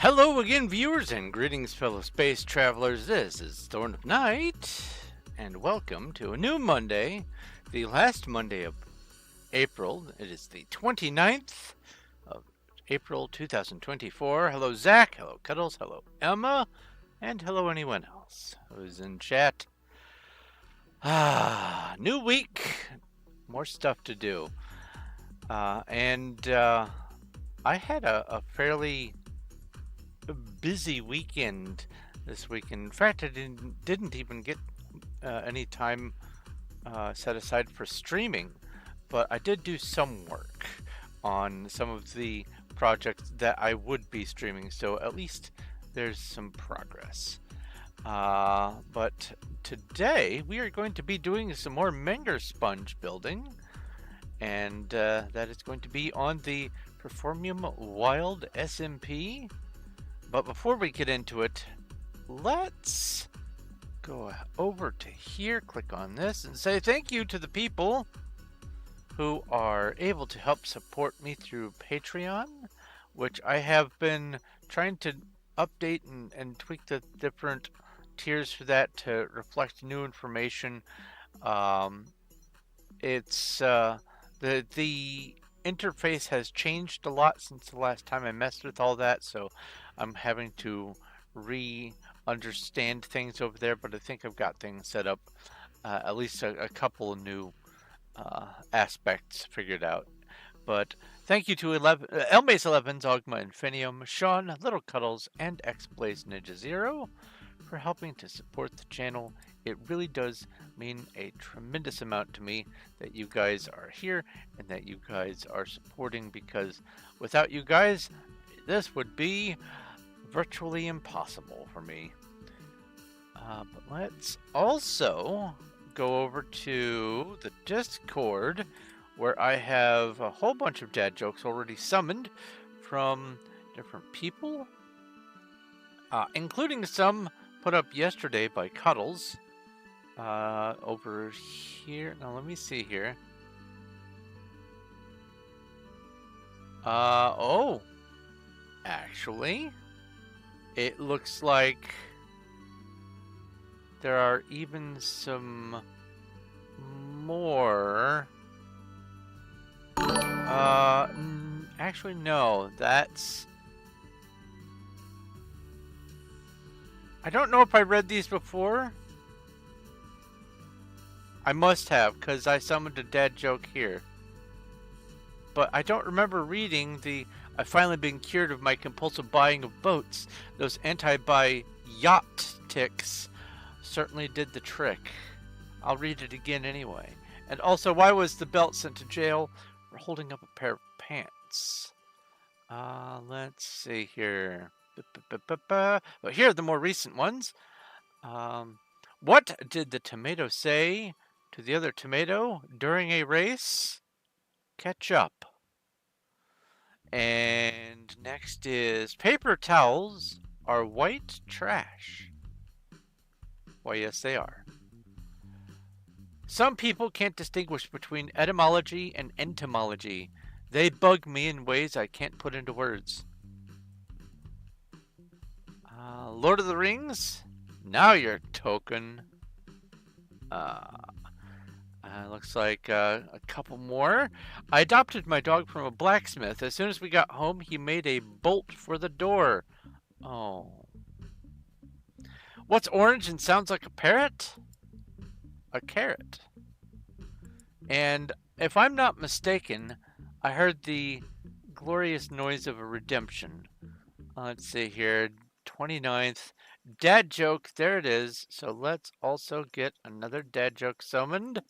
Hello again, viewers, and greetings, fellow space travelers. This is Thorn of Night, and welcome to a new Monday, the last Monday of April. It is the 29th of April 2024. Hello, Zach. Hello, Cuddles. Hello, Emma. And hello, anyone else who's in chat. New week, more stuff to do. I had a fairly busy weekend this weekend. In fact, I didn't even get any time set aside for streaming, but I did do some work on some of the projects that I would be streaming, so at least there's some progress. But today we are going to be doing some more Menger sponge building, and that is going to be on the Performium Wild SMP. But before we get into it, let's go over to here, click on this, and say thank you to the people who are able to help support me through Patreon, which I have been trying to update and tweak the different tiers for that to reflect new information. It's the interface has changed a lot since the last time I messed with all that, so I'm having to understand things over there, but I think I've got things set up, at least a couple of new aspects figured out. But thank you to Elmace11, Ogma Infinium, Sean, Little Cuddles, and X-Blaze Ninja Zero for helping to support the channel. It really does mean a tremendous amount to me that you guys are here and that you guys are supporting, because without you guys, this would be virtually impossible for me. But let's also go over to the Discord, where I have a whole bunch of dad jokes already summoned from different people, including some put up yesterday by Cuddles. Over here, now let me see here. Oh, actually, it looks like there are even some more. Actually, no, that's... I don't know if I read these before. I must have, because I summoned a dad joke here. But I don't remember reading the I've finally been cured of my compulsive buying of boats. Those anti-buy yacht ticks certainly did the trick. I'll read it again anyway. And also, why was the belt sent to jail for holding up a pair of pants? Let's see here. Well, here are the more recent ones. What did the tomato say to the other tomato during a race? Catch up. And next is paper towels are white trash. Why, yes, they are. Some people can't distinguish between etymology and entomology. They bug me in ways I can't put into words. Lord of the Rings? Now you're token. Looks like a couple more. I adopted my dog from a blacksmith. As soon as we got home, he made a bolt for the door. Oh. What's orange and sounds like a parrot? A carrot. And if I'm not mistaken, I heard the glorious noise of a redemption. Let's see here. 29th. Dad joke. There it is. So let's also get another dad joke summoned.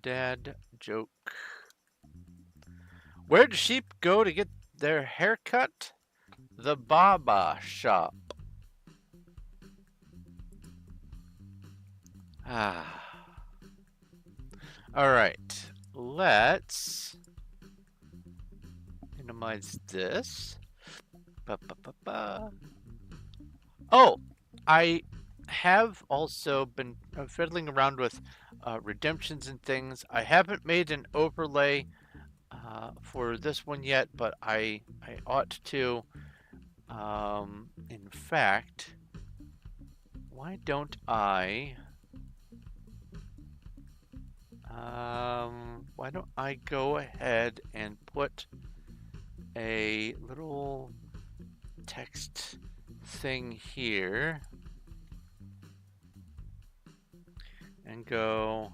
Dad joke. Where do sheep go to get their hair cut? The Baba shop. Alright. Let's minimize this. Oh, I have also been fiddling around with redemptions and things. I haven't made an overlay for this one yet, but I ought to. In fact, why don't why don't I go ahead and put a little text thing here and go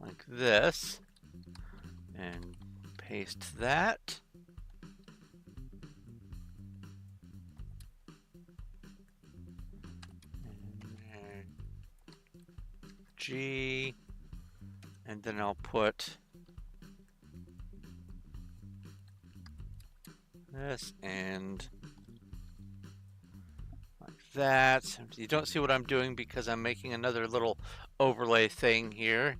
like this and paste that. G, and then I'll put this and like that. You don't see what I'm doing because I'm making another little overlay thing here.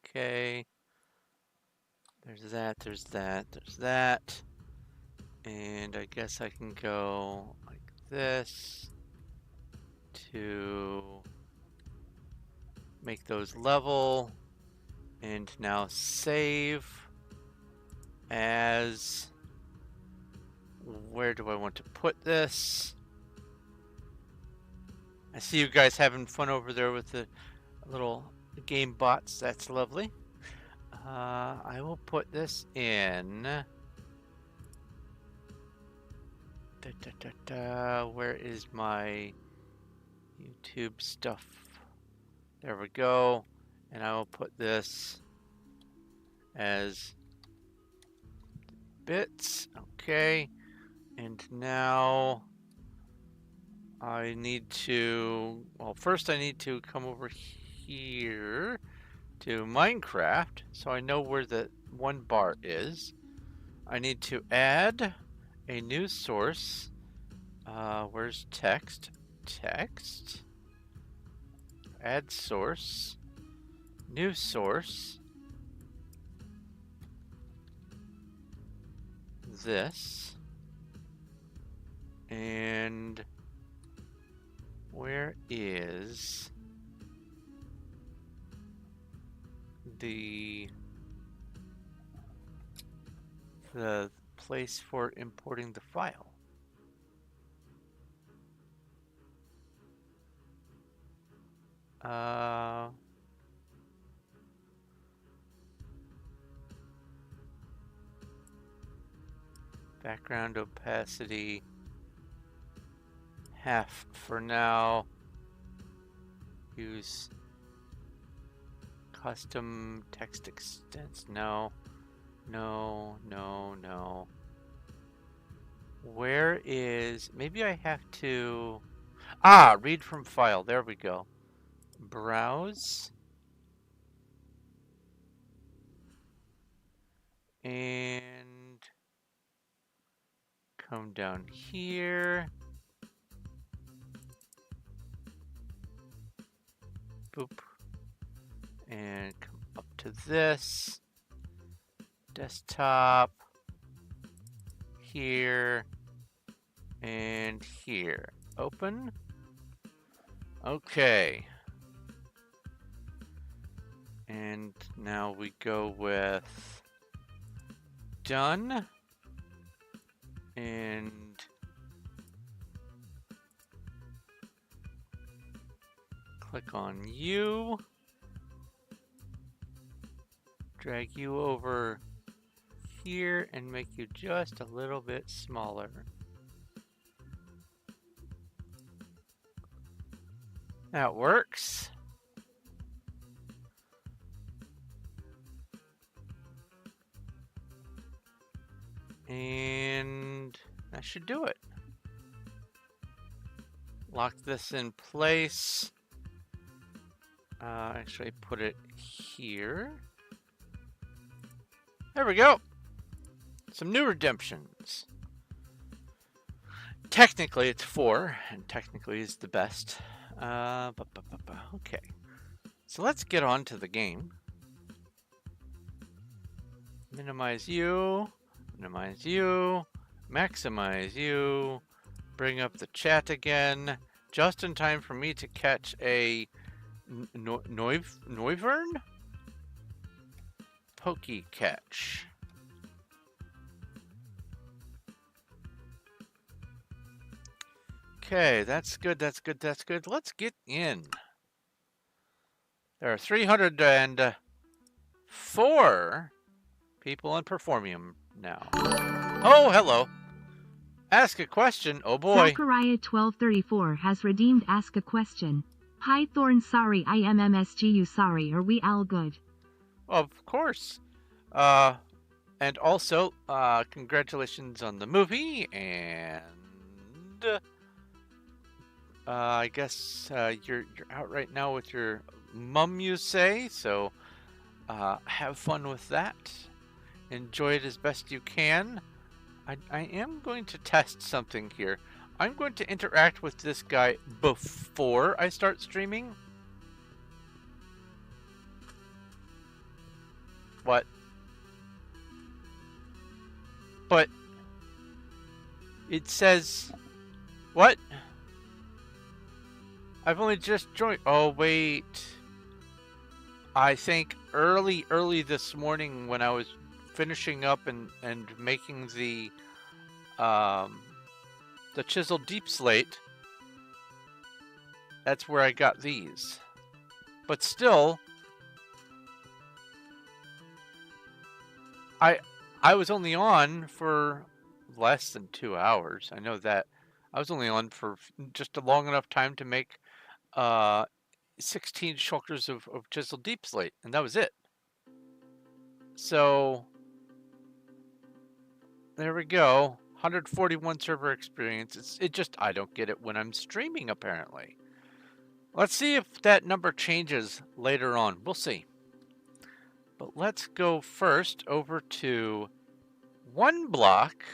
Okay. There's that, there's that, there's that. And I guess I can go like this to make those level. And now save as, where do I want to put this? I see you guys having fun over there with the little game bots. That's lovely. I will put this in. Where is my YouTube stuff? There we go. And I will put this as bits. Okay. And now I need to, well, first I need to come over here to Minecraft so I know where the one bar is. I need to add a new source. Where's text? Text. Add source. New source. This. And where is the place for importing the file? Background opacity half for now. Use custom text extents. No. No, no, no. Where is, maybe I have to, read from file. There we go. Browse. And come down here. Boop. And come up to this. Desktop. Here. And here. Open. Okay. And now we go with done. And click on you. Drag you over here and make you just a little bit smaller. That works. And that should do it. Lock this in place. Actually put it here. There we go. some new redemptions. Technically, it's 4, and technically is the best. Okay. So let's get on to the game. Minimize you, maximize you, bring up the chat again, just in time for me to catch a Noivern? Pokey catch. Okay, that's good, that's good, that's good. Let's get in. There are 304 people in Performium now. Oh, hello. Ask a question. Oh boy. Zachariah1234 has redeemed Ask a Question. Hi Thorn, sorry I am MSGU, sorry, are we all good? Of course. And also, congratulations on the movie, and I guess you're out right now with your mum, you say, so have fun with that. Enjoy it as best you can. I am going to test something here. I'm going to interact with this guy before I start streaming. What? But it says, what? I've only just joined. Oh, wait. I think early this morning when I was finishing up and making the chiseled deep slate, that's where I got these. But still, I was only on for less than 2 hours. I know that. I was only on for just a long enough time to make 16 shulkers of chiseled deep slate, and that was it. So there we go. 141 server experience. It just, I don't get it when I'm streaming, apparently. Let's see if that number changes later on. We'll see. But let's go first over to one block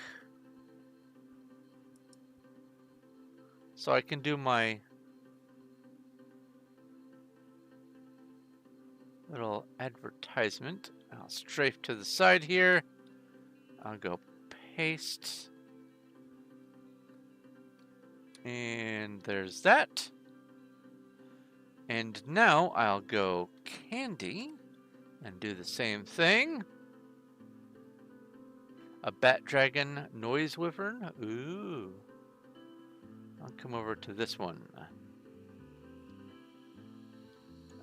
so I can do my little advertisement. I'll strafe to the side here. I'll go paste. And there's that. And now I'll go candy and do the same thing. A bat dragon noise wyvern. Ooh. I'll come over to this one.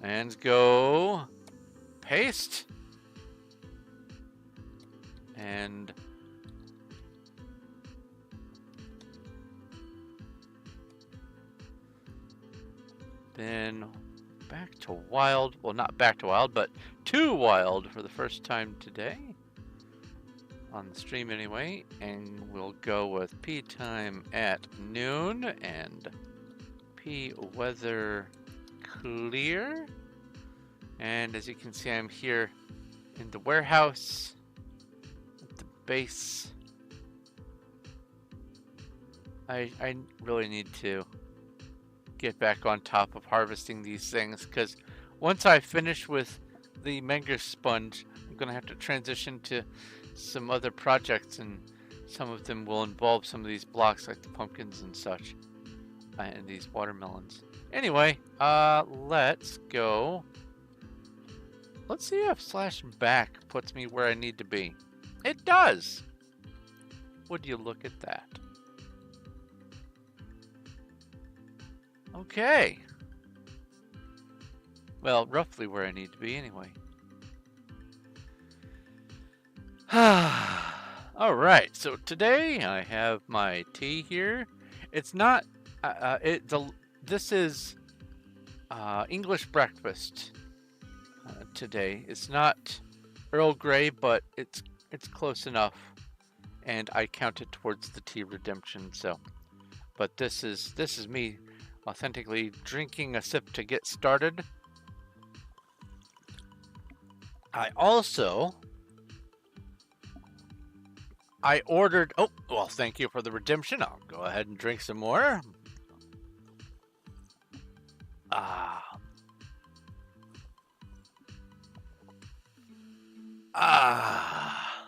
And go paste. And then back to wild. Well, not back to wild, but to wild for the first time today. On the stream anyway. And we'll go with P time at noon and P weather clear. And as you can see, I'm here in the warehouse at the base. I really need to get back on top of harvesting these things, because once I finish with the manga sponge, I'm going to have to transition to some other projects, and some of them will involve some of these blocks like the pumpkins and such, and these watermelons. Anyway, let's go. Let's see if /back puts me where I need to be. It does! Would you look at that? Okay. Well, roughly where I need to be anyway. Alright, so today I have my tea here. It's not, this is English breakfast today. It's not Earl Grey, but it's close enough. And I count it towards the tea redemption, so. But this is me authentically drinking a sip to get started. I also I ordered. Oh, well, thank you for the redemption. I'll go ahead and drink some more. Ah. Ah.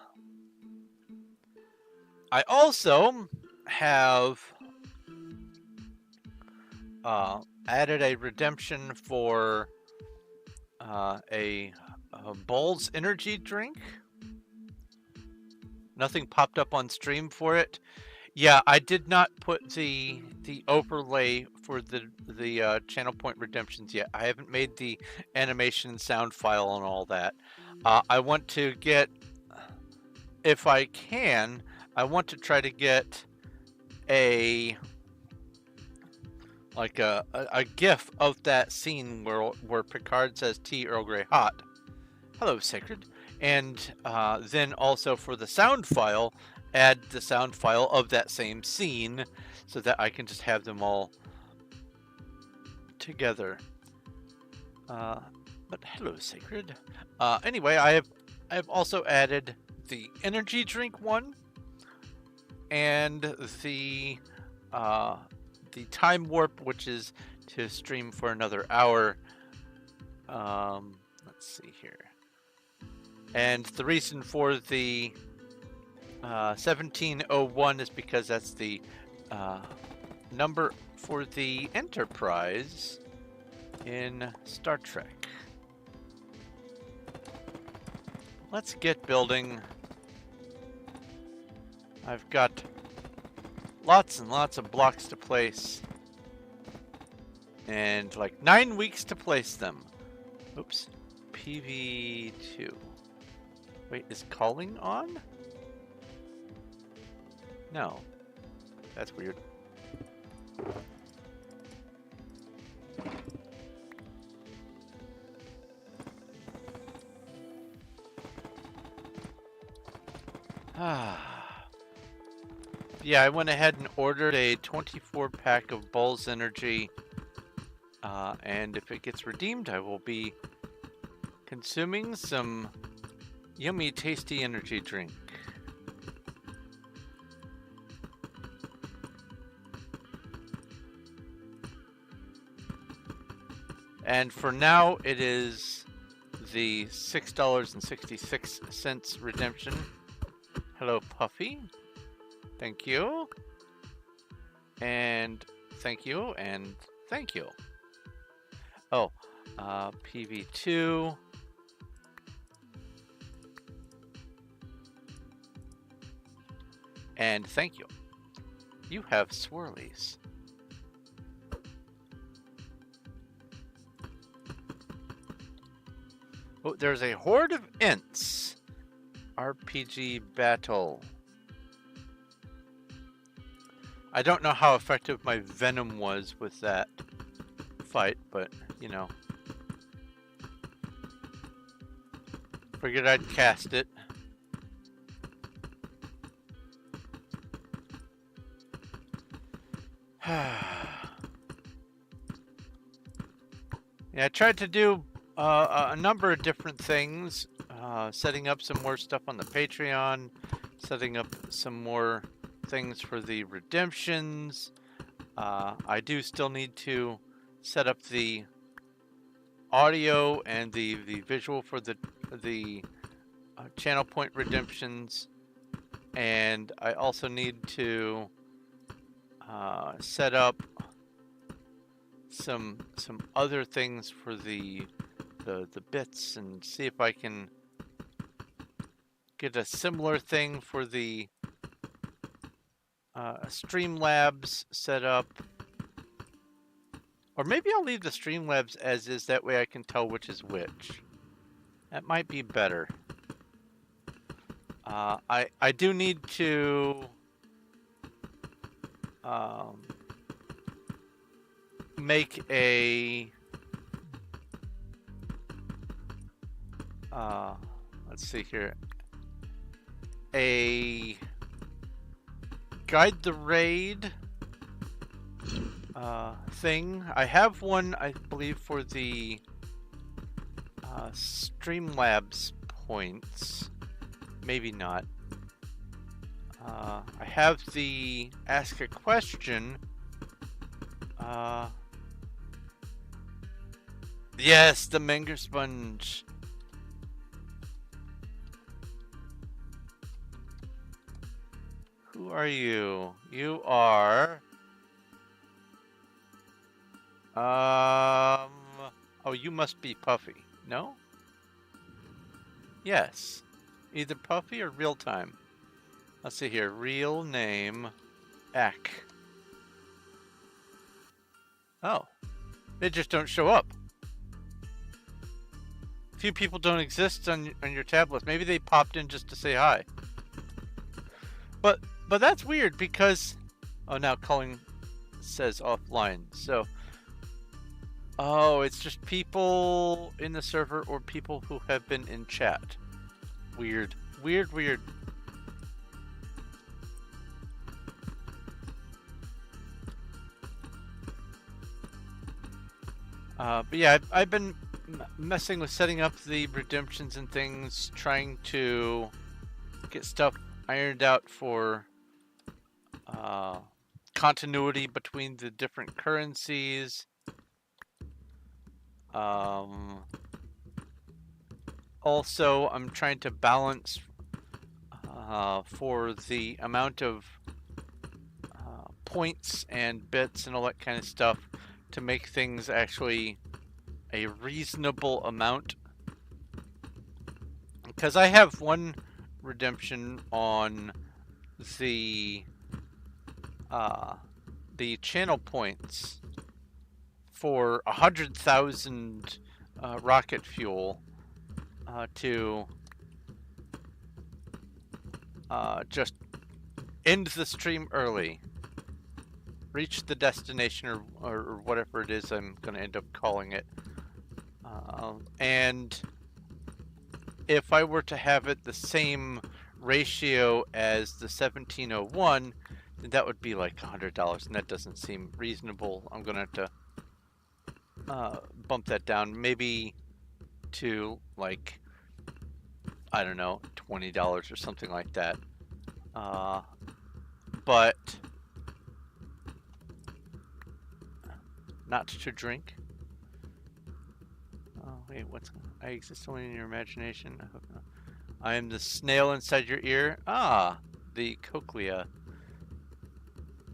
I also have added a redemption for a Bowls energy drink. Nothing popped up on stream for it. Yeah, I did not put the overlay for the channel point redemptions yet. I haven't made the animation and sound file and all that. I want to get, if I can, I want to try to get a GIF of that scene where Picard says tea Earl Grey hot. Hello, Sacred. And then also for the sound file, add the sound file of that same scene so that I can just have them all together. But hello, Sacred. Anyway, I have also added the energy drink one and the time warp, which is to stream for another hour. Let's see here. And the reason for the 1701 is because that's the number for the Enterprise in Star Trek. Let's get building. I've got lots and lots of blocks to place. And like 9 weeks to place them. Oops. PV2. Wait, is calling on? No. That's weird. Yeah, I went ahead and ordered a 24-pack of Bowls Energy. And if it gets redeemed, I will be consuming some yummy, tasty energy drink. And for now, it is the $6.66 redemption. Hello, Puffy. Thank you. And thank you, and thank you. Oh, PV2. And thank you. You have swirlies. Oh, there's a horde of Ints. RPG battle. I don't know how effective my venom was with that fight, but, you know. Figured I'd cast it. Yeah, I tried to do a number of different things, setting up some more stuff on the Patreon, setting up some more things for the redemptions. I do still need to set up the audio and the visual for the channel point redemptions, and I also need to set up some other things for the bits and see if I can get a similar thing for the Streamlabs set up. Or maybe I'll leave the Streamlabs as is, that way I can tell which is which. That might be better. I do need to make a let's see here, a guide the raid thing. I have one, I believe, for the Streamlabs points. Maybe not. I have the ask a question. Yes, the Menger sponge. Who are you? You are... Oh, you must be Puffy. No? Yes. Either Puffy or real time. Let's see here. Real name... Eck. Oh. They just don't show up. Few people don't exist on your tablet. Maybe they popped in just to say hi. But that's weird because... Oh, now calling says offline. So... Oh, it's just people in the server or people who have been in chat. Weird. Weird, weird. But yeah, I've been messing with setting up the redemptions and things, trying to get stuff ironed out for continuity between the different currencies. Also, I'm trying to balance for the amount of points and bits and all that kind of stuff to make things actually a reasonable amount. Because I have one redemption on the channel points for 100,000 rocket fuel to just end the stream early, reach the destination or whatever it is I'm going to end up calling it. And if I were to have it the same ratio as the 1701, then that would be like $100, and that doesn't seem reasonable. I'm going to have to bump that down maybe to like, I don't know, $20 or something like that. But not to drink. Oh wait, what's... I exist only in your imagination. I hope not. I am the snail inside your ear. Ah, the cochlea.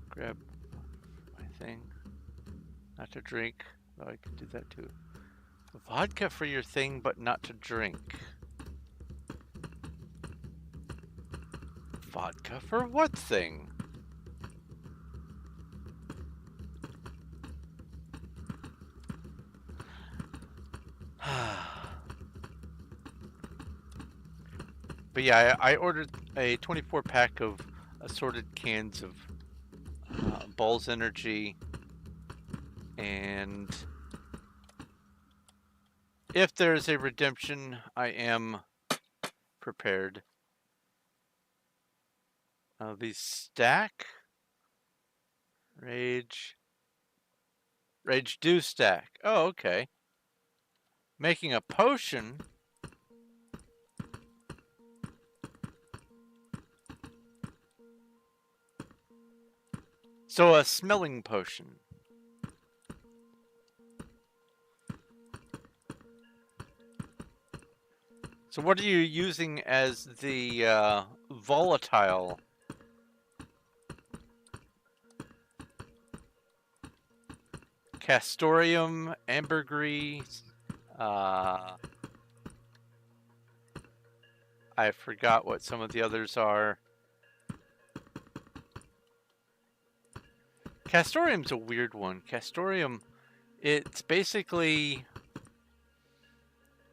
Grab my thing. Not to drink. Oh, I can do that too. Vodka for your thing, but not to drink. Vodka for what thing? But yeah, I ordered a 24 pack of assorted cans of Balls Energy, and if there's a redemption, I am prepared. These stack. Rage do stack. Oh, okay. Making a potion. So a smelling potion. So what are you using as the volatile? Castorium, ambergris. I forgot what some of the others are. Castorium's a weird one. Castorium, it's basically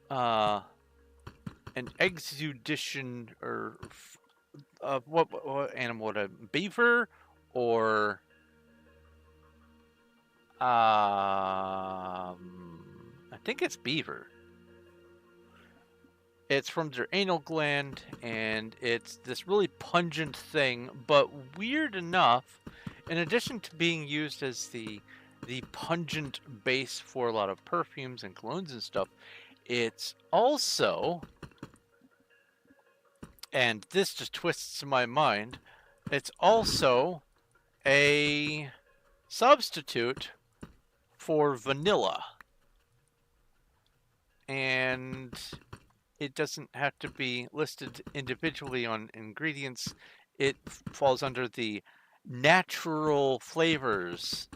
an exudition or what animal would a beaver or I think it's beaver. It's from their anal gland, and it's this really pungent thing, but weird enough, in addition to being used as the pungent base for a lot of perfumes and colognes and stuff, it's also, and this just twists my mind, it's also a substitute for vanilla. And it doesn't have to be listed individually on ingredients. It falls under the natural flavors.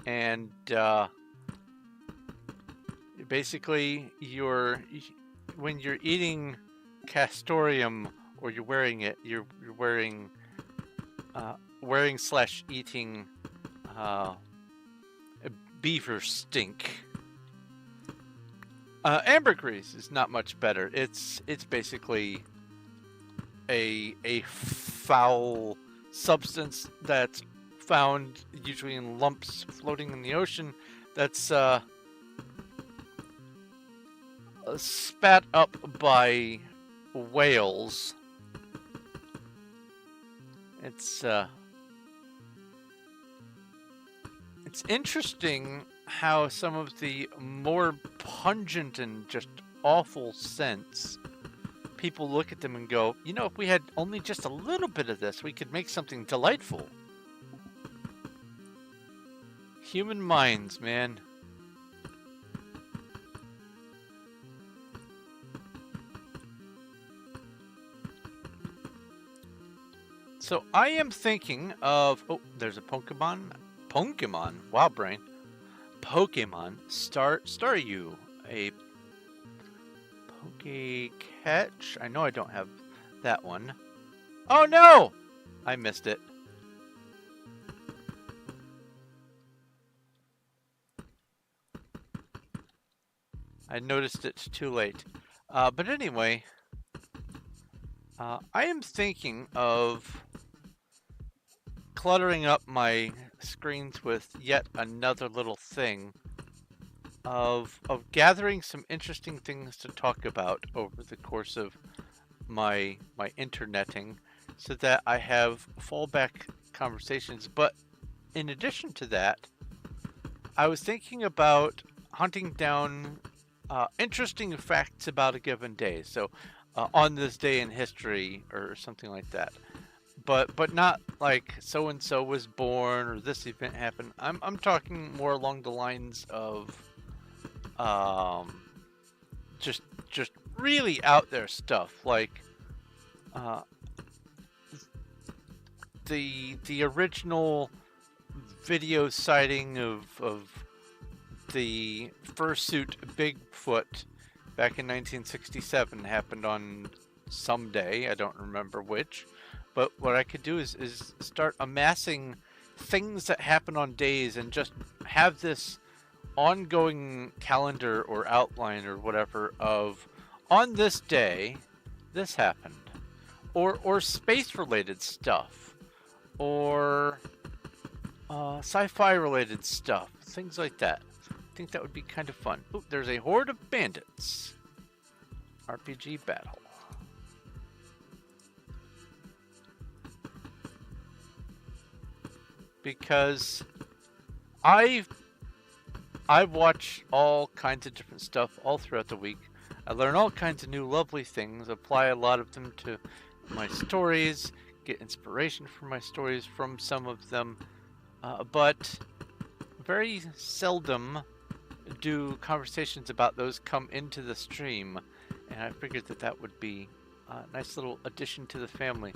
And basically, when you're eating castorium or you're wearing it, you're wearing slash eating beaver stink. Ambergris is not much better. It's basically a foul substance that's found usually in lumps floating in the ocean. That's spat up by whales. It's interesting how some of the more pungent and just awful scents, people look at them and go, you know, if we had only just a little bit of this, we could make something delightful. Human minds, man. So I am thinking of, oh, there's a Pokemon. Wow, brain. Pokemon Staryu, a Poke-Catch. I know I don't have that one. Oh no! I missed it. I noticed it too late. But anyway, I am thinking of cluttering up my screens with yet another little thing of gathering some interesting things to talk about over the course of my interneting, so that I have fallback conversations. But in addition to that, I was thinking about hunting down interesting facts about a given day. So on this day in history or something like that. But not like so and so was born or this event happened. I'm talking more along the lines of just really out there stuff, like the original video sighting of the fursuit Bigfoot back in 1967 happened on some day, I don't remember which. But what I could do is start amassing things that happen on days and just have this ongoing calendar or outline or whatever of, on this day, this happened. Or space related stuff. Or sci-fi related stuff. Things like that. I think that would be kind of fun. Ooh, there's a horde of bandits. RPG battle. Because I watch all kinds of different stuff all throughout the week. I learn all kinds of new lovely things, apply a lot of them to my stories, get inspiration from my stories from some of them, but very seldom do conversations about those come into the stream, and I figured that would be a nice little addition to the family.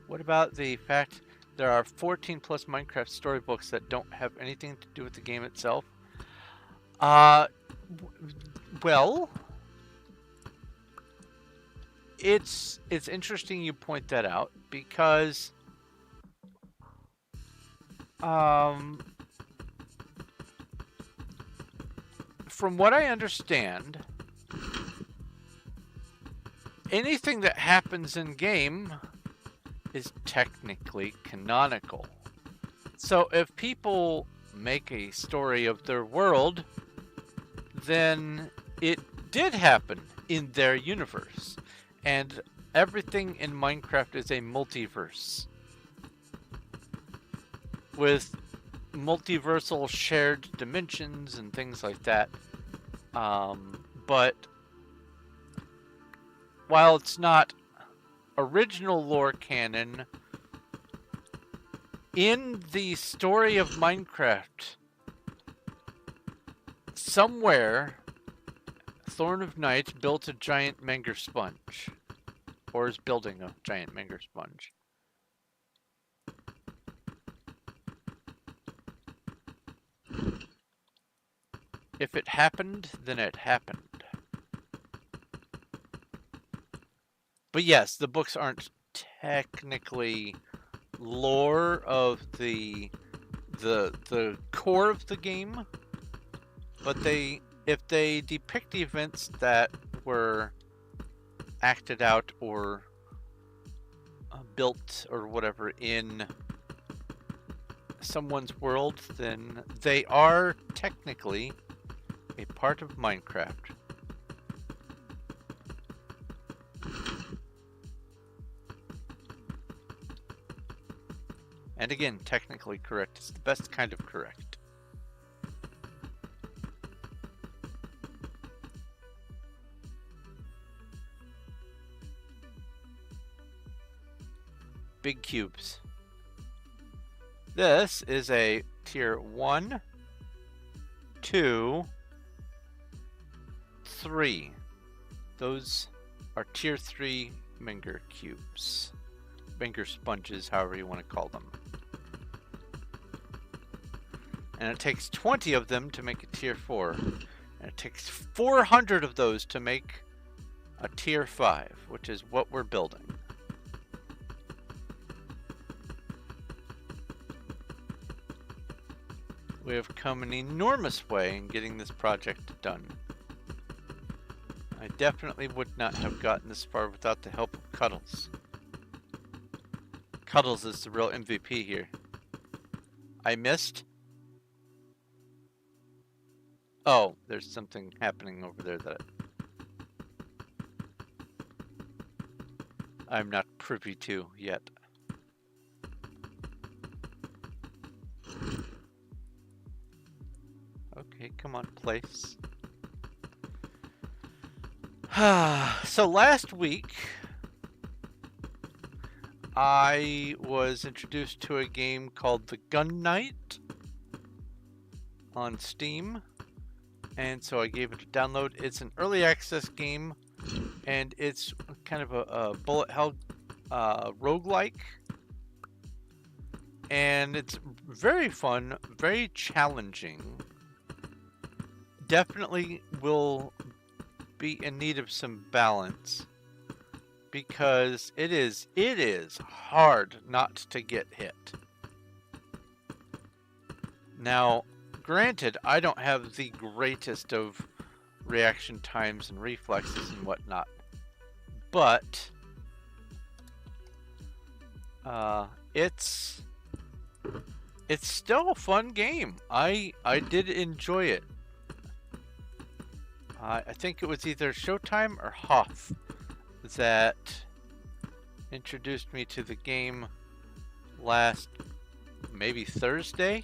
What about the fact there are 14 plus Minecraft storybooks that don't have anything to do with the game itself? Well, it's interesting you point that out, because from what I understand, anything that happens in game is technically canonical. So if people make a story of their world, then it did happen in their universe. And everything in Minecraft is a multiverse, with multiversal shared dimensions and things like that. But while it's not original lore canon, in the story of Minecraft, somewhere, Thorn of Night built a giant Menger sponge. Or is building a giant Menger sponge. If it happened, then it happened. But yes, the books aren't technically lore of the core of the game, but if they depict the events that were acted out or built or whatever in someone's world, then they are technically a part of Minecraft. And again, technically correct. It's the best kind of correct. Big cubes. This is a tier 1, 2, 3. Those are tier 3 Menger cubes. Menger sponges, however you want to call them. And it takes 20 of them to make a tier 4. And it takes 400 of those to make a tier 5, which is what we're building. We have come an enormous way in getting this project done. I definitely would not have gotten this far without the help of Cuddles. Cuddles is the real MVP here. I missed. Oh, there's something happening over there that I'm not privy to yet. Okay, come on, place. So last week, I was introduced to a game called The Gun Knight on Steam, and so I gave it a download. It's an early access game, and it's kind of a bullet hell roguelike, and it's very fun, very challenging. Definitely will be in need of some balance, because it is hard not to get hit. Now, granted, I don't have the greatest of reaction times and reflexes and whatnot, but it's still a fun game. I did enjoy it. I think it was either Showtime or Hoff that introduced me to the game last, maybe Thursday.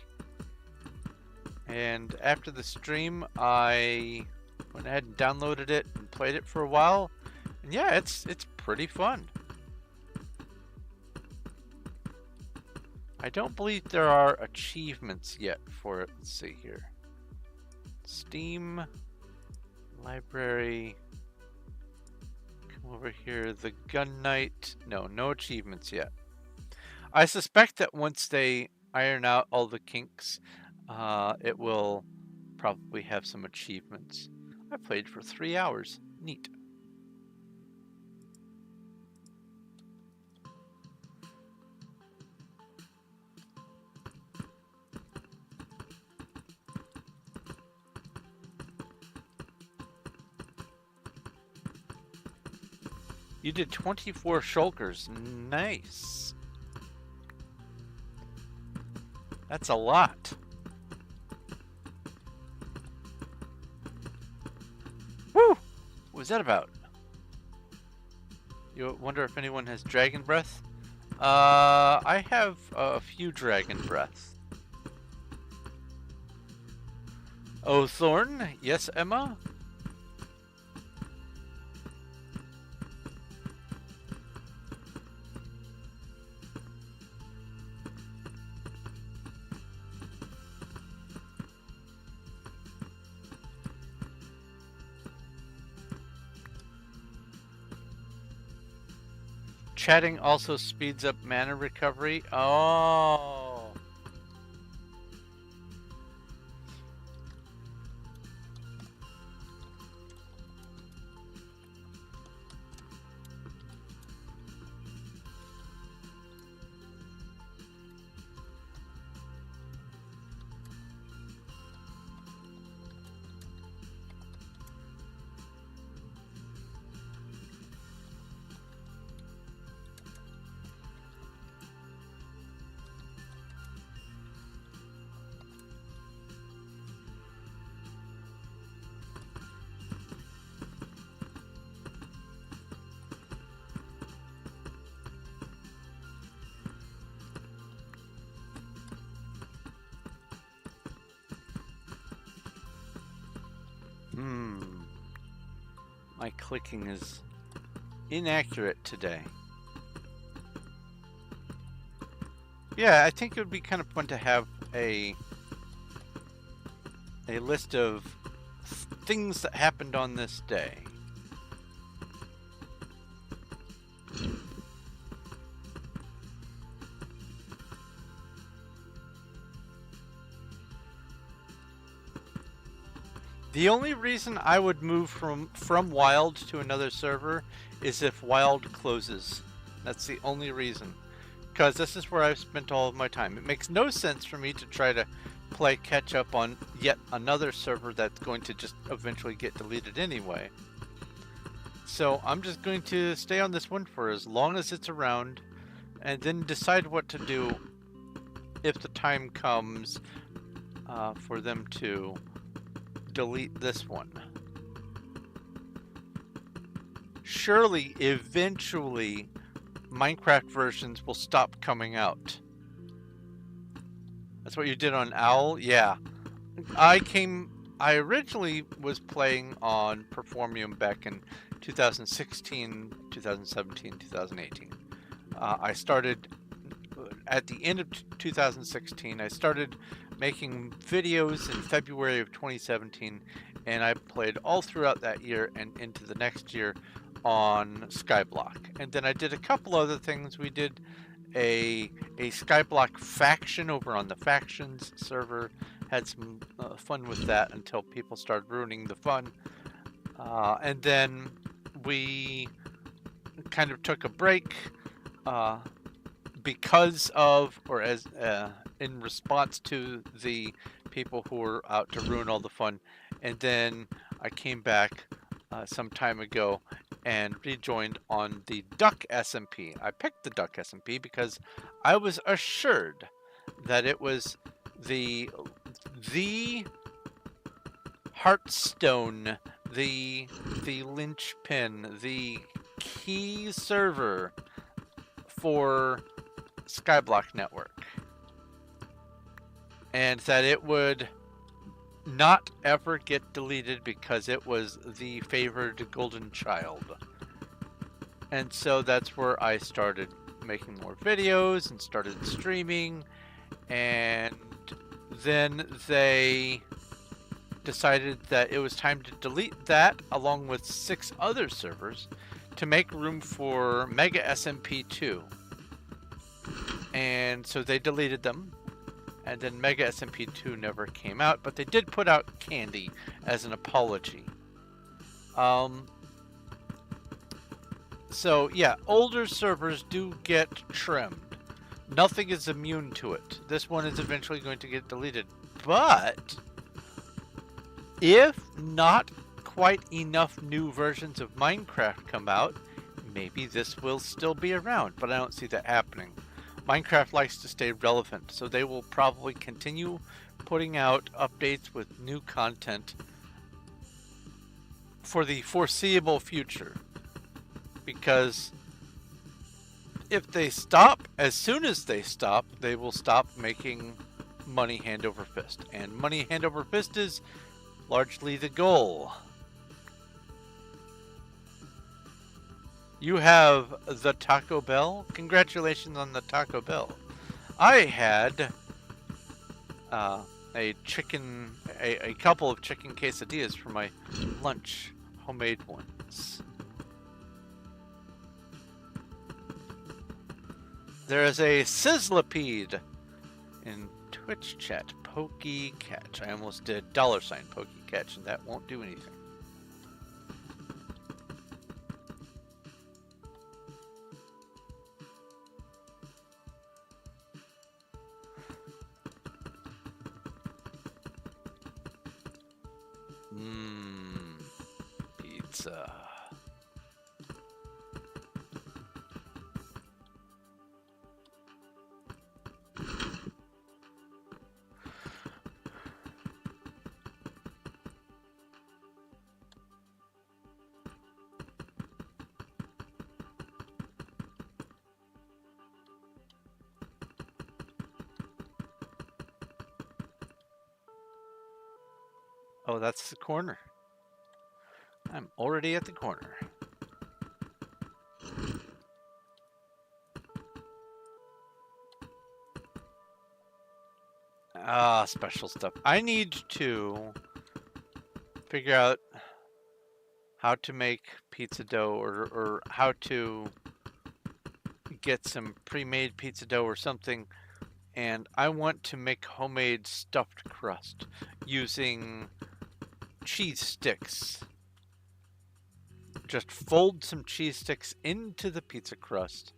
And after the stream, I went ahead and downloaded it and played it for a while. And yeah, it's pretty fun. I don't believe there are achievements yet for it. Let's see here. Steam library. Come over here. The Gun Knight. No achievements yet. I suspect that once they iron out all the kinks, it will probably have some achievements. I played for 3 hours. Neat. You did 24 shulkers. Nice. That's a lot. Woo! What was that about? You wonder if anyone has dragon breath? I have a few dragon breaths. Oh, Thorn? Yes, Emma? Chatting also speeds up mana recovery. Oh. My clicking is inaccurate today. Yeah, I think it would be kind of fun to have a list of things that happened on this day. The only reason I would move from Wild to another server is if Wild closes. That's the only reason. Because this is where I've spent all of my time. It makes no sense for me to try to play catch up on yet another server that's going to just eventually get deleted anyway. So I'm just going to stay on this one for as long as it's around and then decide what to do if the time comes for them to delete this one. Surely, eventually, Minecraft versions will stop coming out. That's what you did on Owl? Yeah. I originally was playing on Performium back in 2016, 2017, 2018. I started at the end of 2016. I started making videos in February of 2017, and I played all throughout that year and into the next year on Skyblock. And then I did a couple other things. We did a Skyblock faction over on the Factions server. Had some fun with that until people started ruining the fun. And then we kind of took a break because of, or as in response to the people who were out to ruin all the fun. And then I came back some time ago and rejoined on the Duck SMP. I picked the Duck SMP because I was assured that it was the heartstone, the linchpin, the key server for Skyblock Network, and that it would not ever get deleted because it was the favored golden child. And so that's where I started making more videos and started streaming, and then they decided that it was time to delete that along with 6 other servers to make room for Mega SMP2. And so they deleted them, and then Mega SMP2 never came out, but they did put out Candy as an apology. So yeah, older servers do get trimmed. Nothing is immune to it. This one is eventually going to get deleted, but if not quite enough new versions of Minecraft come out, maybe this will still be around, but I don't see that happening. Minecraft likes to stay relevant, so they will probably continue putting out updates with new content for the foreseeable future. Because if they stop, as soon as they stop, they will stop making money hand over fist. And money hand over fist is largely the goal. You have the Taco Bell. Congratulations on the Taco Bell. I had a couple of chicken quesadillas for my lunch, homemade ones. There is a Sizzlipede in Twitch chat. Pokey Catch. I almost did $ Pokey Catch, and that won't do anything. Pizza. Oh, that's the corner. I'm already at the corner. Ah, special stuff. I need to figure out how to make pizza dough or how to get some pre-made pizza dough or something. And I want to make homemade stuffed crust using cheese sticks. Just fold some cheese sticks into the pizza crust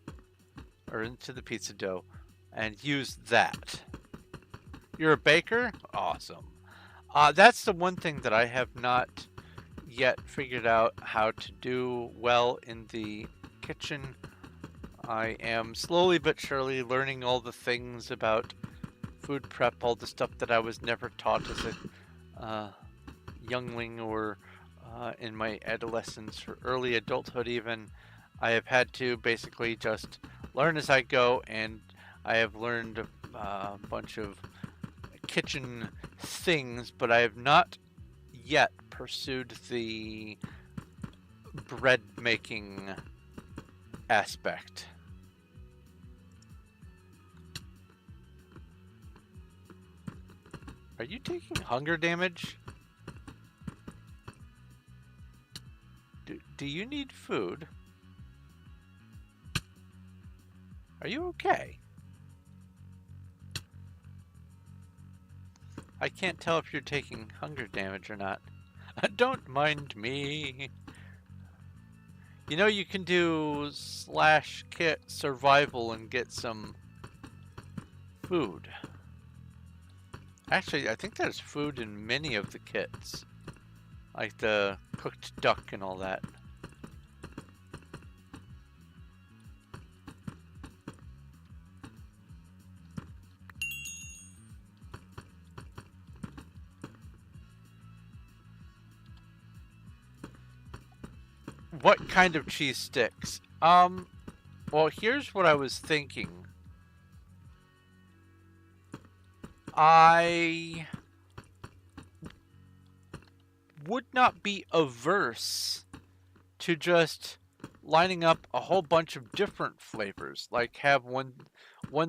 or into the pizza dough and use that. You're a baker? Awesome. That's the one thing that I have not yet figured out how to do well in the kitchen. I am slowly but surely learning all the things about food prep, all the stuff that I was never taught as a youngling or in my adolescence or early adulthood even. I have had to basically just learn as I go, and I have learned a bunch of kitchen things, but I have not yet pursued the bread making aspect. Are you taking hunger damage? Do you need food? Are you okay? I can't tell if you're taking hunger damage or not. Don't mind me. You know, you can do /kit survival and get some food. Actually, I think there's food in many of the kits. Like the cooked duck and all that. What kind of cheese sticks? Well, here's what I was thinking. I would not be averse to just lining up a whole bunch of different flavors. Like have one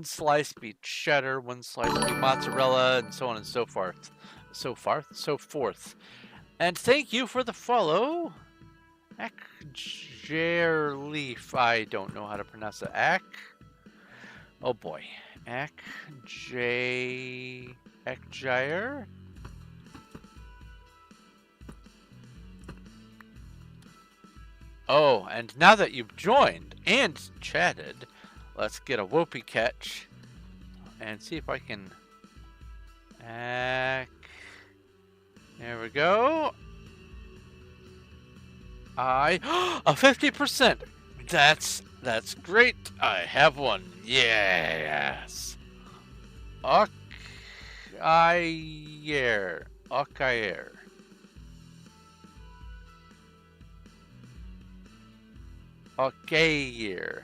slice be cheddar, one slice be mozzarella, and so on and so forth. So forth. And thank you for the follow. Akjerleaf. I don't know how to pronounce it. Oh boy. Akjair? Oh, and now that you've joined and chatted, let's get a whoopee catch and see if I can. There we go. A 50%. That's great. I have one. Yes. Okayer. Okayer. Okayer.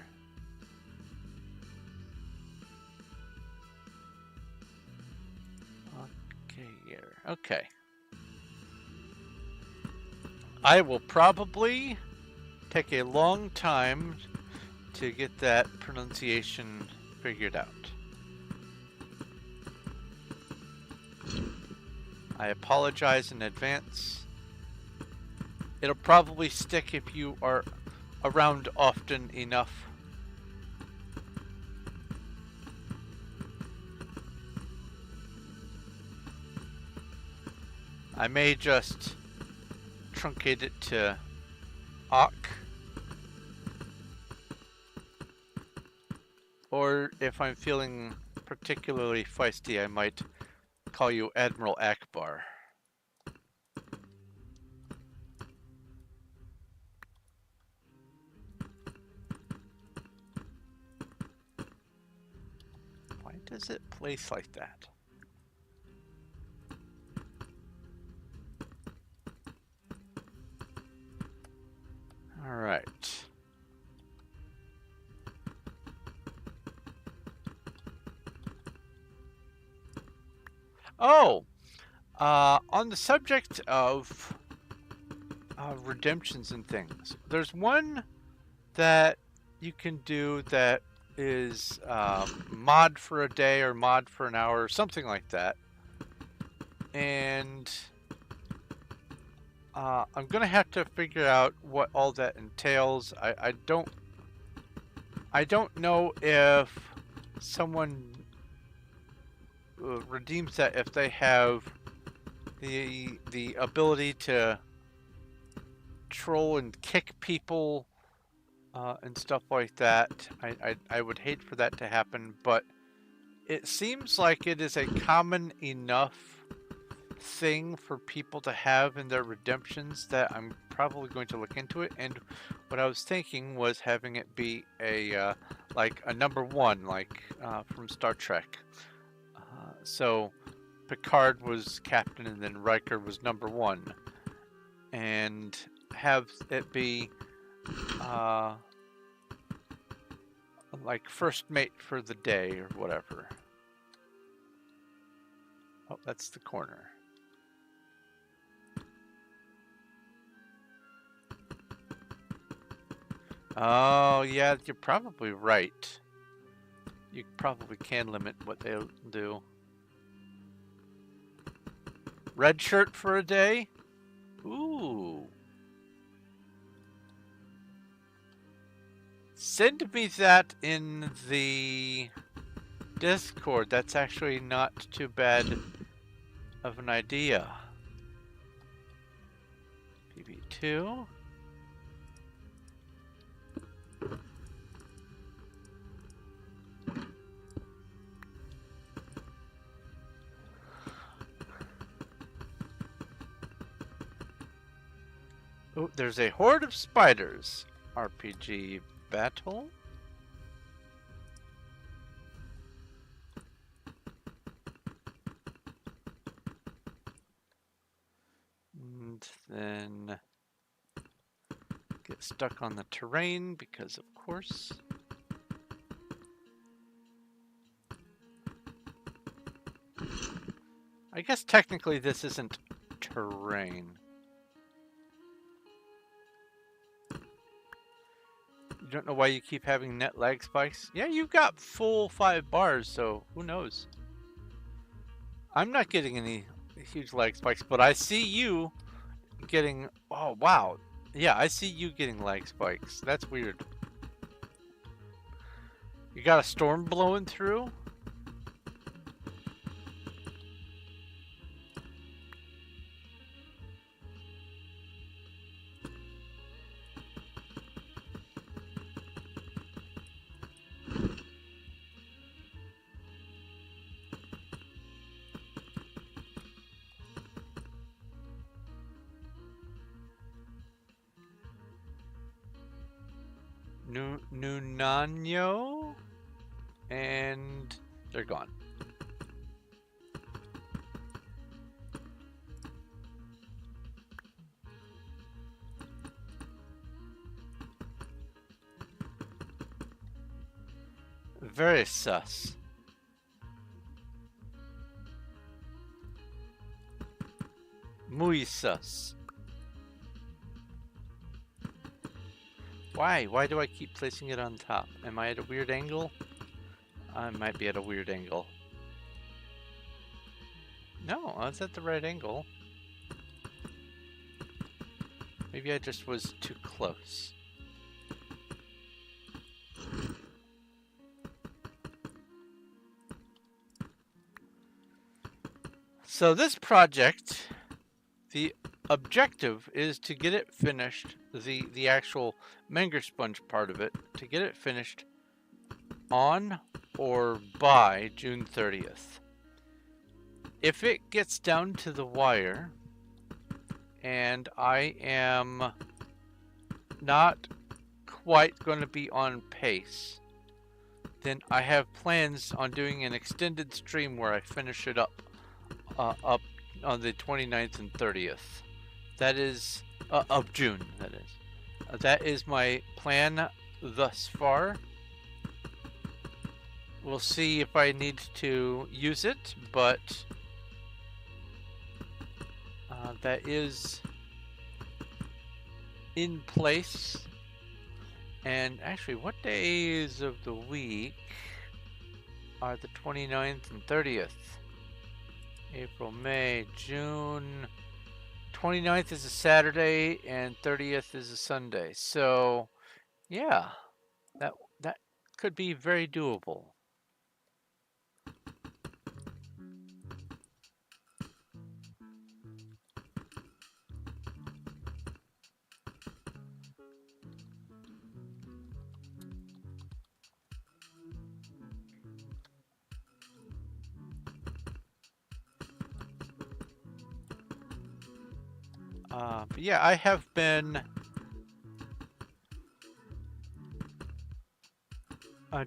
Okay. I will probably take a long time to get that pronunciation figured out. I apologize in advance. It'll probably stick if you are around often enough. I may just truncate it to Ak. Or if I'm feeling particularly feisty, I might call you Admiral Akbar. Why does it place like that? All right. Oh, on the subject of redemptions and things, there's one that you can do that is mod for a day or mod for an hour or something like that. And I'm gonna have to figure out what all that entails. I don't know if someone redeems that if they have the ability to troll and kick people and stuff like that. I would hate for that to happen, but it seems like it is a common enough thing for people to have in their redemptions that I'm probably going to look into it. And what I was thinking was having it be a like a #1, like from Star Trek. So Picard was captain and then Riker was #1, and have it be like first mate for the day or whatever. Oh, that's the corner. Oh, yeah, you're probably right. You probably can limit what they'll do. Red shirt for a day? Ooh. Send me that in the Discord. That's actually not too bad of an idea. PB2. Oh, there's a horde of spiders. RPG battle. And then get stuck on the terrain because of course. I guess technically this isn't terrain. You don't know why you keep having net lag spikes? Yeah, you've got full 5 bars, so who knows? I'm not getting any huge lag spikes, but I see you getting... Oh, wow. Yeah, I see you getting lag spikes. That's weird. You got a storm blowing through? Nunano, and they're gone. Very sus. Muy sus. Why? Why do I keep placing it on top? Am I at a weird angle? I might be at a weird angle. No, I was at the right angle. Maybe I just was too close. So this project The objective is to get it finished, the actual Menger sponge part of it, to get it finished on or by June 30th. If it gets down to the wire and I am not quite going to be on pace, then I have plans on doing an extended stream where I finish it up on the 29th and 30th. That is of June. That is my plan thus far. We'll see if I need to use it, but that is in place. And actually, what days of the week are the 29th and 30th? April, May, June. 29th is a Saturday and 30th is a Sunday. So, yeah, that could be very doable. But yeah, I have been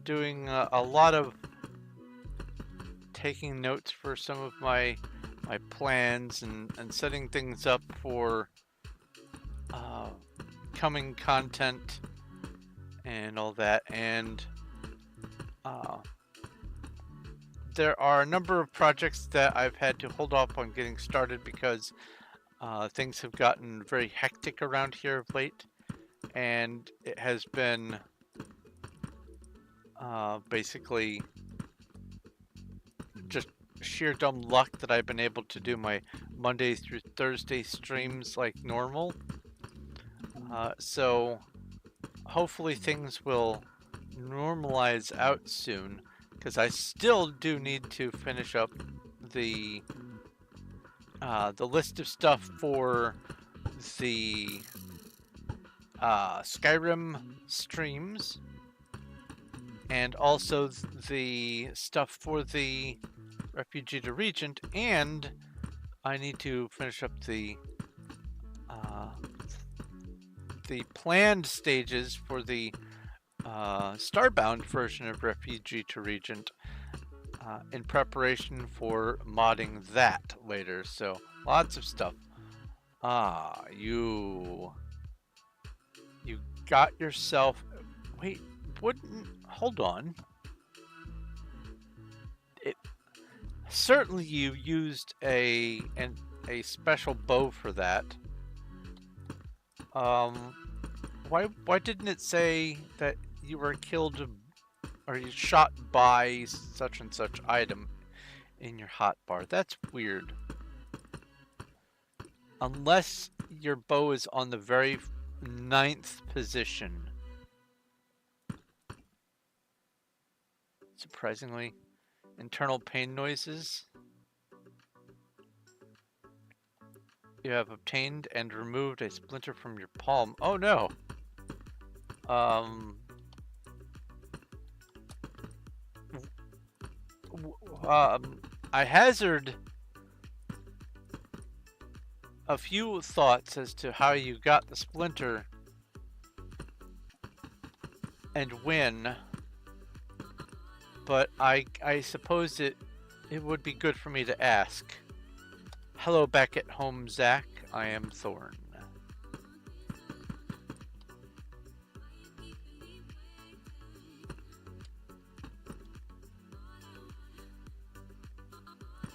doing a lot of taking notes for some of my plans and setting things up for coming content and all that. And there are a number of projects that I've had to hold off on getting started because things have gotten very hectic around here of late, and it has been basically just sheer dumb luck that I've been able to do my Monday through Thursday streams like normal. So hopefully things will normalize out soon, because I still do need to finish up the list of stuff for the Skyrim streams, and also the stuff for the Refugee to Regent, and I need to finish up the planned stages for the Starbound version of Refugee to Regent in preparation for modding that later. So lots of stuff. You got yourself. Wait, hold on. Certainly you used a special bow for that. Why didn't it say that you were killed or you shot by such and such item in your hotbar? That's weird. Unless your bow is on the very 9th position. Surprisingly. Internal pain noises. You have obtained and removed a splinter from your palm. Oh no! I hazard a few thoughts as to how you got the splinter and when, but I suppose it would be good for me to ask. Hello back at home, Zach. I am Thorn.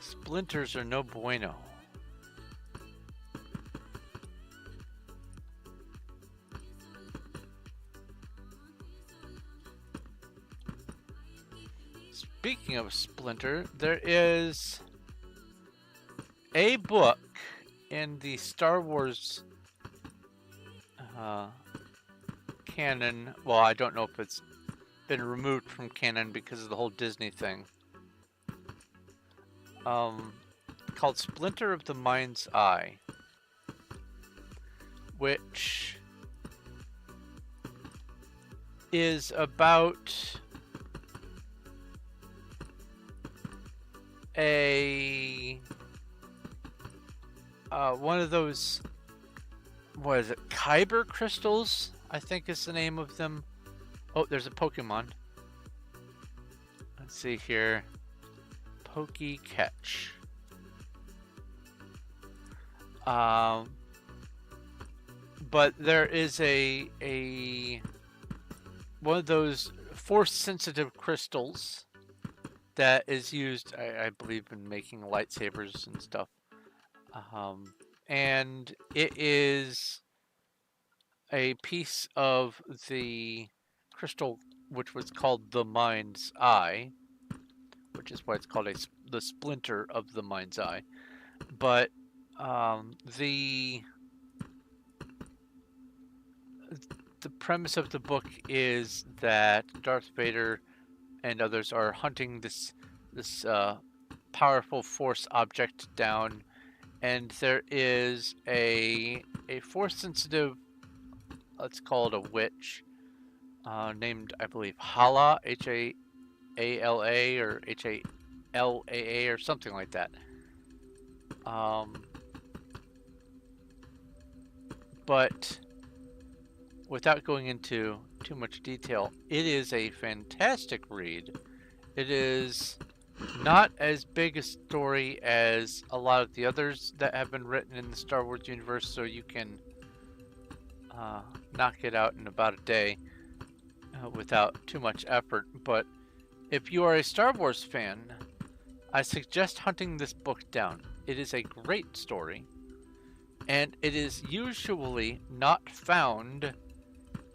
Splinters are no bueno. Speaking of Splinter, there is a book in the Star Wars canon. Well, I don't know if it's been removed from canon because of the whole Disney thing. Called Splinter of the Mind's Eye. which is about a one of those, what is it, Kyber crystals, I think is the name of them. Oh, there's a Pokemon. Let's see here. Catch. But there is a one of those force-sensitive crystals that is used, I believe, in making lightsabers and stuff. And it is a piece of the crystal which was called the Mind's Eye, which is why it's called the splinter of the Mind's Eye. But the premise of the book is that Darth Vader and others are hunting this powerful force object down, and there is a force sensitive, let's call it a witch, named, I believe, Hala, H-A-A-L-A or H-A-L-A-A or something like that. But without going into too much detail, it is a fantastic read. It is not as big a story as a lot of the others that have been written in the Star Wars universe, so you can knock it out in about a day without too much effort. But if you are a Star Wars fan, I suggest hunting this book down. It is a great story, and it is usually not found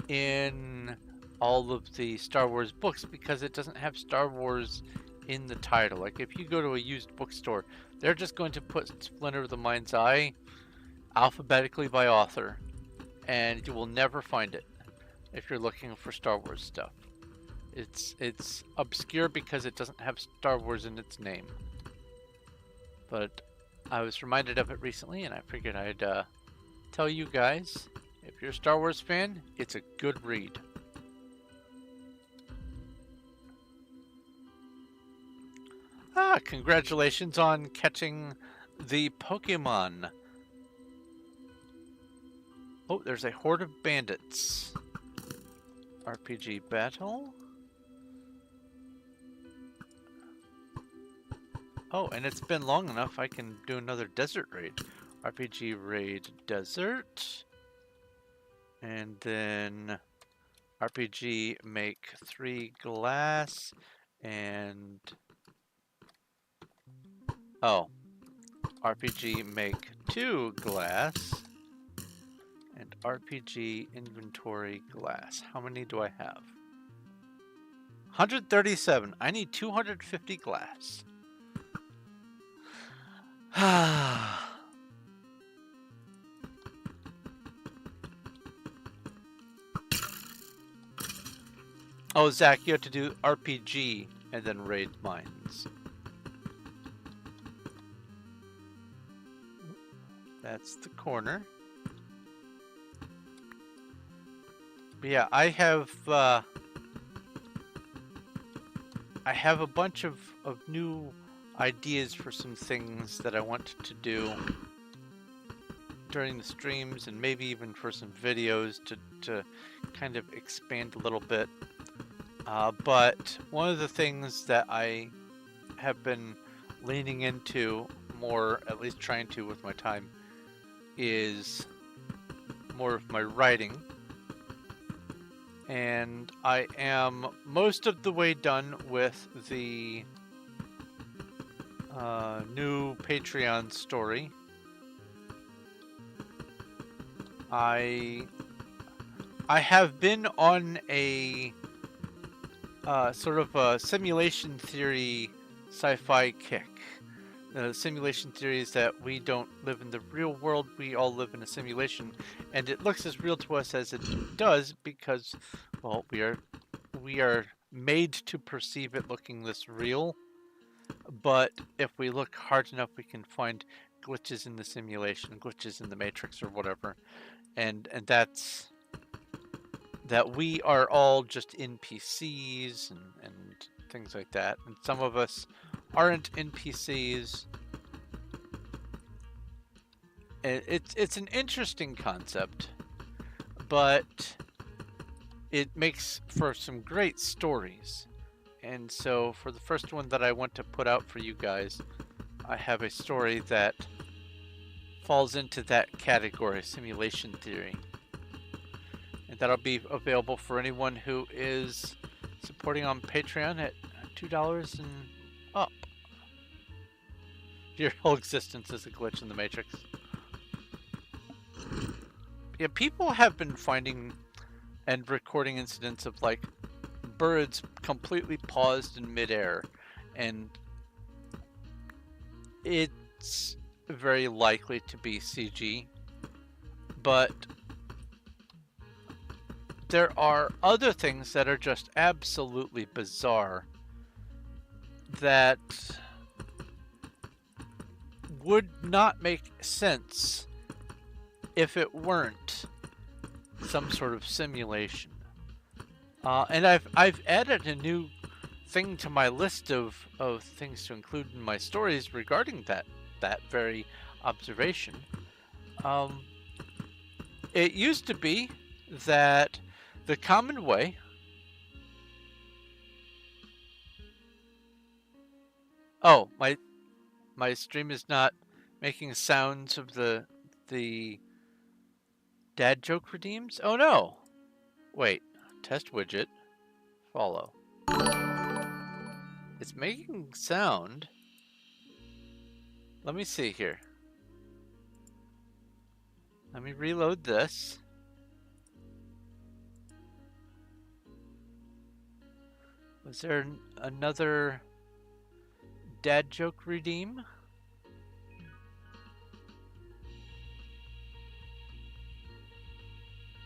in all of the Star Wars books because it doesn't have Star Wars in the title. Like, if you go to a used bookstore, they're just going to put Splinter of the Mind's Eye alphabetically by author, and you will never find it if you're looking for Star Wars stuff. It's obscure because it doesn't have Star Wars in its name. But I was reminded of it recently, and I figured I'd tell you guys, if you're a Star Wars fan, it's a good read. Congratulations on catching the Pokemon. Oh, there's a horde of bandits. RPG battle. Oh, and it's been long enough I can do another desert raid. RPG raid desert. And then RPG make 3 glass and... Oh. RPG make 2 glass and RPG inventory glass. How many do I have? 137. I need 250 glass. Oh, Zach, you have to do RPG and then raid mines. That's the corner. But yeah, I have a bunch of new ideas for some things that I want to do during the streams, and maybe even for some videos to kind of expand a little bit. But one of the things that I have been leaning into more, at least trying to with my time, is more of my writing. And I am most of the way done with the new Patreon story. I have been on a sort of a simulation theory sci-fi kick. The simulation theory is that we don't live in the real world, we all live in a simulation, and it looks as real to us as it does because, well, we are made to perceive it looking this real. But if we look hard enough, we can find glitches in the simulation, glitches in the matrix or whatever. and that's that we are all just NPCs and things like that. And some of us aren't NPCs. It's an interesting concept, but it makes for some great stories. And so for the first one that I want to put out for you guys, I have a story that falls into that category, simulation theory. And that'll be available for anyone who is supporting on Patreon at $2 and up. Your whole existence is a glitch in the Matrix. Yeah, people have been finding and recording incidents of like birds completely paused in midair, and it's very likely to be CG, but there are other things that are just absolutely bizarre that would not make sense if it weren't some sort of simulation. And I've added a new thing to my list of things to include in my stories regarding that very observation. It used to be that the common way my stream is not making sounds of the dad joke redeems? Oh no! Wait, test widget, follow. It's making sound. Let me see here. Let me reload this. Was there another dad joke redeem?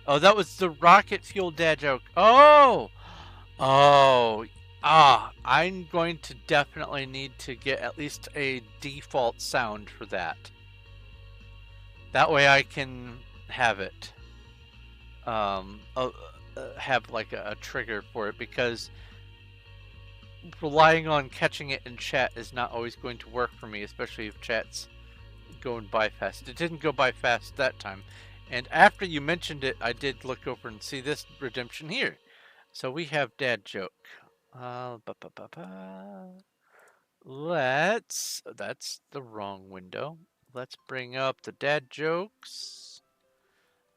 Oh, that was the rocket fuel dad joke. Oh! I'm going to definitely need to get at least a default sound for that. That way I can have it. Have like a trigger for it, because relying on catching it in chat is not always going to work for me, especially if chat's going by fast. It didn't go by fast that time. And after you mentioned it, I did look over and see this redemption here. So we have dad joke. That's the wrong window. Let's bring up the dad jokes.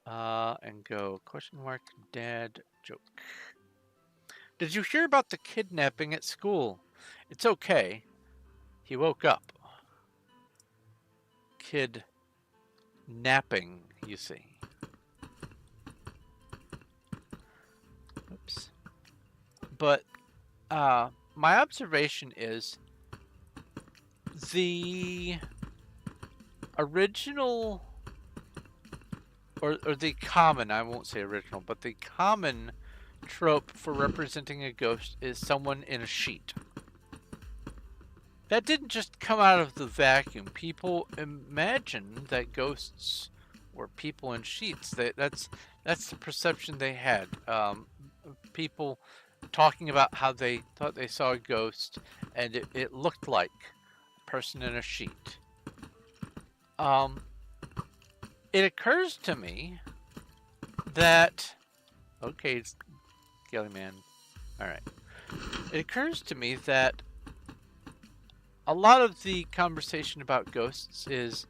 And go question mark dad joke. Did you hear about the kidnapping at school? It's okay. He woke up. Kid napping, you see. Oops. But my observation is the original or the common, I won't say original, but the common trope for representing a ghost is someone in a sheet. That didn't just come out of the vacuum. People imagined that ghosts were people in sheets. That's the perception they had. People talking about how they thought they saw a ghost, and it looked like a person in a sheet. It occurs to me that okay, it's Skelly Man. All right. It occurs to me that a lot of the conversation about ghosts is,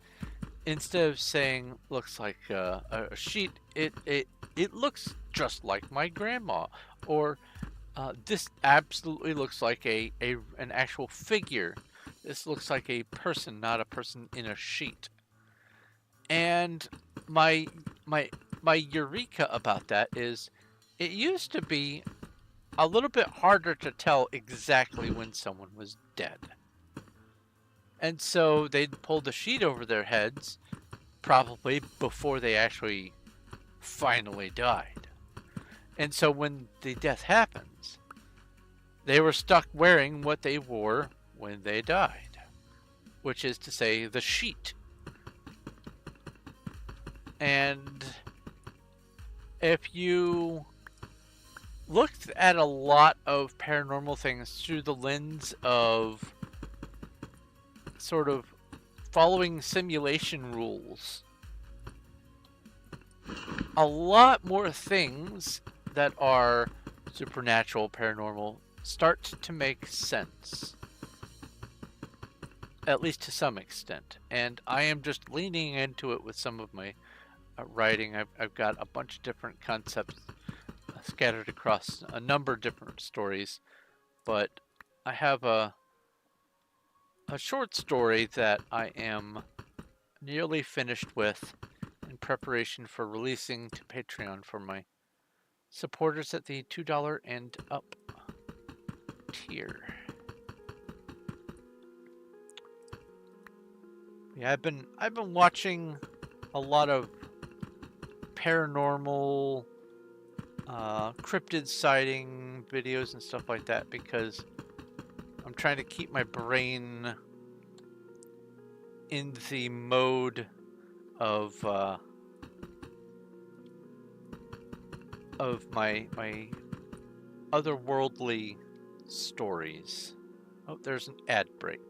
instead of saying looks like a sheet, it looks just like my grandma, or this absolutely looks like an actual figure. This looks like a person, not a person in a sheet. And my eureka about that is, it used to be a little bit harder to tell exactly when someone was dead. And so they'd pull the sheet over their heads, probably before they actually finally died. And so when the death happens, they were stuck wearing what they wore when they died, which is to say, the sheet. And if you looked at a lot of paranormal things through the lens of sort of following simulation rules, a lot more things that are supernatural, paranormal, start to make sense. At least to some extent. And I am just leaning into it with some of my writing. I've got a bunch of different concepts scattered across a number of different stories. But I have a short story that I am nearly finished with in preparation for releasing to Patreon for my supporters at the $2 and up tier. Yeah, I've been watching a lot of paranormal cryptid sighting videos and stuff like that because I'm trying to keep my brain in the mode of my otherworldly stories. Oh, there's an ad break.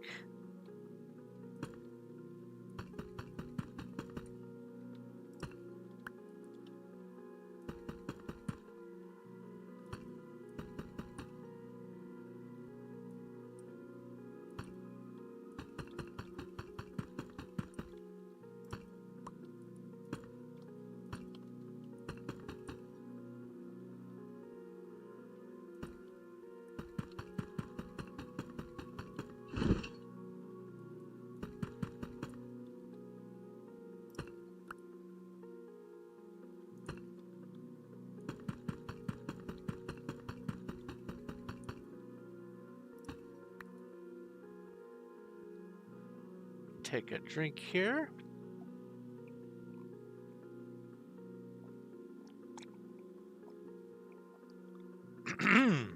Take a drink here. You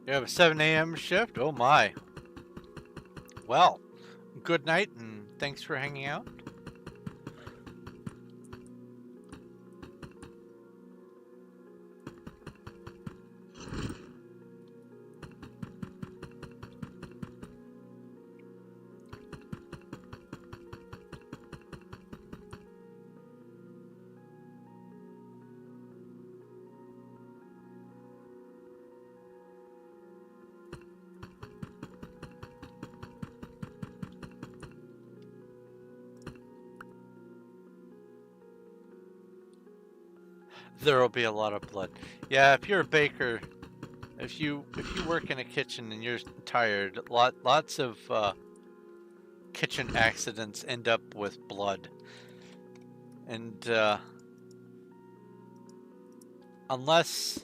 have a 7 a.m. shift? Oh my. Well, good night and thanks for hanging out. There'll be a lot of blood. Yeah, if you're a baker, if you work in a kitchen and you're tired, lots of kitchen accidents end up with blood. And unless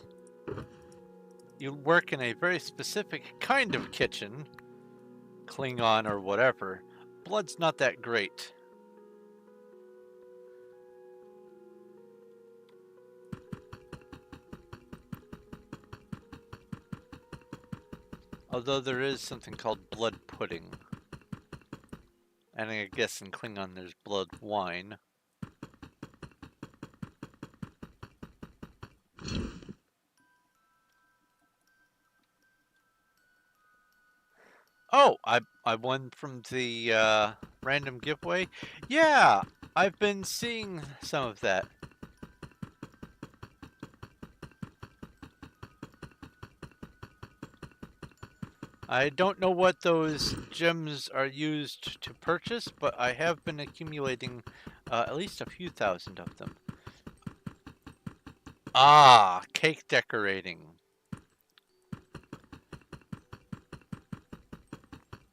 you work in a very specific kind of kitchen, Klingon or whatever, blood's not that great. Although there is something called blood pudding. And I guess in Klingon there's blood wine. Oh, I won from the random giveaway? Yeah, I've been seeing some of that. I don't know what those gems are used to purchase, but I have been accumulating at least a few thousand of them. Ah, cake decorating.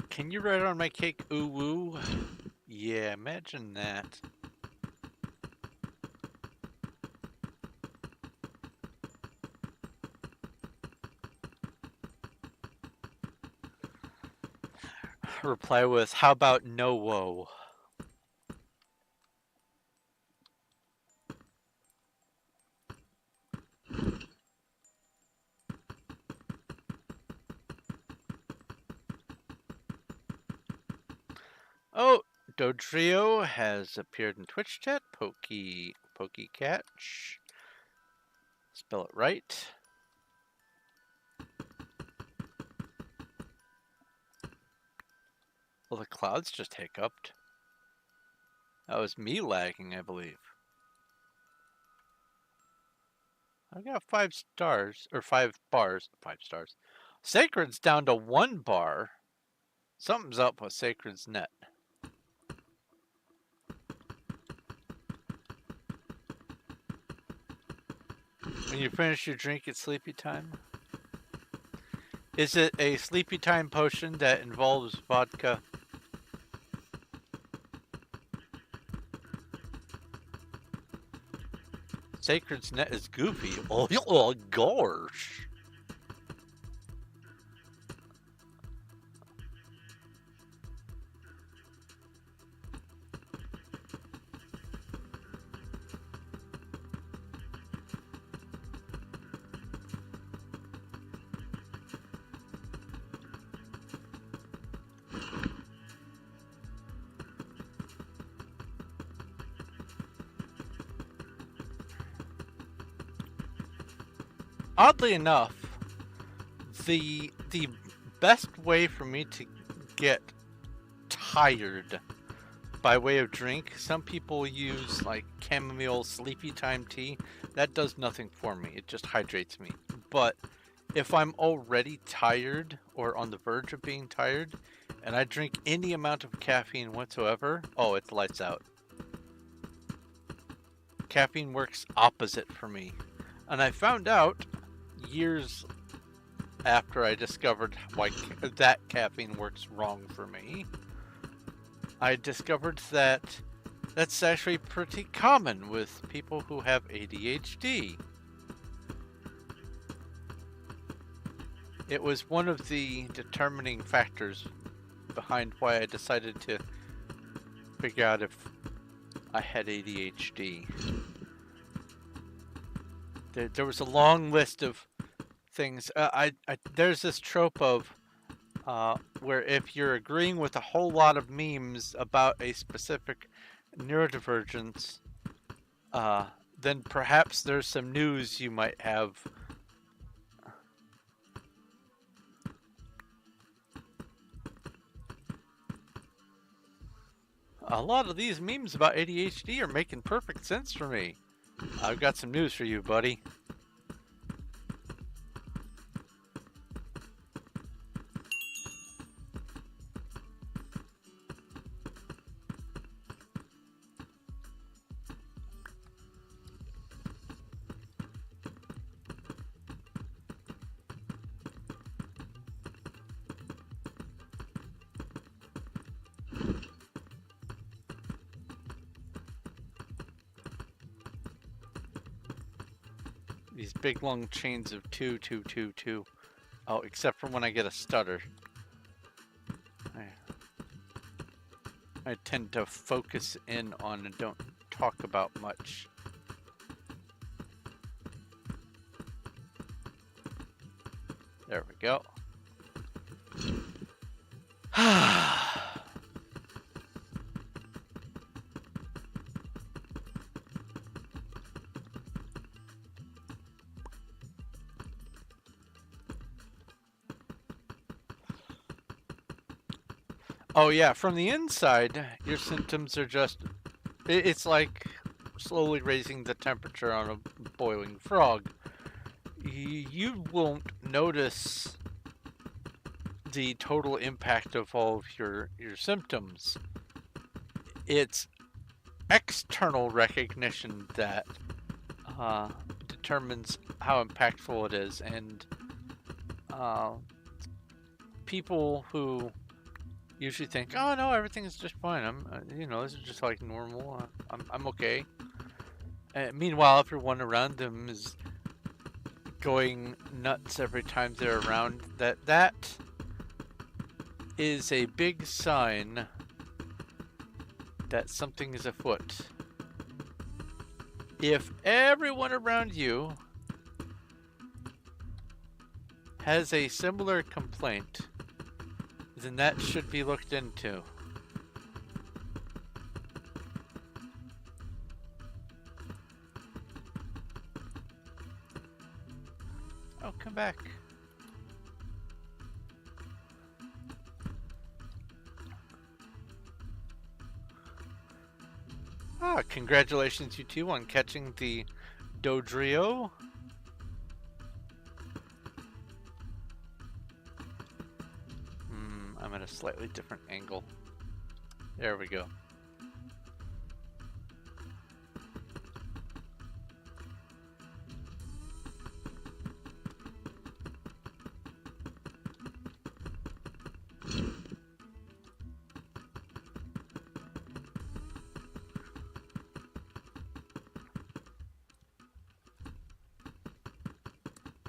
Can you write on my cake, ooh woo? Yeah, imagine that. Reply with, how about no woe? Oh, Dodrio has appeared in Twitch chat. Pokey Catch. Spell it right. Well, the clouds just hiccuped. That was me lagging, I believe. I got 5 stars, or 5 bars. 5 stars. Sacred's down to 1 bar. Something's up with Sacred's net. When you finish your drink, it's sleepy time. Is it a sleepy time potion that involves vodka? Sacred's net is goofy. Oh gosh. Oddly enough, the best way for me to get tired by way of drink, some people use like chamomile sleepy time tea. That does nothing for me. It just hydrates me. But if I'm already tired or on the verge of being tired and I drink any amount of caffeine whatsoever, oh, it lights out. Caffeine works opposite for me. And I found out years after I discovered why that caffeine works wrong for me, I discovered that that's actually pretty common with people who have ADHD. It was one of the determining factors behind why I decided to figure out if I had ADHD. There was a long list of things. There's this trope of where if you're agreeing with a whole lot of memes about a specific neurodivergence, then perhaps there's some news you might have. A lot of these memes about ADHD are making perfect sense for me. I've got some news for you, buddy. These big long chains of 2, 2, 2, 2. Oh, except for when I get a stutter. I tend to focus in on and don't talk about much. There we go. Oh yeah, from the inside, your symptoms are just, it's like slowly raising the temperature on a boiling frog. You won't notice the total impact of all of your symptoms. It's external recognition that determines how impactful it is, and people who usually think, oh no, everything is just fine. This is just like normal. I'm okay. Meanwhile, everyone around them is going nuts every time they're around. That is a big sign that something is afoot. If everyone around you has a similar complaint, then that should be looked into. No, come back. Ah, congratulations, you two, on catching the Dodrio. I'm at a slightly different angle. There we go.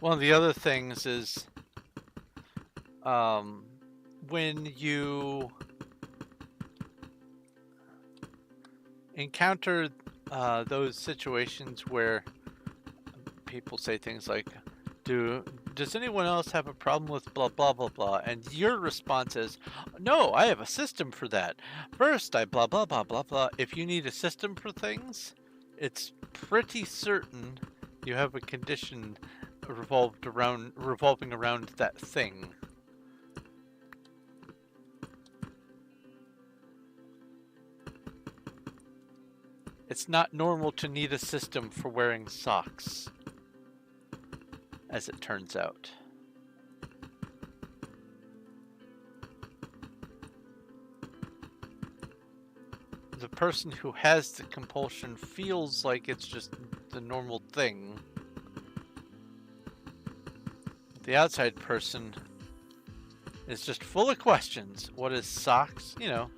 One of the other things is when you encounter those situations where people say things like, does anyone else have a problem with blah blah blah blah, and your response is, no, I have a system for that. First I blah blah blah blah blah. If you need a system for things, it's pretty certain you have a condition revolving around that thing. It's not normal to need a system for wearing socks, as it turns out. The person who has the compulsion feels like it's just the normal thing. The outside person is just full of questions. What is socks? You know,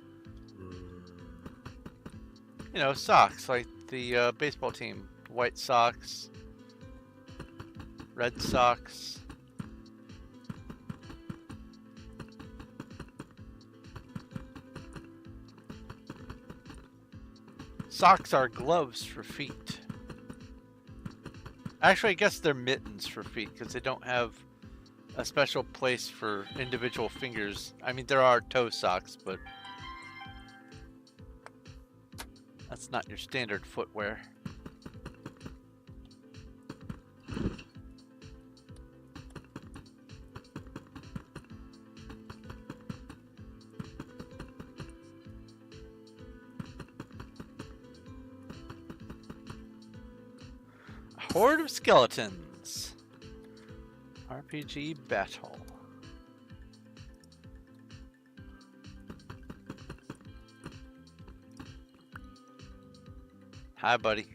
socks, like the baseball team. White socks, red socks. Socks are gloves for feet. Actually, I guess they're mittens for feet because they don't have a special place for individual fingers. I mean, there are toe socks, but that's not your standard footwear. A horde of skeletons. RPG battle. Hi, buddy.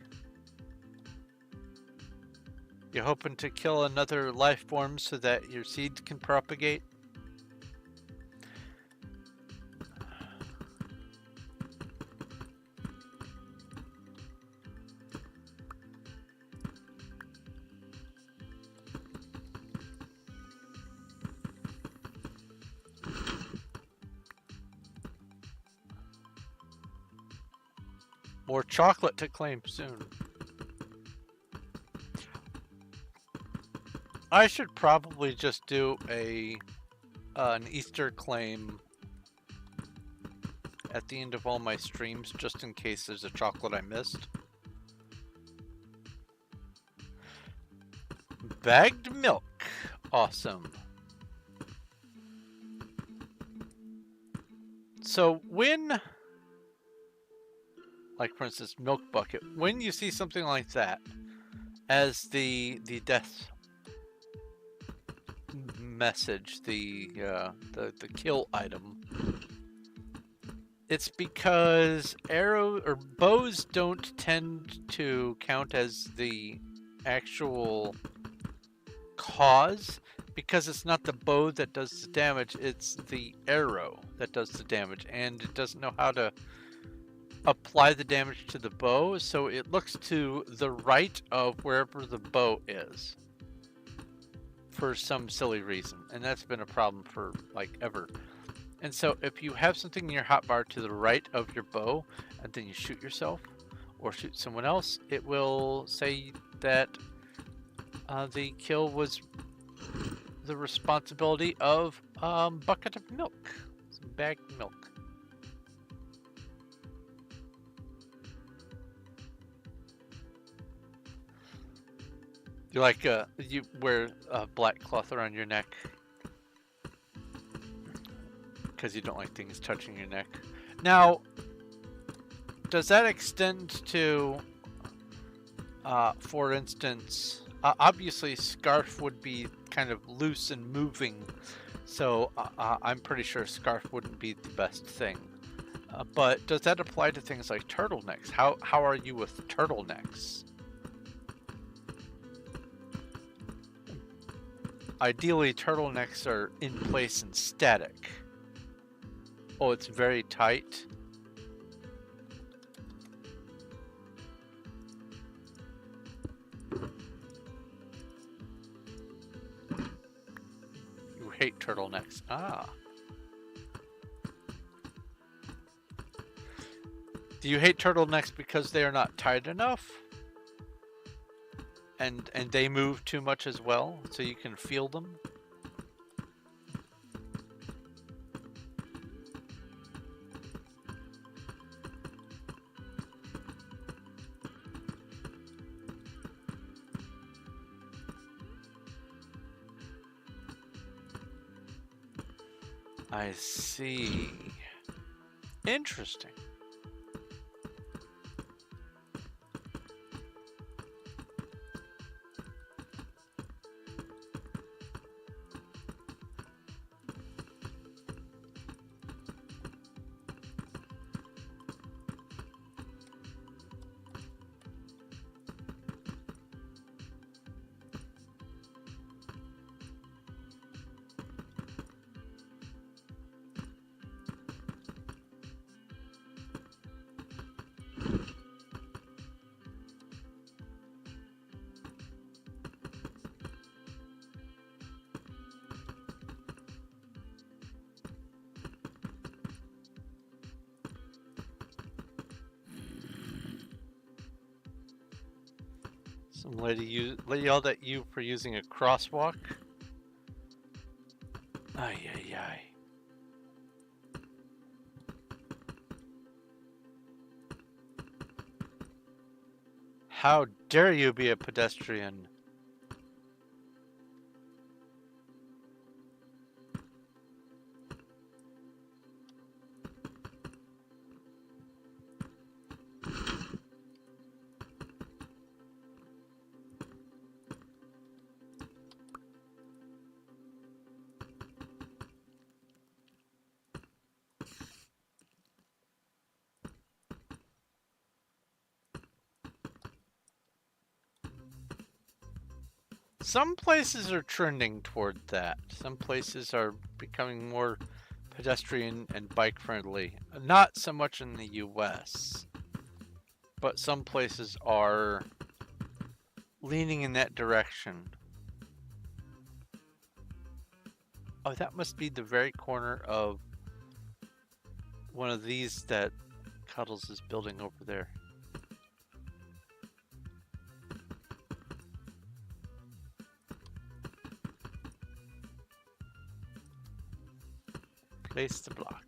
You hoping to kill another life form so that your seed can propagate? More chocolate to claim soon. I should probably just do an Easter claim at the end of all my streams, just in case there's a chocolate I missed. Bagged milk. Awesome. So when, like for instance, milk bucket, when you see something like that as the death message, the kill item, it's because arrow or bows don't tend to count as the actual cause, because it's not the bow that does the damage, it's the arrow that does the damage, and it doesn't know how to apply the damage to the bow, so it looks to the right of wherever the bow is for some silly reason, and that's been a problem for like ever. And so if you have something in your hotbar to the right of your bow and then you shoot yourself or shoot someone else, it will say that the kill was the responsibility of bucket of milk, some bagged milk. You like you wear a black cloth around your neck because you don't like things touching your neck. Now, does that extend to, for instance, obviously scarf would be kind of loose and moving, so I'm pretty sure scarf wouldn't be the best thing. But does that apply to things like turtlenecks? How are you with turtlenecks? Ideally, turtlenecks are in place and static. Oh, it's very tight. You hate turtlenecks. Ah. Do you hate turtlenecks because they are not tight enough? And they move too much as well, so you can feel them? I see. Interesting. Some lady yelled at you for using a crosswalk. Ay, ay, ay. How dare you be a pedestrian? Some places are trending toward that. Some places are becoming more pedestrian and bike friendly. Not so much in the US, but some places are leaning in that direction. Oh, that must be the very corner of one of these that Cuddles is building over there. Place the block.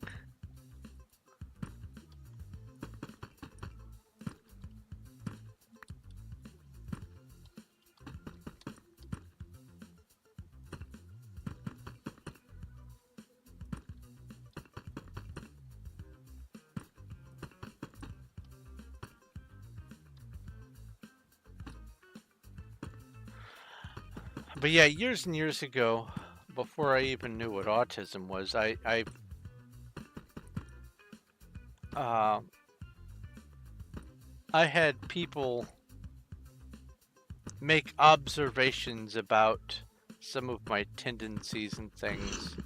But yeah, years and years ago, before I even knew what autism was, I had people make observations about some of my tendencies and things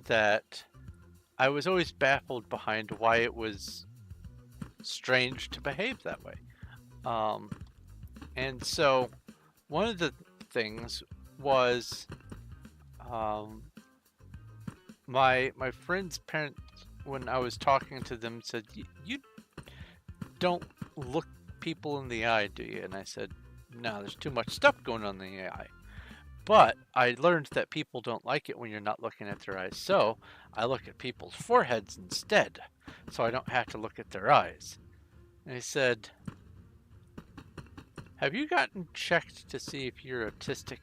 that I was always baffled behind why it was strange to behave that way. And so one of the things was my friend's parents, when I was talking to them, said, you don't look people in the eye, do you? And I said, no, there's too much stuff going on in the eye. But I learned that people don't like it when you're not looking at their eyes, so I look at people's foreheads instead, so I don't have to look at their eyes. And he said, Have you gotten checked to see if you're autistic?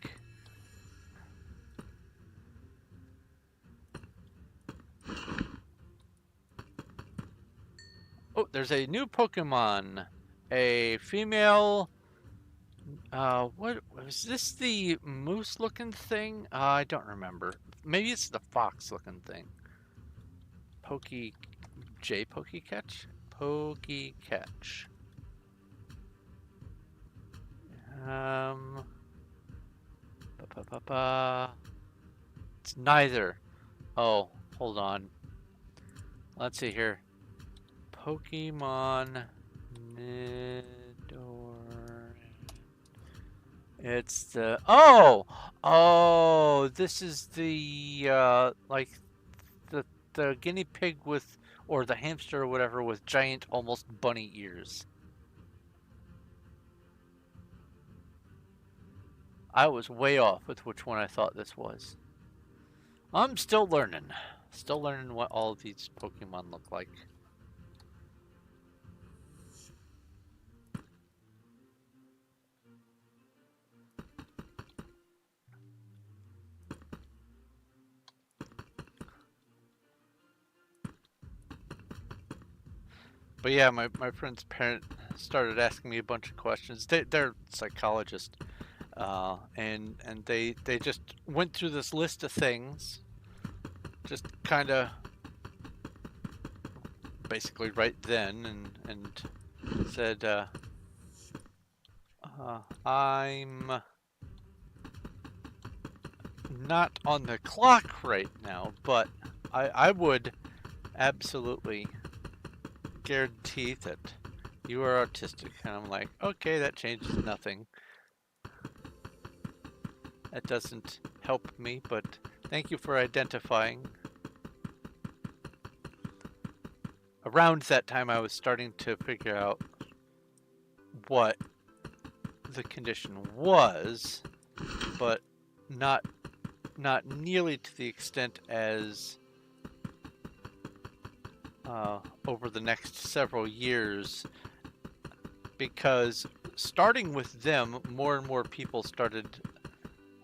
Oh, there's a new Pokemon. A female. What was this? The moose-looking thing? I don't remember. Maybe it's the fox-looking thing. Pokecatch? Pokecatch. Um. It's neither. Oh, hold on. Let's see here. Pokemon Nidor. It's the oh, this is the like the guinea pig with, or the hamster or whatever, with giant almost bunny ears. I was way off with which one I thought this was. I'm still learning. Still learning what all of these Pokemon look like. But yeah, my friend's parent started asking me a bunch of questions. They're psychologists, and they just went through this list of things, just kind of basically right then, and said, I'm not on the clock right now, but I would absolutely guarantee that you are autistic. And I'm like, okay, that changes nothing. That doesn't help me, but thank you for identifying. Around that time, I was starting to figure out what the condition was, but not nearly to the extent as over the next several years, because starting with them, more and more people started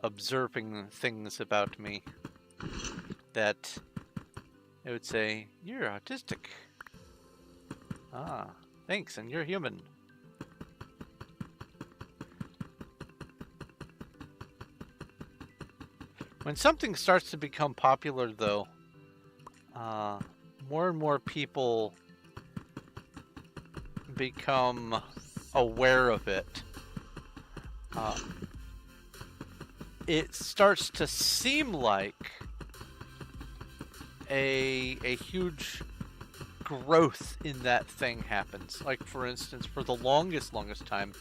observing things about me that they would say, "You're autistic." Ah, thanks, and you're human. When something starts to become popular, though, more and more people become aware of it. It starts to seem like a huge growth in that thing happens. Like, for instance, for the longest time,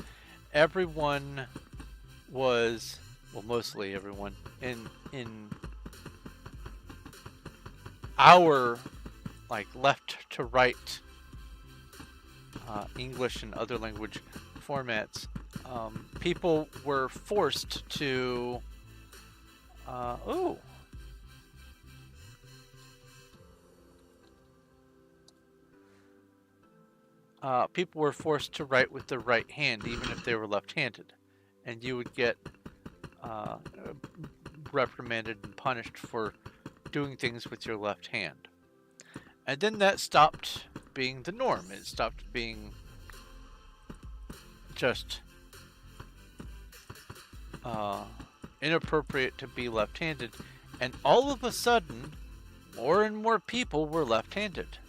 everyone was, well, mostly everyone in our, like, left to right English and other language formats, people were forced to people were forced to write with the right hand, even if they were left-handed, and you would get reprimanded and punished for doing things with your left hand. And then that stopped being the norm. It stopped being just inappropriate to be left-handed, and all of a sudden, more and more people were left-handed.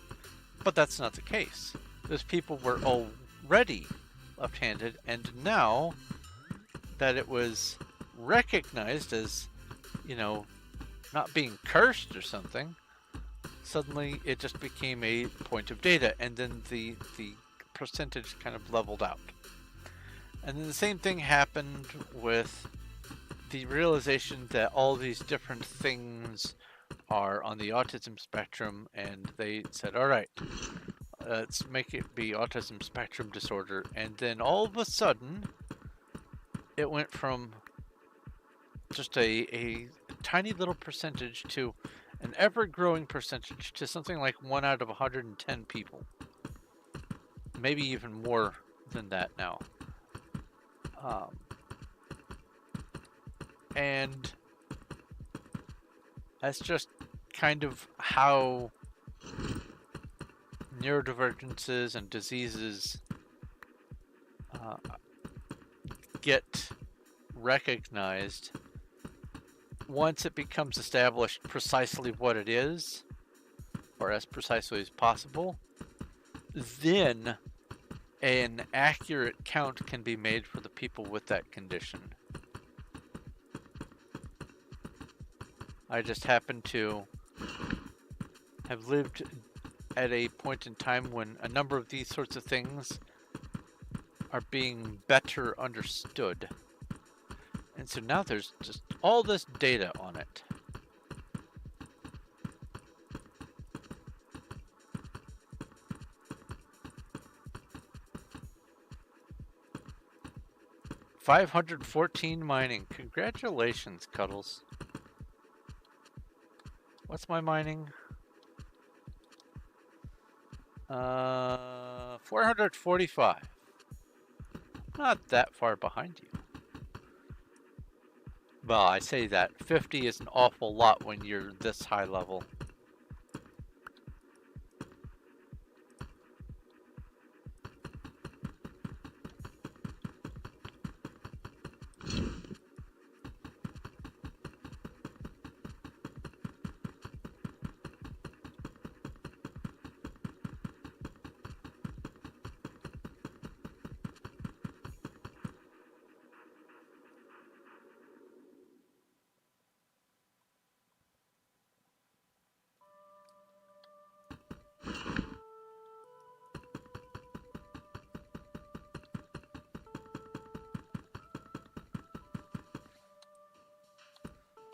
But that's not the case. Those people were already left-handed, and now that it was recognized as, not being cursed or something, suddenly it just became a point of data, and then the percentage kind of leveled out. And then the same thing happened with the realization that all these different things are on the autism spectrum, and they said, all right, let's make it be autism spectrum disorder. And then all of a sudden, it went from just a tiny little percentage to an ever-growing percentage to something like 1 out of 110 people. Maybe even more than that now. Um, and that's just kind of how neurodivergences and diseases get recognized. Once it becomes established precisely what it is, or as precisely as possible, then an accurate count can be made for the people with that condition. I just happen to have lived at a point in time when a number of these sorts of things are being better understood. And so now there's just all this data on it. $514 mining. Congratulations, Cuddles. What's my mining? 445. Not that far behind you. Well, I say that. 50 is an awful lot when you're this high level.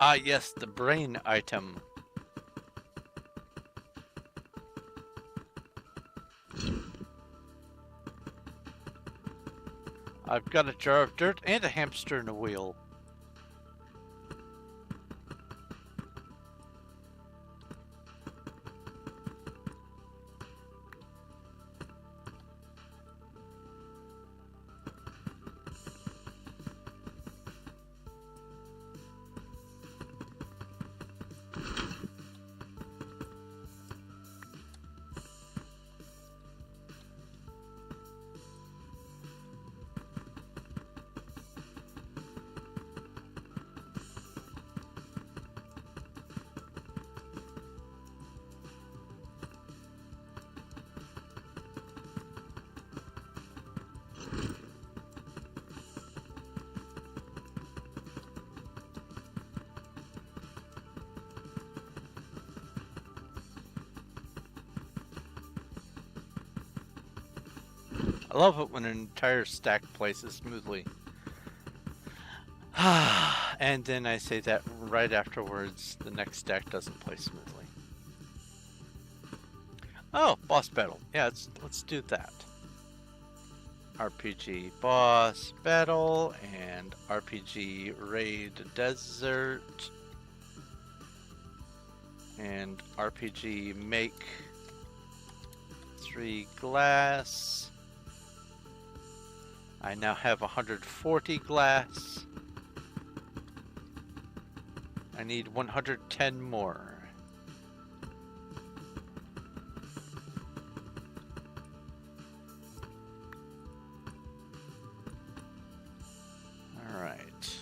Ah, yes, the brain item. I've got a jar of dirt and a hamster in a wheel. I love it when an entire stack places smoothly. And then I say that right afterwards, the next stack doesn't play smoothly. Oh, boss battle. Yeah, let's do that. RPG boss battle and RPG raid desert and RPG make 3 glass. I now have 140 glass. I need 110 more. Alright.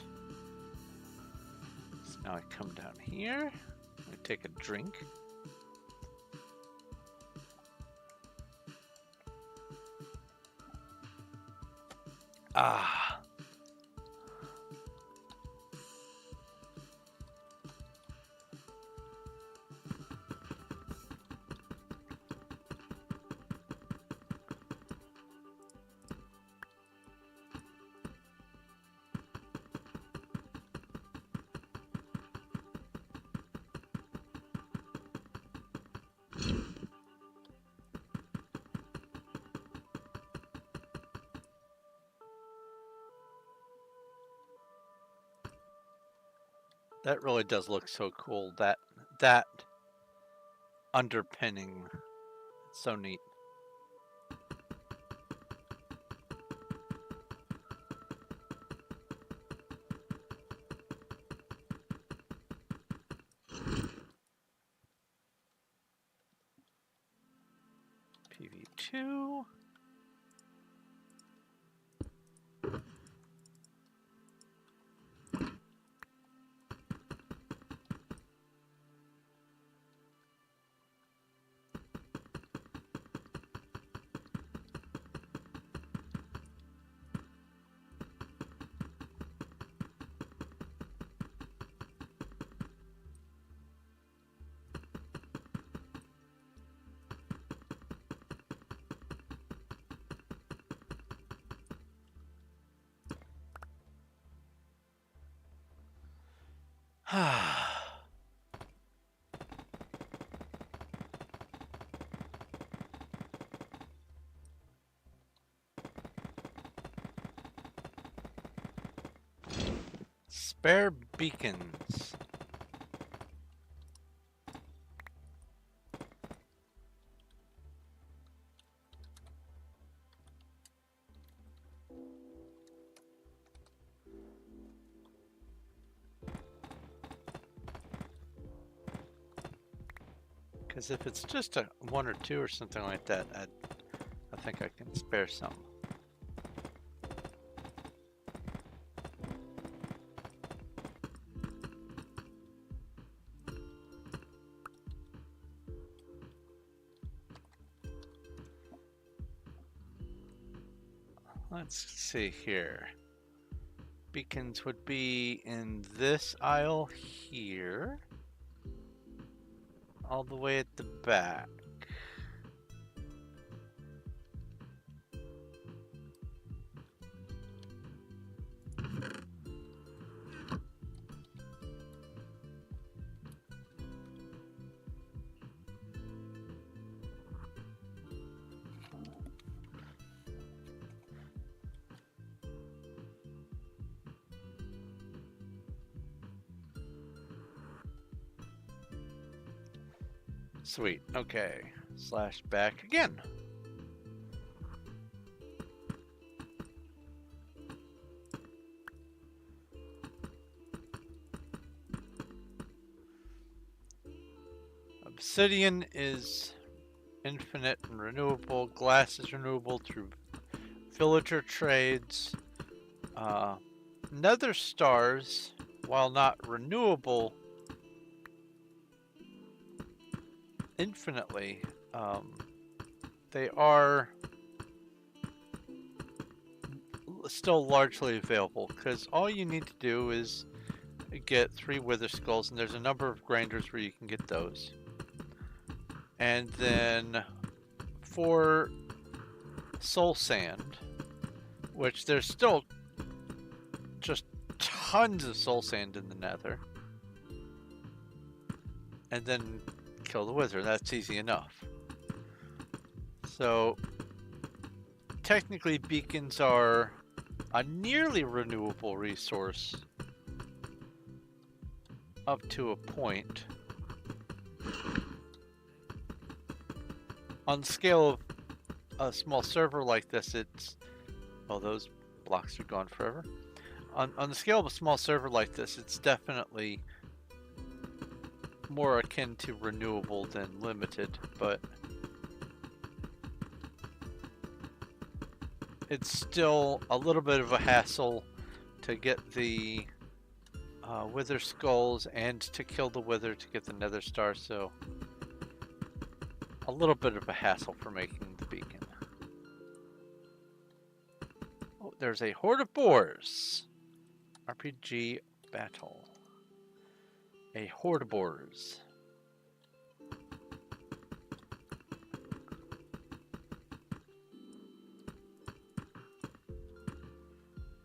So now I come down here. I take a drink. Ah. That really does look so cool. That underpinning. It's so neat. 2. Spare beacons. Because if it's just a 1 or 2 or something like that, I think I can spare some. Let's see here. Beacons would be in this aisle here, all the way at the back. Sweet. Okay. Slash back again. Obsidian is infinite and renewable. Glass is renewable through villager trades. Nether stars, while not renewable infinitely, they are still largely available, because all you need to do is get 3 wither skulls, and there's a number of grinders where you can get those. And then 4 soul sand, which there's still just tons of soul sand in the nether. And then kill the wizard. That's easy enough. So technically beacons are a nearly renewable resource up to a point. On the scale of a small server like this, it's... well, those blocks are gone forever. On the scale of a small server like this, it's definitely more akin to renewable than limited, but it's still a little bit of a hassle to get the wither skulls and to kill the wither to get the nether star, so a little bit of a hassle for making the beacon. Oh, there's a horde of boars. RPG battle. A horde of boars.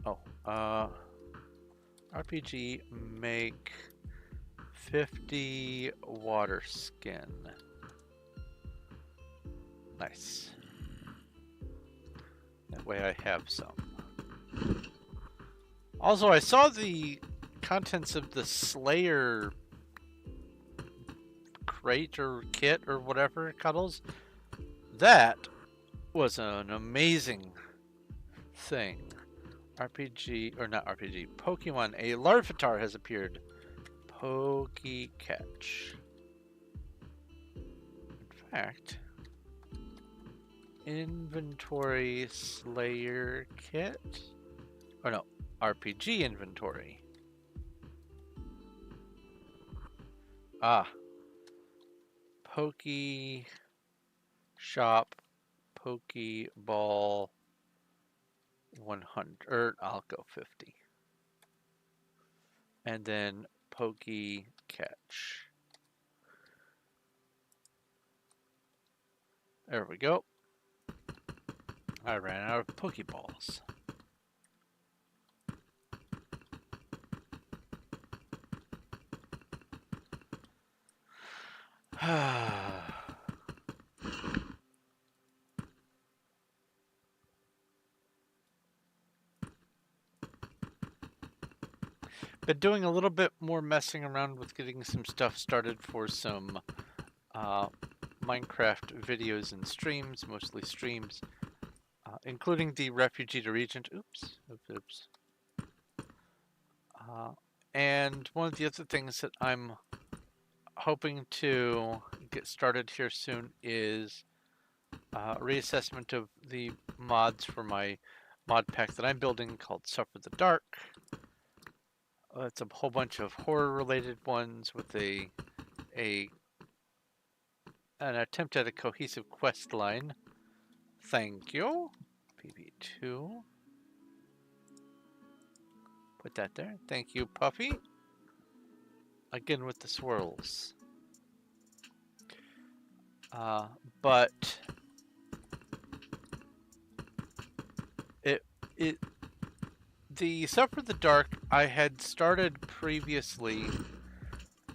Oh, RPG make 50 water skin. Nice. That way I have some. Also, I saw the contents of the Slayer crate or kit or whatever it cuddles. That was an amazing thing. RPG, or not RPG, Pokemon, a Larvitar has appeared. Pokecatch. In fact, Inventory Slayer kit? Or no, RPG inventory. Ah. Pokey Shop Pokeball 100, or I'll go 50. And then Pokey Catch. There we go. I ran out of Pokeballs. Been doing a little bit more messing around with getting some stuff started for some Minecraft videos and streams, mostly streams, including the Refugee to Regent. Oops. And one of the other things that I'm hoping to get started here soon is reassessment of the mods for my mod pack that I'm building called Suffer the Dark. It's a whole bunch of horror-related ones with an attempt at a cohesive quest line. Thank you. PB2. Put that there. Thank you, Puffy. Again with the swirls. But the Suffer the Dark I had started previously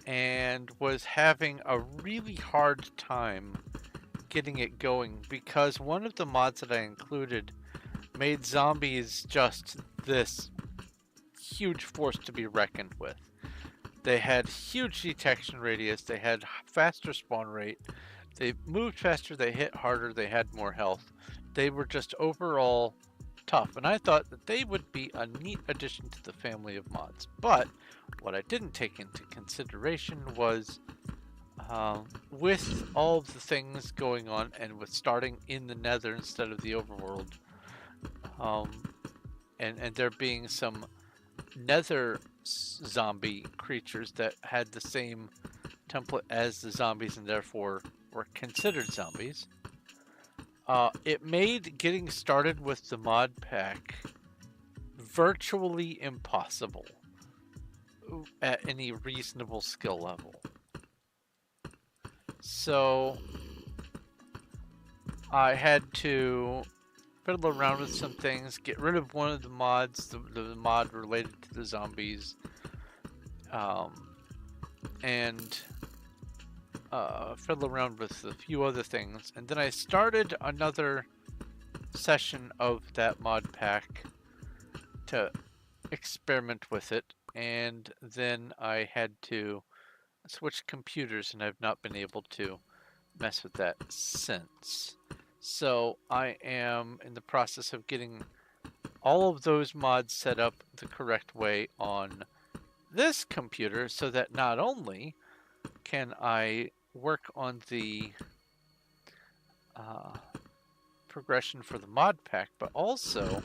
and was having a really hard time getting it going because one of the mods that I included made zombies just this huge force to be reckoned with. They had huge detection radius, they had faster spawn rate, they moved faster, they hit harder, they had more health. They were just overall tough, and I thought that they would be a neat addition to the family of mods. But what I didn't take into consideration was with all of the things going on and with starting in the nether instead of the overworld, and there being some nether zombie creatures that had the same template as the zombies and therefore were considered zombies, it made getting started with the mod pack virtually impossible at any reasonable skill level. So I had to fiddle around with some things, get rid of one of the mods, the mod related to the zombies, and fiddle around with a few other things. And then I started another session of that mod pack to experiment with it, and then I had to switch computers, and I've not been able to mess with that since. So I am in the process of getting all of those mods set up the correct way on this computer so that not only can I work on the progression for the mod pack, but also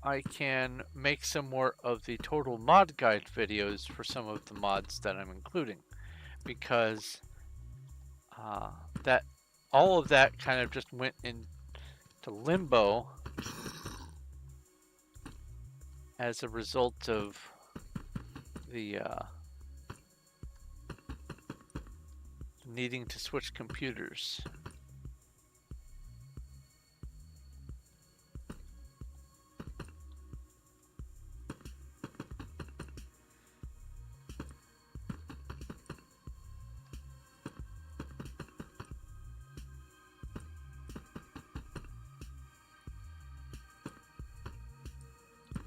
I can make some more of the total mod guide videos for some of the mods that I'm including, because that all of that kind of just went into limbo as a result of the needing to switch computers.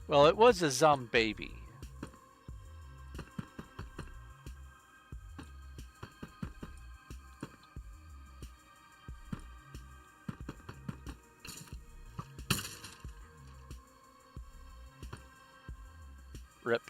Well, it was a zombie. Rip.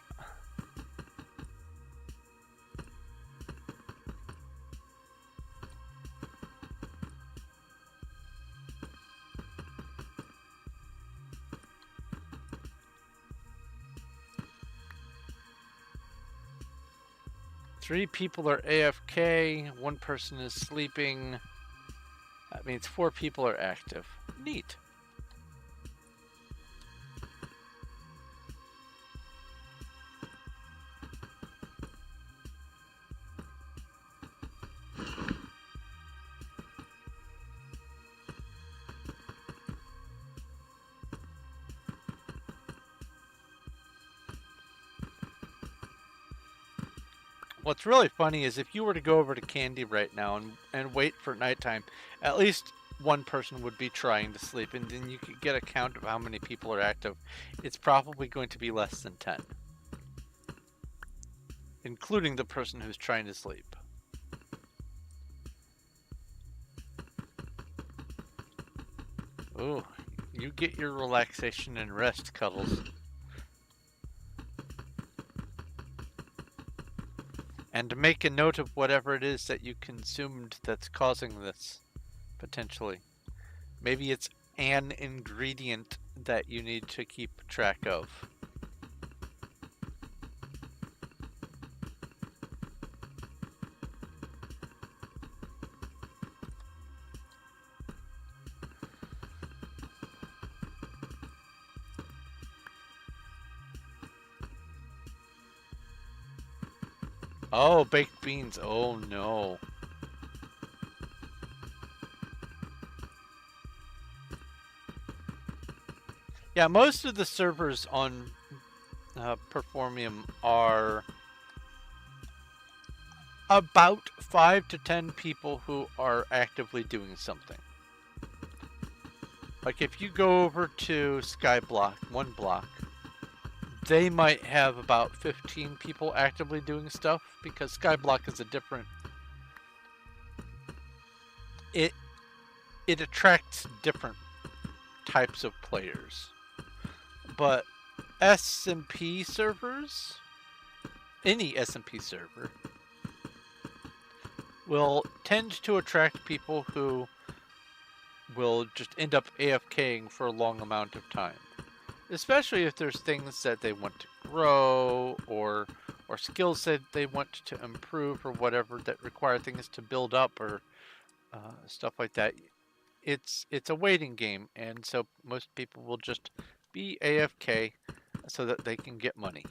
3 people are AFK, 1 person is sleeping. That means 4 people are active. Neat. What's really funny is if you were to go over to Candy right now and wait for nighttime, at least 1 person would be trying to sleep, and then you could get a count of how many people are active. It's probably going to be less than 10, including the person who's trying to sleep. Ooh, you get your relaxation and rest, Cuddles. And make a note of whatever it is that you consumed that's causing this, potentially. Maybe it's an ingredient that you need to keep track of. Oh, baked beans. Oh no. Yeah, most of the servers on Performium are about 5 to 10 people who are actively doing something. Like if you go over to Skyblock, 1 block, they might have about 15 people actively doing stuff because Skyblock is a different... It attracts different types of players. But SMP servers, any SMP server, will tend to attract people who will just end up AFKing for a long amount of time. Especially if there's things that they want to grow or skills that they want to improve or whatever that require things to build up or stuff like that. It's a waiting game, and so most people will just be AFK so that they can get money.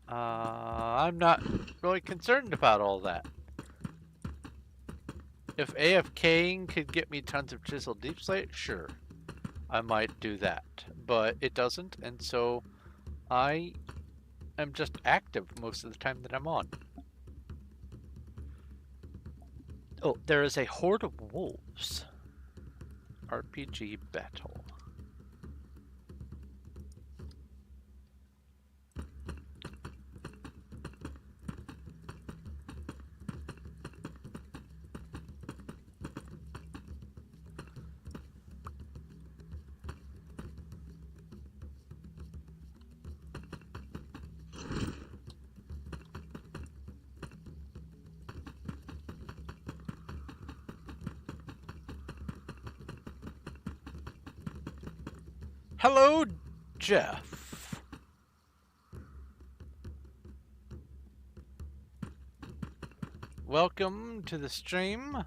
I'm not really concerned about all that. If AFKing could get me tons of chiseled deep slate, sure, I might do that. But it doesn't, and so I am just active most of the time that I'm on. Oh, there is a horde of wolves. RPG battle. Hello, Jeff. Welcome to the stream.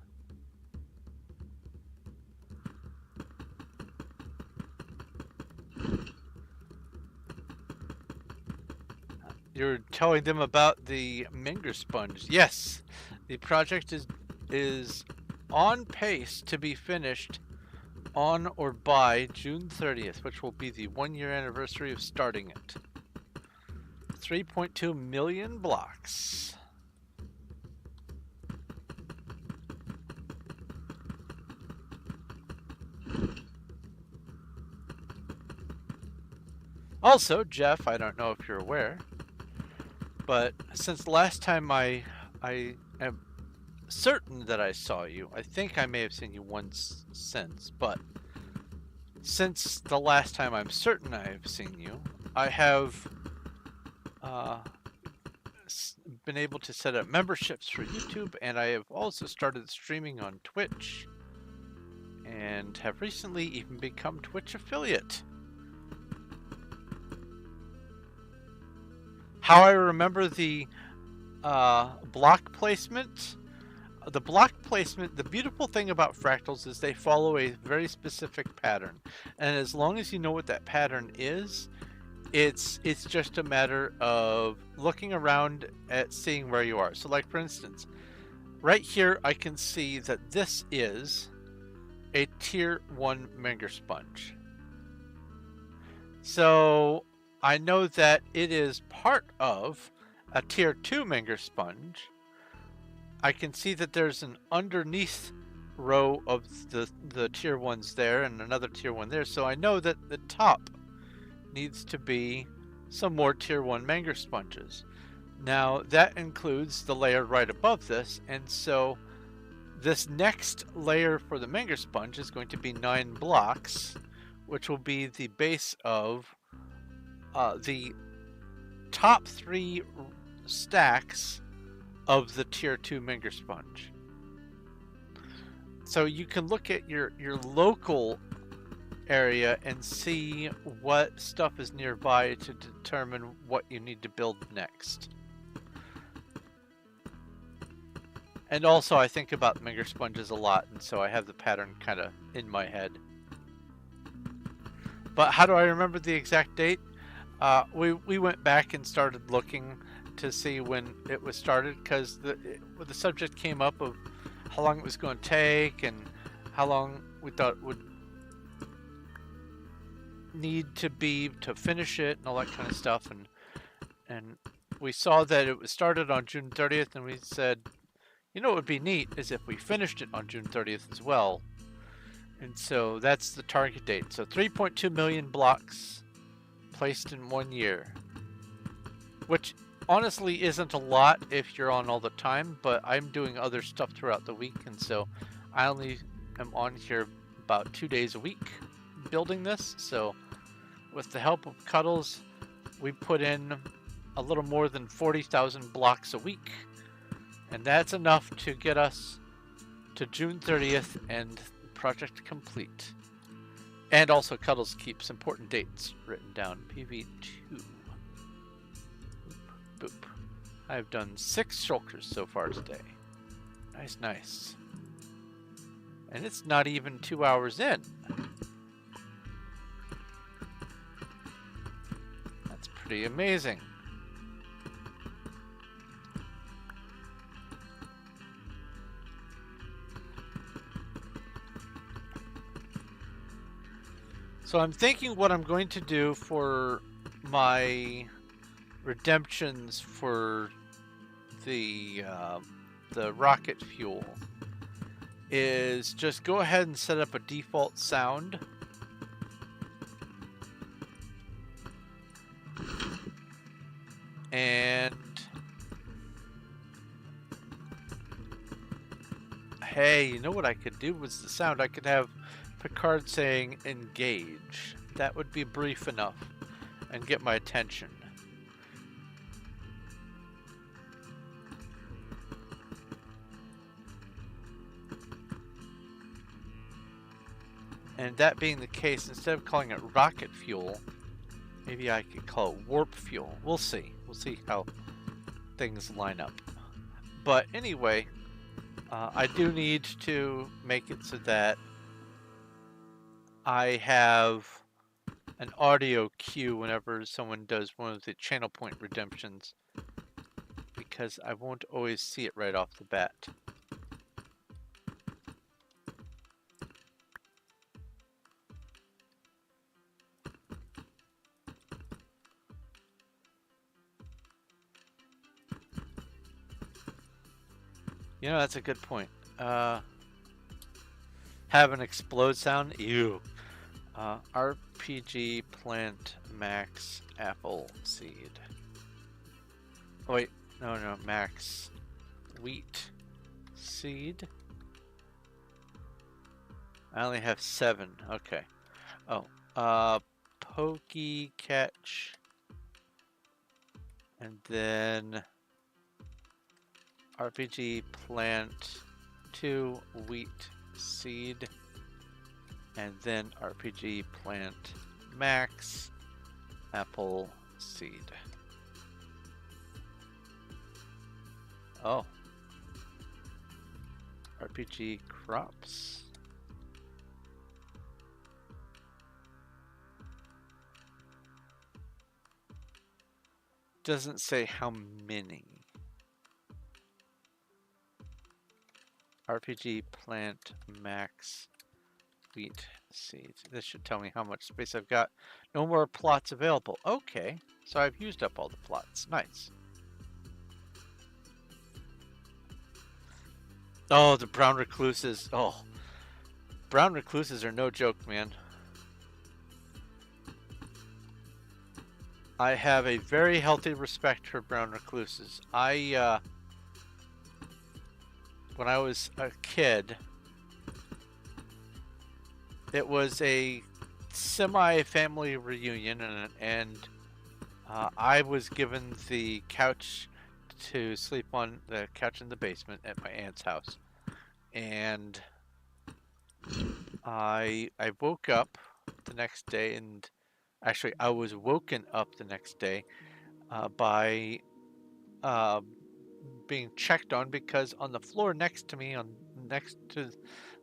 You're telling them about the Minger sponge. Yes, the project is on pace to be finished on or by June 30th, which will be the 1-year anniversary of starting it. 3.2 million blocks. Also, Jeff, I don't know if you're aware, but since the last time I am certain that I saw you, I think I may have seen you once since, but since the last time I'm certain I have seen you, I have been able to set up memberships for YouTube, and I have also started streaming on Twitch, and have recently even become Twitch affiliate. How I remember the block placement. The block placement, the beautiful thing about fractals is they follow a very specific pattern. And as long as you know what that pattern is, it's just a matter of looking around at seeing where you are. So like for instance, right here I can see that this is a tier 1 Menger sponge. So I know that it is part of a tier 2 Menger sponge. I can see that there's an underneath row of the tier 1s there and another tier 1 there. So I know that the top needs to be some more tier 1 Menger sponges. Now that includes the layer right above this, and so this next layer for the Menger sponge is going to be 9 blocks, which will be the base of the top 3 stacks of the tier 2 Menger sponge. So you can look at your local area and see what stuff is nearby to determine what you need to build next. And also I think about Menger sponges a lot, and so I have the pattern kind of in my head. But how do I remember the exact date? We went back and started looking to see when it was started, because the subject came up of how long it was going to take and how long we thought it would need to be to finish it and all that kind of stuff, and we saw that it was started on June 30th, and we said, you know, what would be neat is if we finished it on June 30th as well. And so that's the target date. So 3.2 million blocks placed in 1 year, which honestly isn't a lot if you're on all the time, but I'm doing other stuff throughout the week, and so I only am on here about 2 days a week building this. So with the help of Cuddles, we put in a little more than 40,000 blocks a week, and that's enough to get us to June 30th and project complete. And also Cuddles keeps important dates written down. PV2. Boop. I've done 6 shulkers so far today. Nice, nice. And it's not even 2 hours in. That's pretty amazing. So I'm thinking what I'm going to do for my redemptions for the rocket fuel is just go ahead and set up a default sound. And hey, you know what I could do with the sound? I could have Picard saying engage. That would be brief enough and get my attention. And that being the case, instead of calling it rocket fuel, maybe I could call it warp fuel. We'll see. We'll see how things line up. But anyway, I do need to make it so that I have an audio cue whenever someone does one of the channel point redemptions, because I won't always see it right off the bat. You know, that's a good point. Have an explode sound? Ew. RPG plant max apple seed. Oh wait, no, max wheat seed. I only have 7. Okay. Oh, pokey catch, and then RPG plant 2 wheat seed, and then RPG plant max apple seed. Oh. RPG crops. Doesn't say how many. RPG plant max wheat seeds. This should tell me how much space I've got. No more plots available. Okay, so I've used up all the plots. Nice. Oh, the brown recluses. Oh, brown recluses are no joke, man. I have a very healthy respect for brown recluses. When I was a kid, it was a semi-family reunion, and I was given the couch to sleep on, the couch in the basement at my aunt's house, and I woke up the next day, and actually I was woken up the next day by being checked on, because on the floor next to me, next to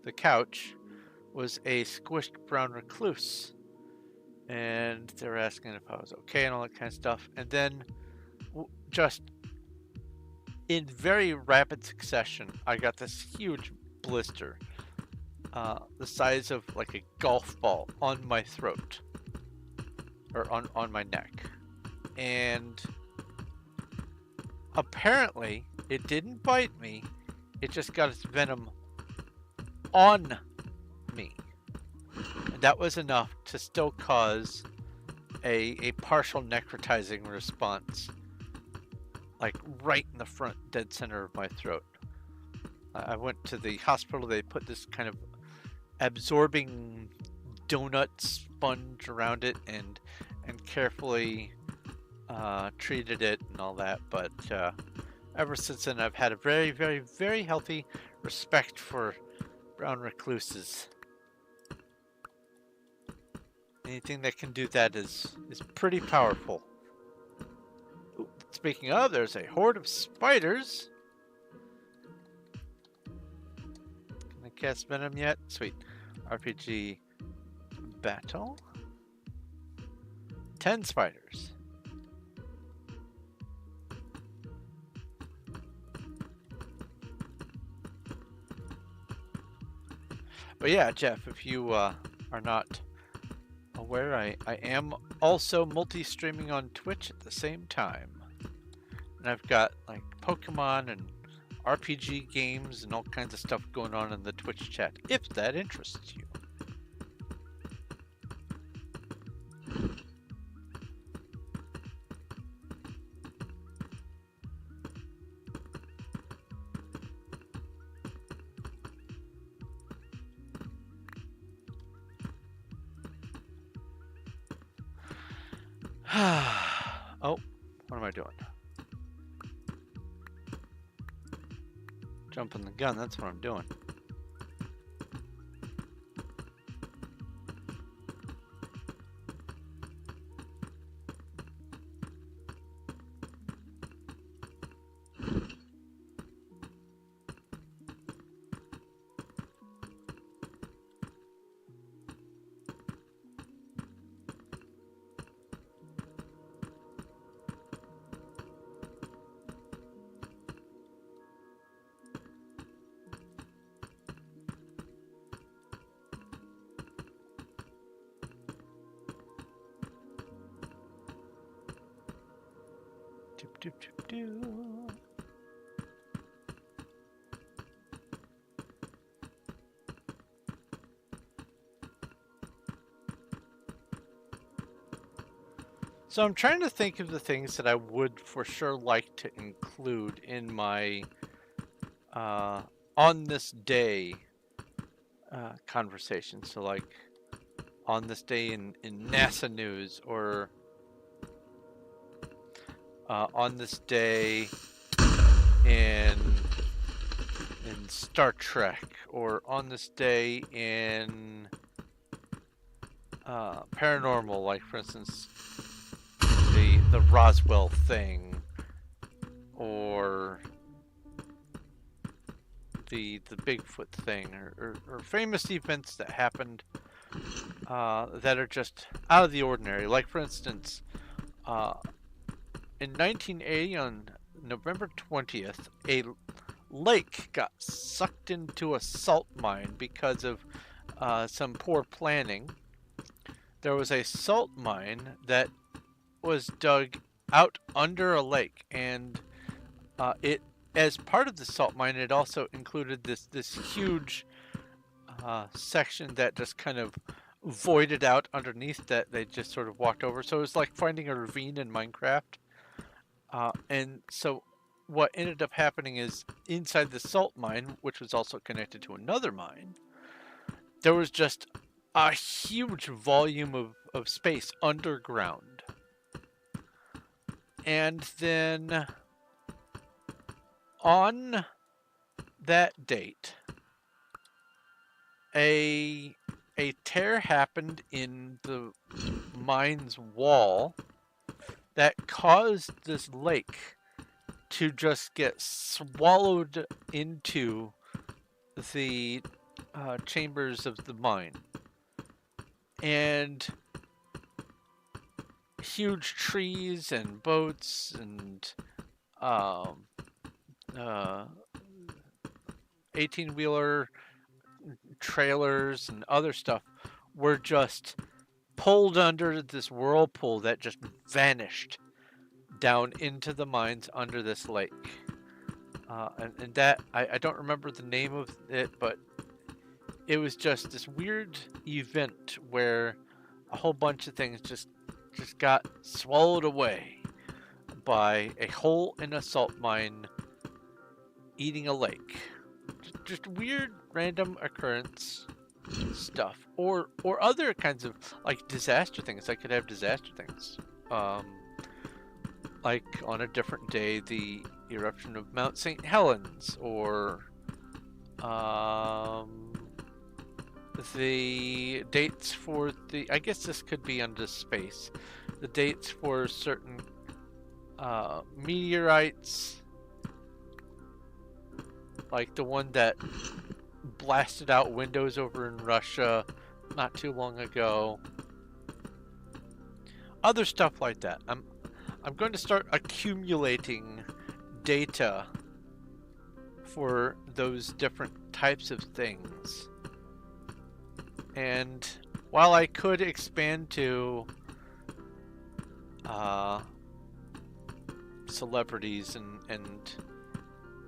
the couch, was a squished brown recluse, and they were asking if I was okay and all that kind of stuff. And then, just in very rapid succession, I got this huge blister, the size of like a golf ball, on my throat, or on my neck. And apparently it didn't bite me, it just got its venom on me, and that was enough to still cause a partial necrotizing response, like right in the front dead center of my throat. I went to the hospital. They put this kind of absorbing donut sponge around it and carefully treated it and all that, but ever since then I've had a very, very, very healthy respect for brown recluses. Anything that can do that is pretty powerful. Ooh, speaking of, there's a horde of spiders. Can I cast venom yet? Sweet. RPG battle. 10 spiders. But yeah, Jeff, if you are not aware, I am also multi-streaming on Twitch at the same time. And I've got like Pokemon and RPG games and all kinds of stuff going on in the Twitch chat, if that interests you. Oh, what am I doing? Jumping the gun, that's what I'm doing. Doop, doop, doop. So I'm trying to think of the things that I would for sure like to include in my on this day conversation. So like on this day in NASA news, or on this day in Star Trek, or on this day in paranormal, like for instance the Roswell thing, or the Bigfoot thing, or famous events that happened that are just out of the ordinary. Like, for instance, uh, in 1980, on November 20th, a lake got sucked into a salt mine because of some poor planning. There was a salt mine that was dug out under a lake, and it, as part of the salt mine, it also included this huge section that just kind of voided out underneath that they just sort of walked over. So it was like finding a ravine in Minecraft. And so what ended up happening is inside the salt mine, which was also connected to another mine, there was just a huge volume of space underground. And then on that date, a tear happened in the mine's wall that caused this lake to just get swallowed into the chambers of the mine. And huge trees and boats and 18-wheeler trailers and other stuff were just pulled under this whirlpool that just vanished down into the mines under this lake. And that, I don't remember the name of it, but it was just this weird event where a whole bunch of things just got swallowed away by a hole in a salt mine eating a lake. Just weird random occurrence stuff, or other kinds of like disaster things. I could have disaster things, like on a different day, the eruption of Mount St. Helens, or the dates for the, I guess this could be under space, the dates for certain meteorites, like the one that blasted out windows over in Russia not too long ago. Other stuff like that. I'm going to start accumulating data for those different types of things. And while I could expand to celebrities and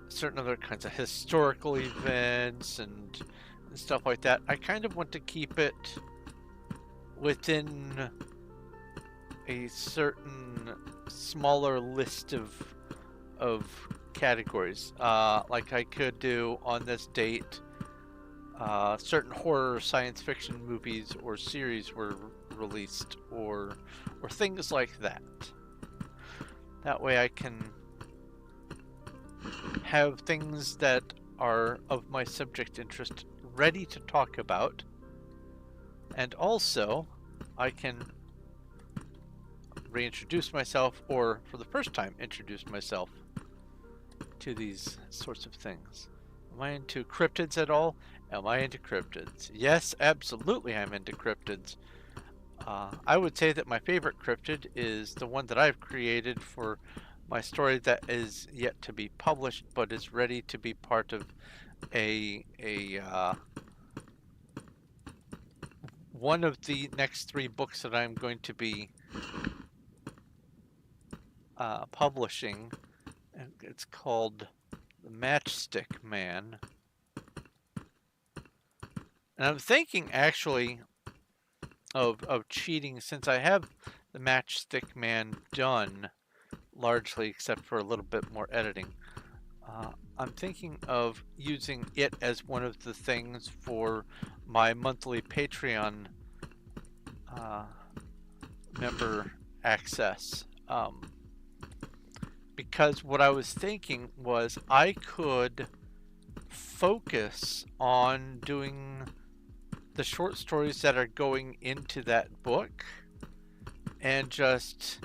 certain other kinds of historical events and stuff like that, I kind of want to keep it within a certain smaller list of categories. Like I could do on this date, certain horror science fiction movies or series were released, or things like that. That way I can have things that are of my subject interest ready to talk about, and also I can reintroduce myself, or for the first time introduce myself to these sorts of things. Am I into cryptids at all? Am I into cryptids? Yes, absolutely I'm into cryptids. I would say that my favorite cryptid is the one that I've created for my story that is yet to be published, but is ready to be part of a one of the next 3 books that I'm going to be publishing. It's called The Matchstick Man. And I'm thinking actually of cheating, since I have The Matchstick Man done largely, except for a little bit more editing. I'm thinking of using it as one of the things for my monthly Patreon member access. Because what I was thinking was I could focus on doing the short stories that are going into that book and just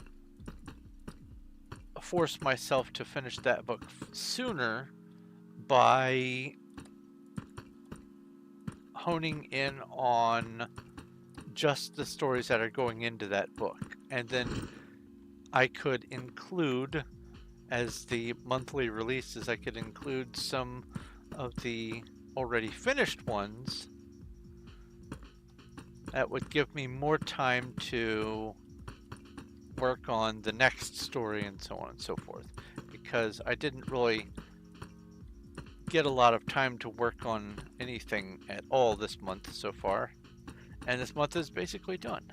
force myself to finish that book sooner by honing in on just the stories that are going into that book. And then I could include, as the monthly releases, I could include some of the already finished ones. That would give me more time to work on the next story and so on and so forth, because I didn't really get a lot of time to work on anything at all this month so far, and this month is basically done.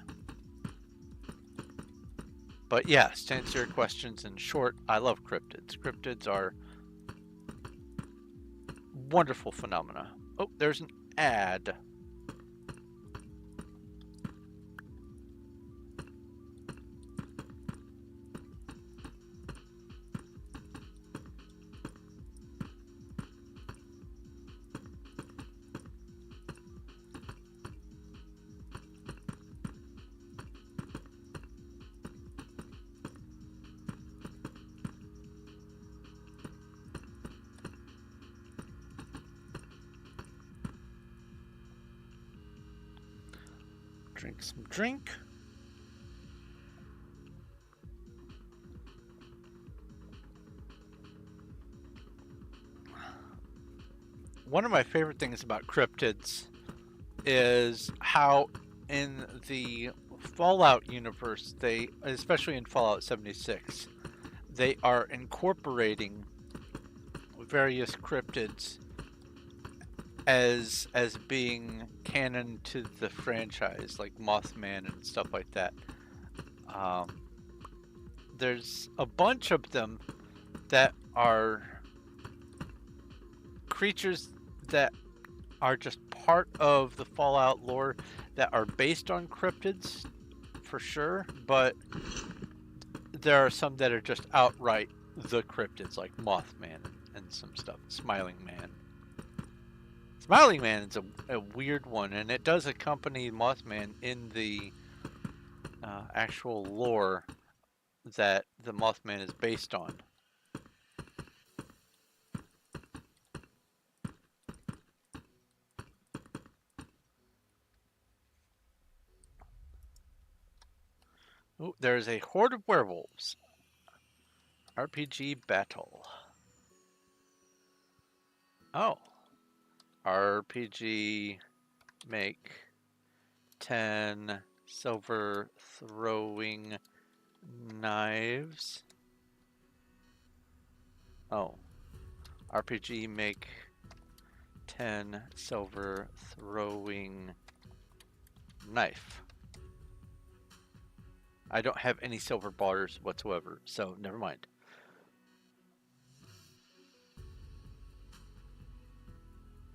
But yes, to answer your questions in short, I love cryptids. Cryptids are wonderful phenomena. Oh, there's an ad. Drink some drink. One of my favorite things about cryptids is how in the Fallout universe, they, especially in Fallout 76, they are incorporating various cryptids as being canon to the franchise, like Mothman and stuff like that. There's a bunch of them that are creatures that are just part of the Fallout lore that are based on cryptids, for sure, but there are some that are just outright the cryptids, like Mothman and some stuff. Smiling Man. Smiling Man is a weird one, and it does accompany Mothman in the actual lore that the Mothman is based on. Ooh, there's a horde of werewolves. RPG battle. Oh. RPG make 10 silver throwing knives. Oh. RPG make 10 silver throwing knife. I don't have any silver bars whatsoever, so never mind.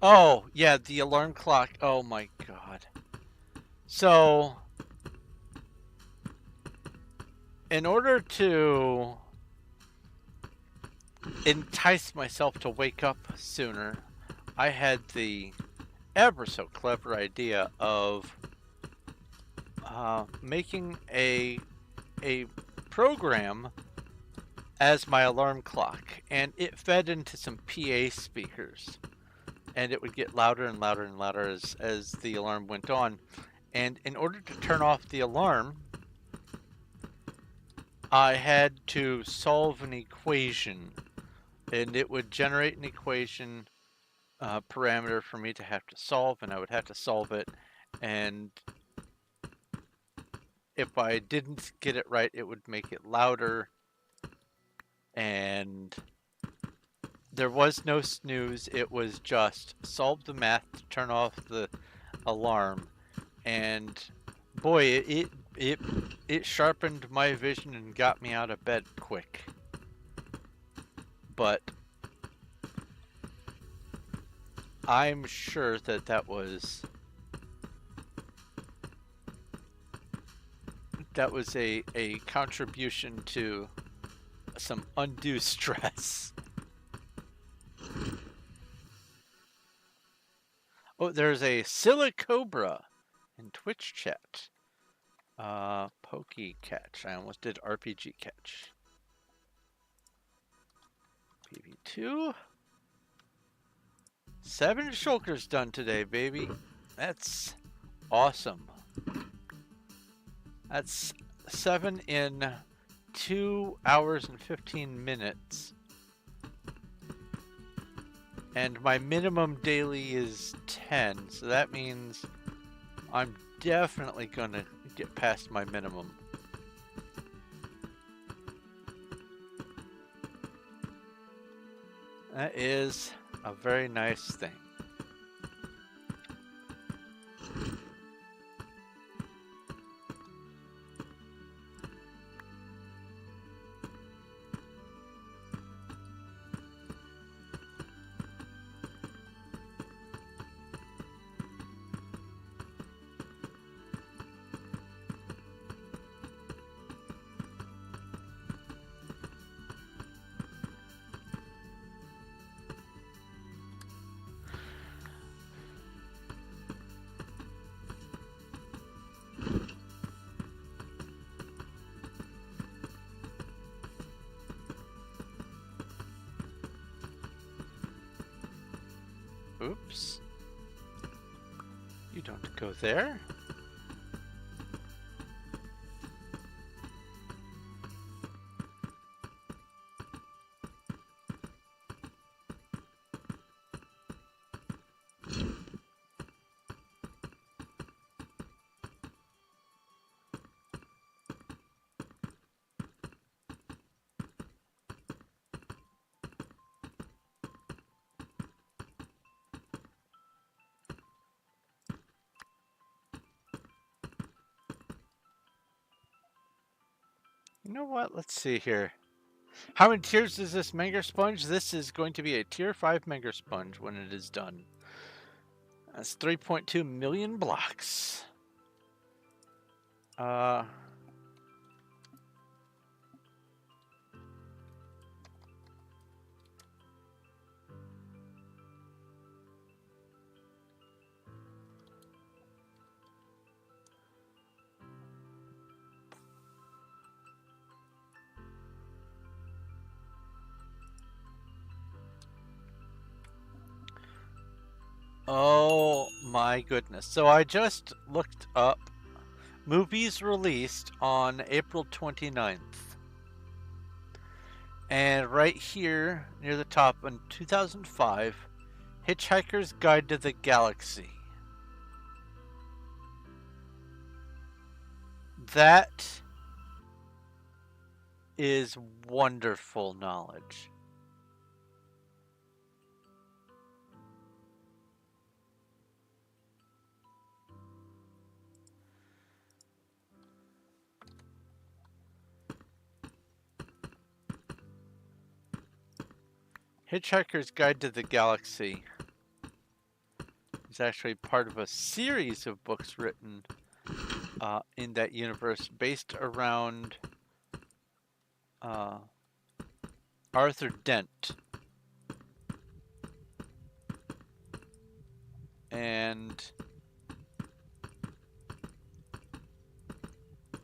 Oh, yeah, the alarm clock. Oh my god. So, in order to entice myself to wake up sooner, I had the ever so clever idea of making a program as my alarm clock, and it fed into some PA speakers, and it would get louder and louder and louder as the alarm went on. And in order to turn off the alarm, I had to solve an equation, and it would generate an equation parameter for me to have to solve, and I would have to solve it, and if I didn't get it right, it would make it louder, and there was no snooze. It was just solve the math to turn off the alarm, and boy, it sharpened my vision and got me out of bed quick. But I'm sure that was a contribution to some undue stress. Oh, there's a Silicobra in Twitch chat. Pokey catch. I almost did RPG catch. PV2. 7 shulkers done today, baby. That's awesome. That's 7 in 2 hours and 15 minutes. And my minimum daily is 10, so that means I'm definitely gonna get past my minimum. That is a very nice thing. Oops. You don't go there. You know what? Let's see here. How many tiers is this Menger Sponge? This is going to be a tier 5 Menger Sponge when it is done. That's 3.2 million blocks. Oh my goodness. So I just looked up movies released on April 29th. And right here near the top in 2005, Hitchhiker's Guide to the Galaxy. That is wonderful knowledge. Hitchhiker's Guide to the Galaxy is actually part of a series of books written in that universe based around Arthur Dent. And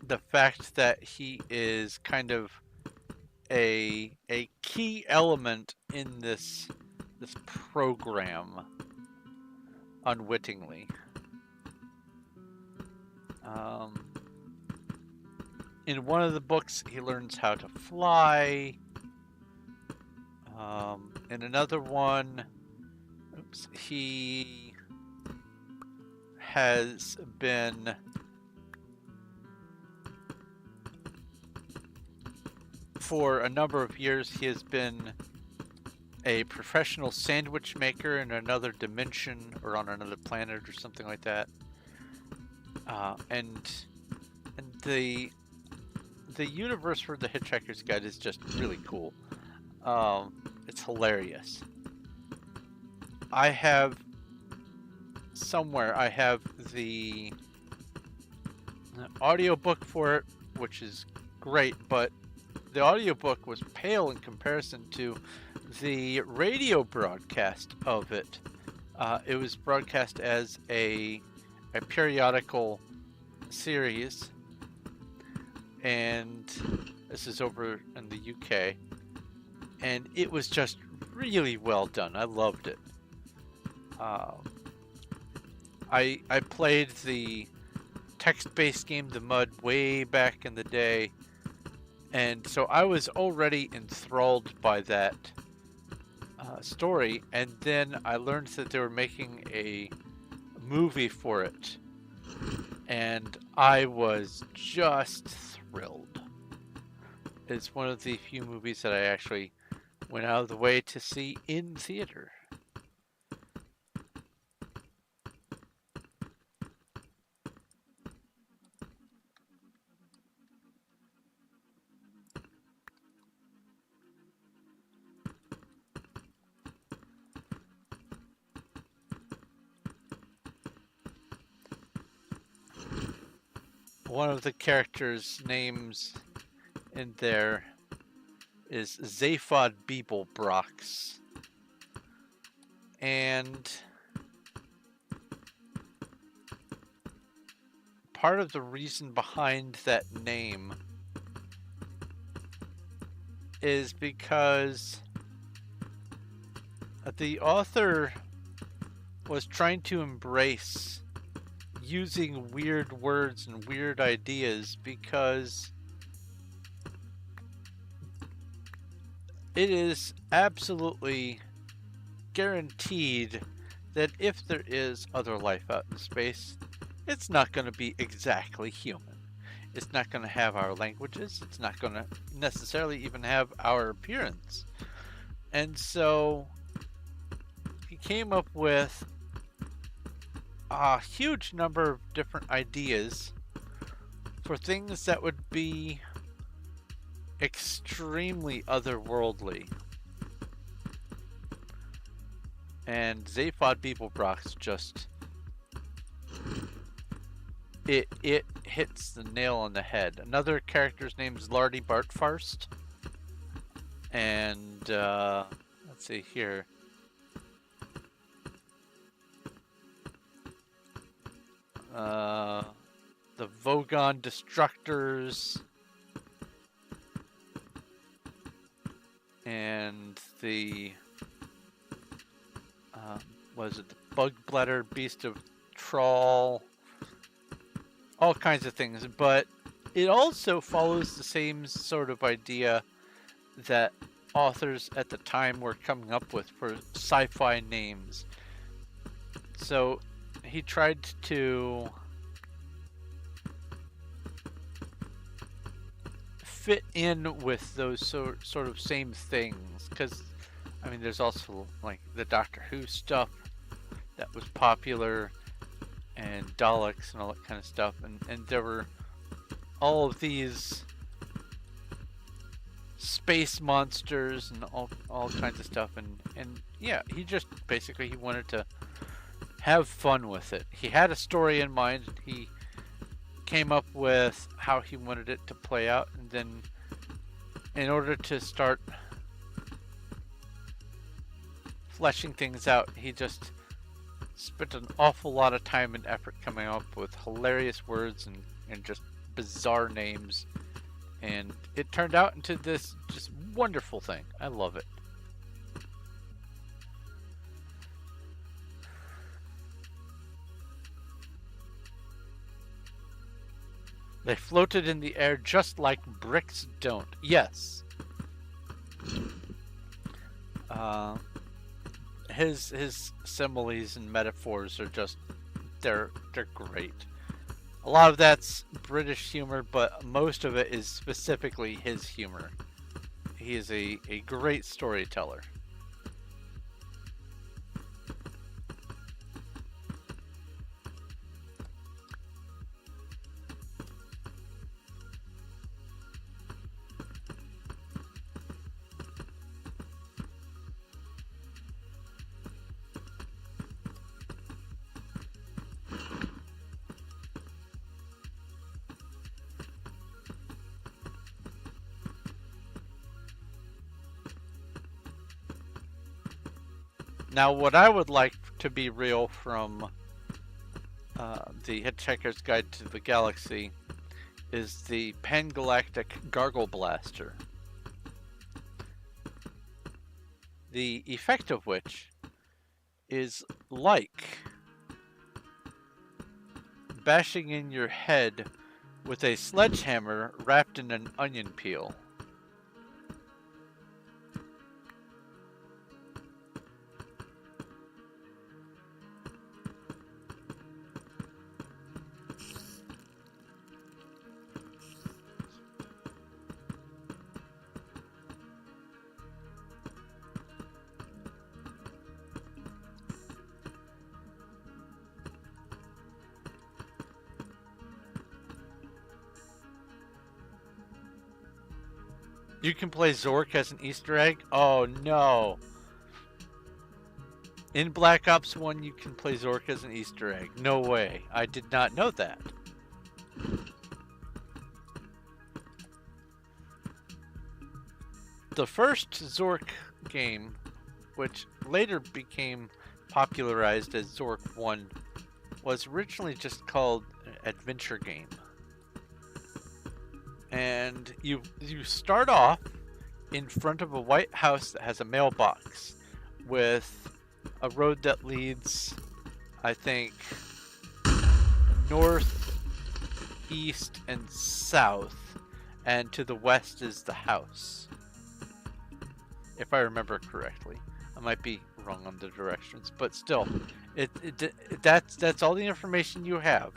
the fact that he is kind of a key element in this program unwittingly. In one of the books, he learns how to fly. In another one, he has been for a number of years, he has been a professional sandwich maker in another dimension or on another planet or something like that. And the universe for the Hitchhiker's Guide is just really cool. It's hilarious. I have the audiobook for it, which is great, but the audiobook was pale in comparison to the radio broadcast of it. It was broadcast as a periodical series, and this is over in the UK, and it was just really well done. I loved it. I played the text-based game The Mud way back in the day, and so I was already enthralled by that story, and then I learned that they were making a movie for it, and I was just thrilled. It's one of the few movies that I actually went out of the way to see in theater. One of the characters' names in there is Zaphod Beeblebrox. And part of the reason behind that name is because the author was trying to embrace using weird words and weird ideas, because it is absolutely guaranteed that if there is other life out in space, it's not going to be exactly human. It's not going to have our languages. It's not going to necessarily even have our appearance. And so he came up with a huge number of different ideas for things that would be extremely otherworldly. And Zaphod Beeblebrox just it hits the nail on the head. Another character's name is Lardy Bartfarst, and let's see here. The Vogon Destructors, and the was it the Bug Bladder Beast of Trawl, all kinds of things. But it also follows the same sort of idea that authors at the time were coming up with for sci-fi names. So he tried to fit in with those sort of same things, because I mean, there's also like the Doctor Who stuff that was popular, and Daleks and all that kind of stuff, and there were all of these space monsters and all kinds of stuff, and yeah, he just basically he wanted to have fun with it. He had a story in mind. He came up with how he wanted it to play out, and then in order to start fleshing things out, he just spent an awful lot of time and effort coming up with hilarious words and just bizarre names, and it turned out into this just wonderful thing. I love it. They floated in the air just like bricks don't. Yes. His similes and metaphors are just they're great. A lot of that's British humor, but most of it is specifically his humor. He is a great storyteller. Now, what I would like to be real from the Hitchhiker's Guide to the Galaxy is the Pan-Galactic Gargle Blaster. The effect of which is like bashing in your head with a sledgehammer wrapped in an onion peel. You can play Zork as an Easter egg? Oh no. In Black Ops 1 you can play Zork as an Easter egg. No way. I did not know that. The first Zork game, which later became popularized as Zork 1, was originally just called Adventure Game. And you start off in front of a white house that has a mailbox with a road that leads, I think, north, east, and south, and to the west is the house, if I remember correctly. I might be wrong on the directions, but still, that's all the information you have,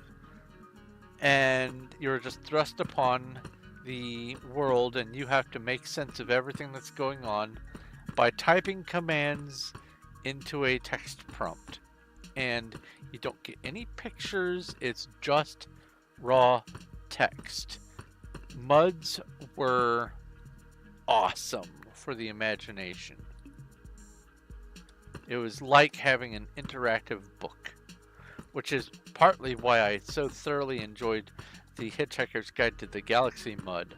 and you're just thrust upon the world, and you have to make sense of everything that's going on by typing commands into a text prompt. And you don't get any pictures, it's just raw text. MUDs were awesome for the imagination. It was like having an interactive book, which is partly why I so thoroughly enjoyed the Hitchhiker's Guide to the Galaxy MUD.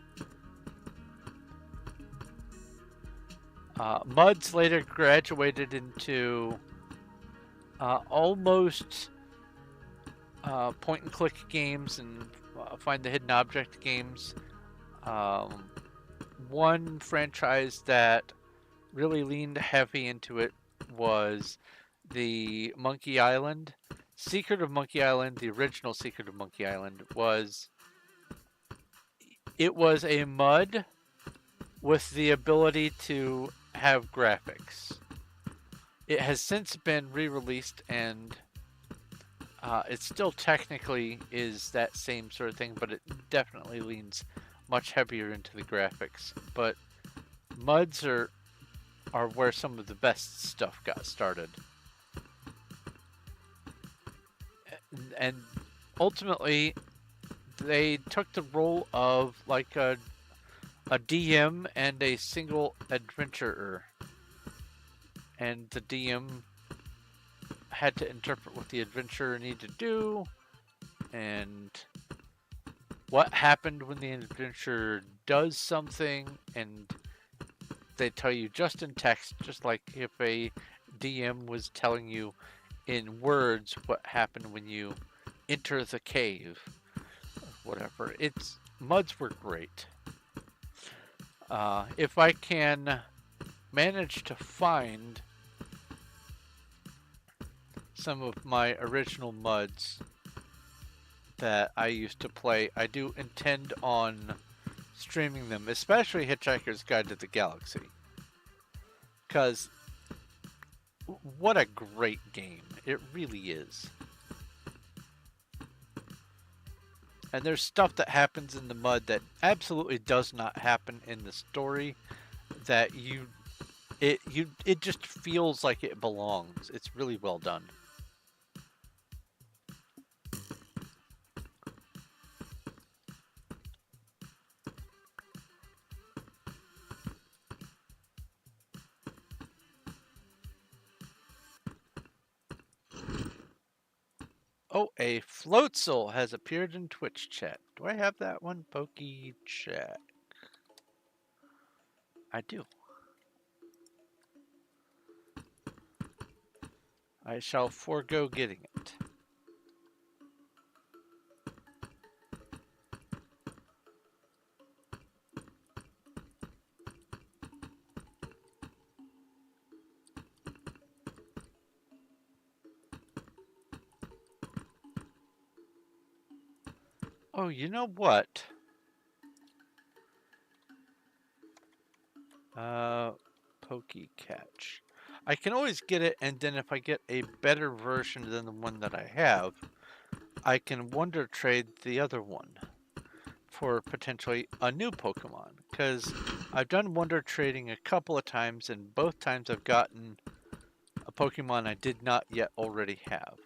MUDs later graduated into almost point-and-click games and find the hidden object games. One franchise that really leaned heavy into it was the Monkey Island. Secret of Monkey Island, the original Secret of Monkey Island, was a MUD with the ability to have graphics. It has since been re-released, and it still technically is that same sort of thing, but it definitely leans much heavier into the graphics. But MUDs are where some of the best stuff got started. And ultimately, they took the role of like a DM and a single adventurer. And the DM had to interpret what the adventurer needed to do, and what happened when the adventurer does something, and they tell you just in text, just like if a DM was telling you in words what happened when you enter the cave, whatever. MUDs were great. If I can manage to find some of my original MUDs that I used to play, I do intend on streaming them, especially Hitchhiker's Guide to the Galaxy. Because what a great game. It really is. And there's stuff that happens in the MUD that absolutely does not happen in the story, that it just feels like it belongs. It's really well done. Oh, a Floatzel has appeared in Twitch chat. Do I have that one? Pokey chat. I do. I shall forego getting it. Oh, you know what? Catch. I can always get it, and then if I get a better version than the one that I have, I can wonder trade the other one for potentially a new Pokemon. Because I've done wonder trading a couple of times, and both times I've gotten a Pokemon I did not yet already have.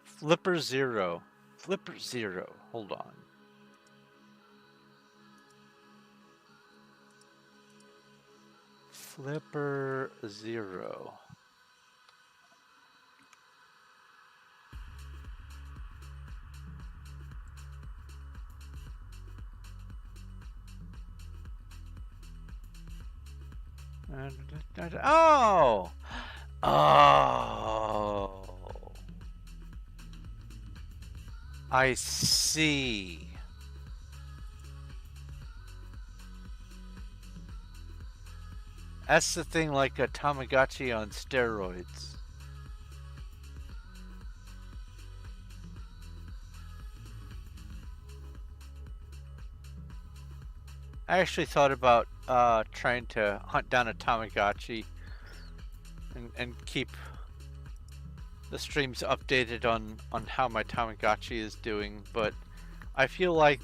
Flipper Zero. Flipper Zero. Hold on. Flipper Zero. Oh! Oh! I see. That's the thing, like a Tamagotchi on steroids. I actually thought about trying to hunt down a Tamagotchi and keep the streams updated on how my Tamagotchi is doing, but I feel like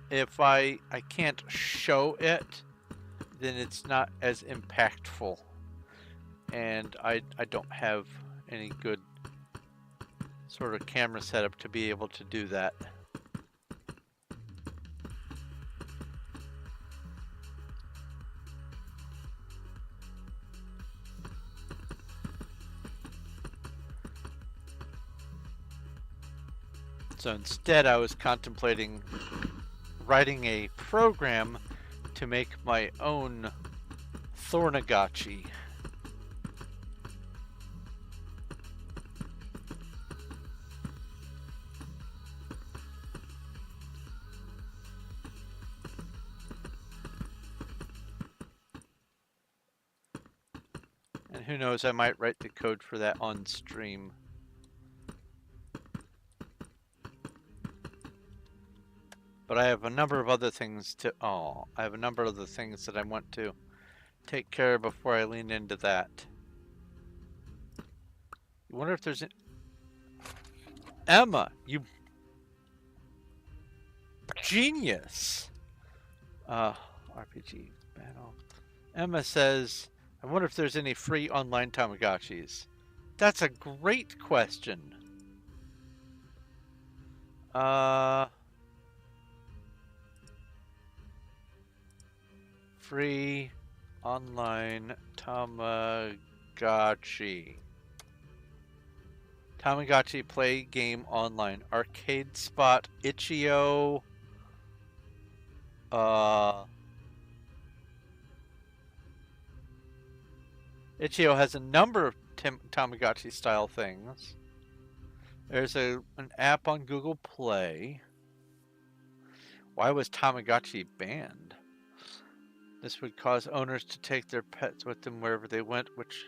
if I can't show it, then it's not as impactful, and I don't have any good sort of camera setup to be able to do that. So instead I was contemplating writing a program to make my own Thornagotchi. And who knows, I might write the code for that on stream. But I have a number of other things to... Oh, I have a number of other things that I want to take care of before I lean into that. I wonder if there's... Emma, you... Genius! RPG battle. Emma says, I wonder if there's any free online Tamagotchis. That's a great question. Free online Tamagotchi. Tamagotchi play game online. Arcade Spot, Itch.io. Itch.io has a number of Tamagotchi style things. There's an app on Google Play. Why was Tamagotchi banned? This would cause owners to take their pets with them wherever they went, which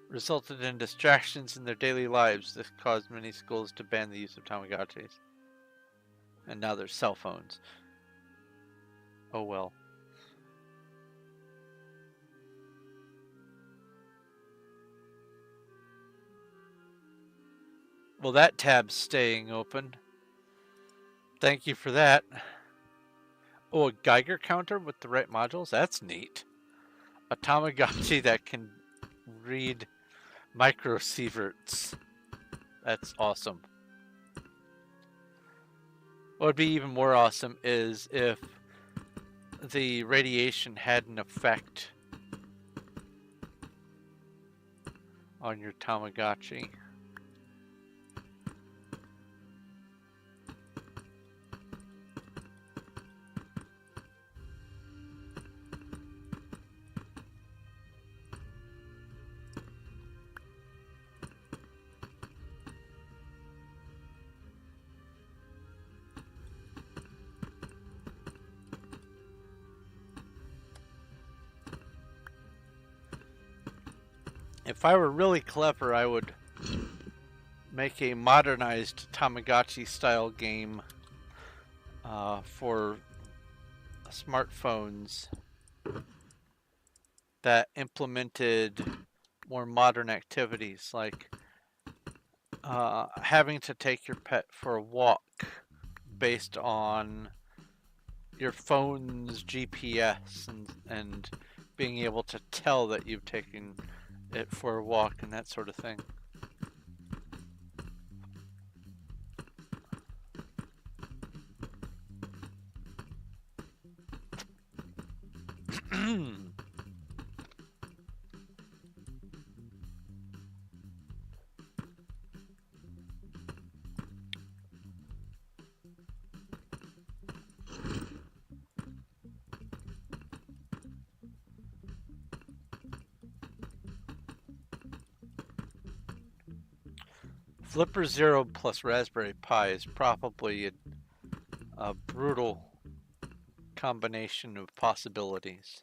resulted in distractions in their daily lives. This caused many schools to ban the use of Tamagotchis. And now there's cell phones. Oh well. Well, that tab's staying open. Thank you for that. Oh, a Geiger counter with the right modules? That's neat. A Tamagotchi that can read microsieverts. That's awesome. What would be even more awesome is if the radiation had an effect on your Tamagotchi. If I were really clever, I would make a modernized Tamagotchi style game for smartphones that implemented more modern activities, like having to take your pet for a walk based on your phone's GPS and being able to tell that you've taken it for a walk and that sort of thing. Flipper Zero plus Raspberry Pi is probably a brutal combination of possibilities.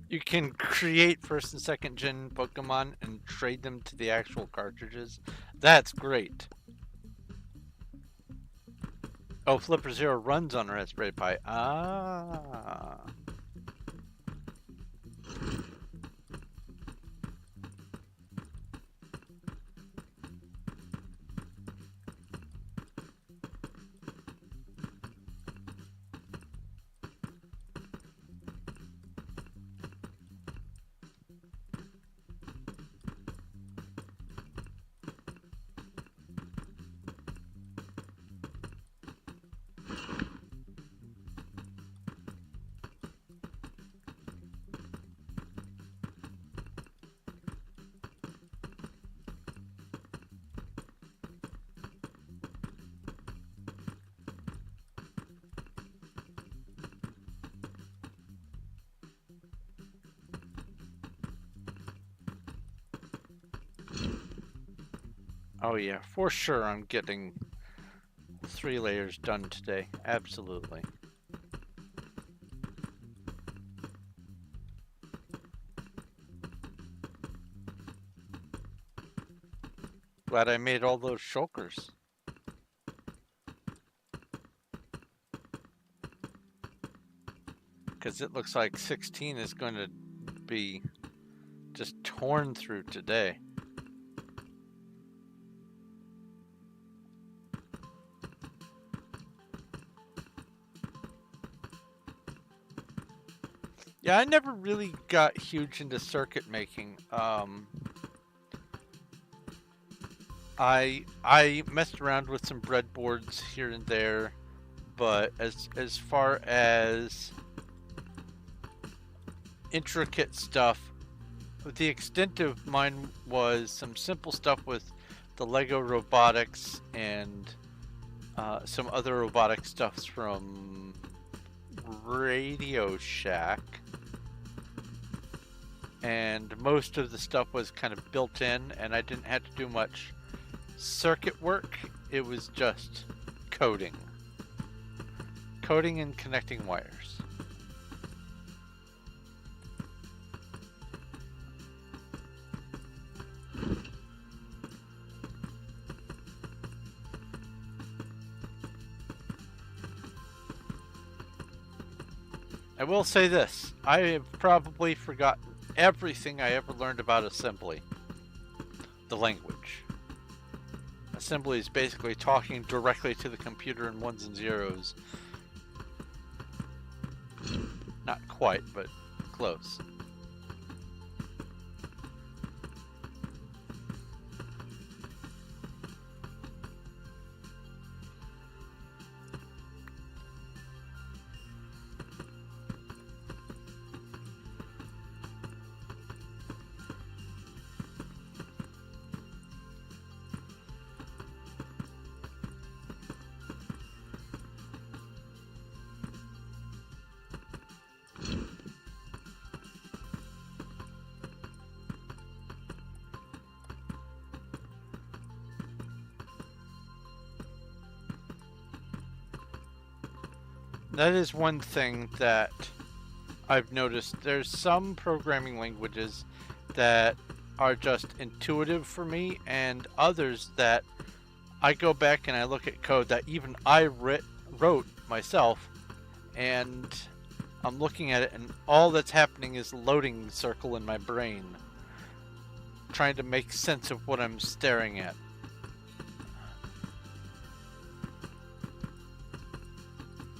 You can create first and second gen Pokemon and trade them to the actual cartridges. That's great. Oh, Flipper Zero runs on Raspberry Pi. Ah. Oh yeah, for sure I'm getting 3 layers done today. Absolutely. Glad I made all those shulkers. Because it looks like 16 is going to be just torn through today. Yeah, I never really got huge into circuit making. I messed around with some breadboards here and there, but as far as intricate stuff, the extent of mine was some simple stuff with the Lego robotics and some other robotic stuffs from Radio Shack, and most of the stuff was kind of built in, and I didn't have to do much circuit work. It was just coding and connecting wires. I will say this, I have probably forgotten everything I ever learned about assembly. The language. Assembly is basically talking directly to the computer in ones and zeros. Not quite, but close. That is one thing that I've noticed. There's some programming languages that are just intuitive for me, and others that I go back and I look at code that even I wrote myself, and I'm looking at it, and all that's happening is loading circle in my brain, trying to make sense of what I'm staring at.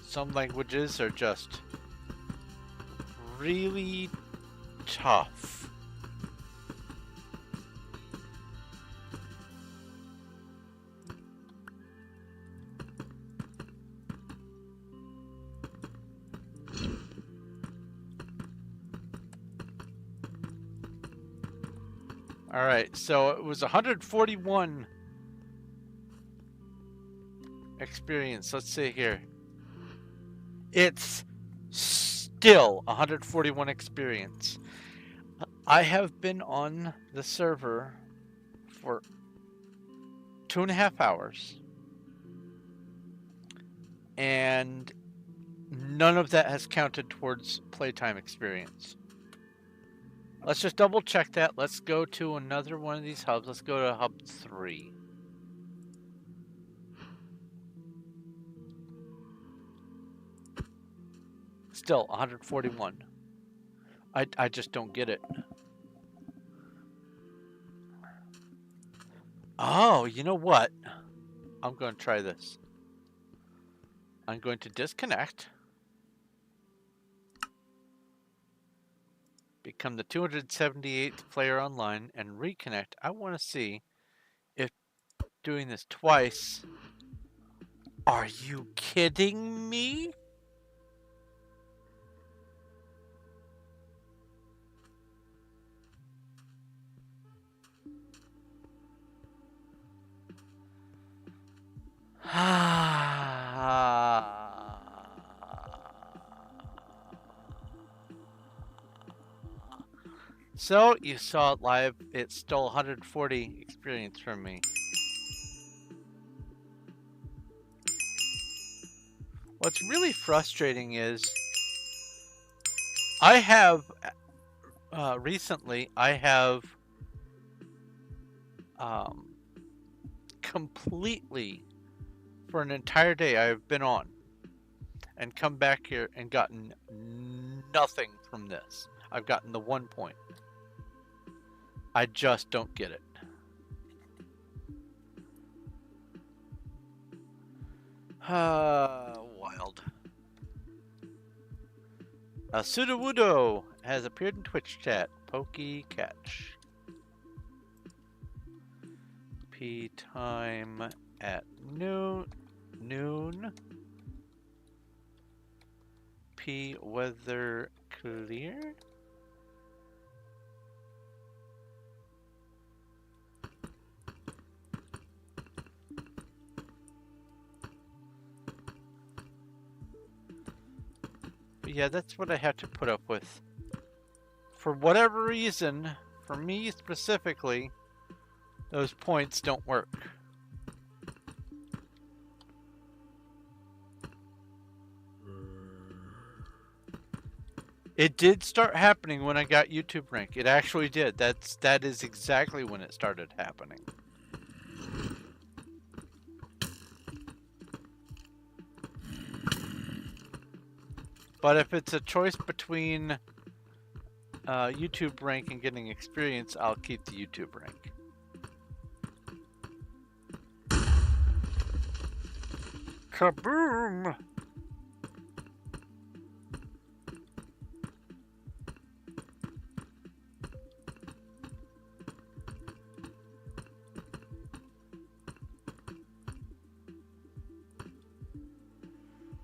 Some languages are just really tough. All right, so it was 141 experience. Let's see here. It's still 141 experience. I have been on the server for 2.5 hours, and none of that has counted towards playtime experience. Let's just double check that. Let's go to another one of these hubs. Let's go to hub 3. Still 141. I just don't get it. Oh, you know what? I'm going to try this. I'm going to disconnect. Become the 278th player online and reconnect. I want to see if doing this twice. Are you kidding me? So, you saw it live. It stole 140 experience from me. What's really frustrating is I have recently completely, for an entire day, I've been on and come back here and gotten nothing from this. I've gotten the 1 point. I just don't get it. Wild. Sudowoodo has appeared in Twitch chat. Pokey catch. P time at noon. P weather clear. yeah, that's what I have to put up with. For whatever reason, for me specifically, those points don't work. It did start happening when I got YouTube rank. It actually did. That is exactly when it started happening. But if it's a choice between YouTube rank and getting experience, I'll keep the YouTube rank. Kaboom!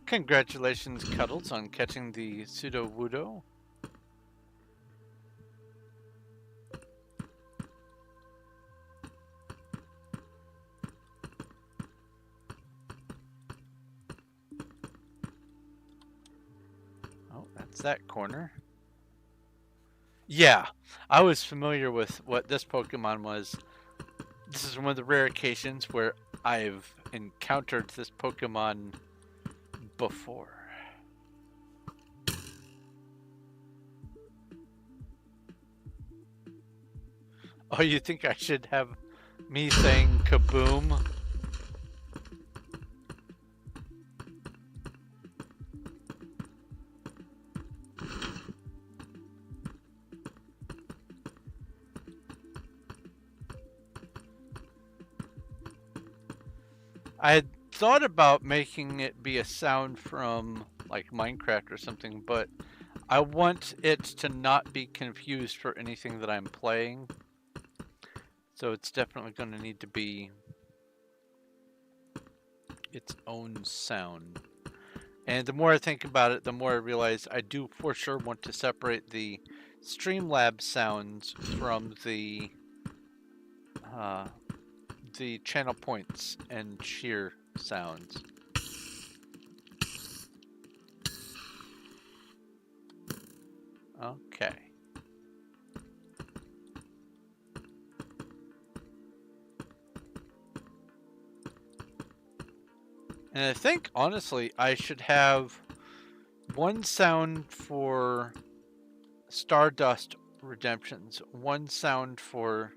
Congratulations, Cuddles, on catching the pseudo-wudo. Oh, that's that corner. Yeah, I was familiar with what this Pokemon was. This is one of the rare occasions where I've encountered this Pokemon before. Oh, you think I should have me saying kaboom? I had thought about making it be a sound from like Minecraft or something, but I want it to not be confused for anything that I'm playing. So it's definitely going to need to be its own sound. And the more I think about it, the more I realize I do for sure want to separate the Streamlabs sounds from the channel points and shear sounds. Okay. And I think, honestly, I should have one sound for Stardust Redemptions, one sound for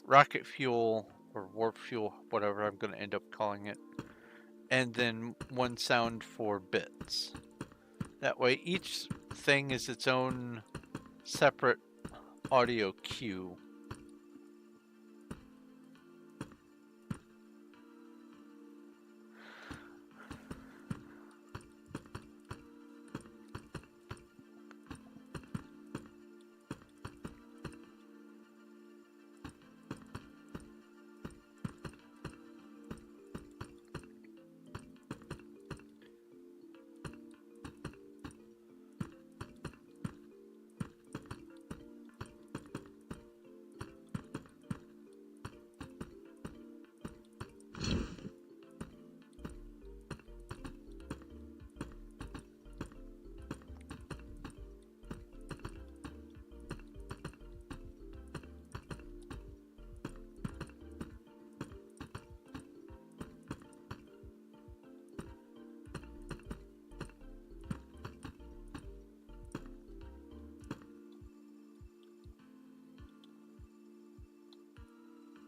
Rocket Fuel or Warp Fuel, whatever I'm going to end up calling it, and then one sound for Bits. That way each thing is its own separate audio cue.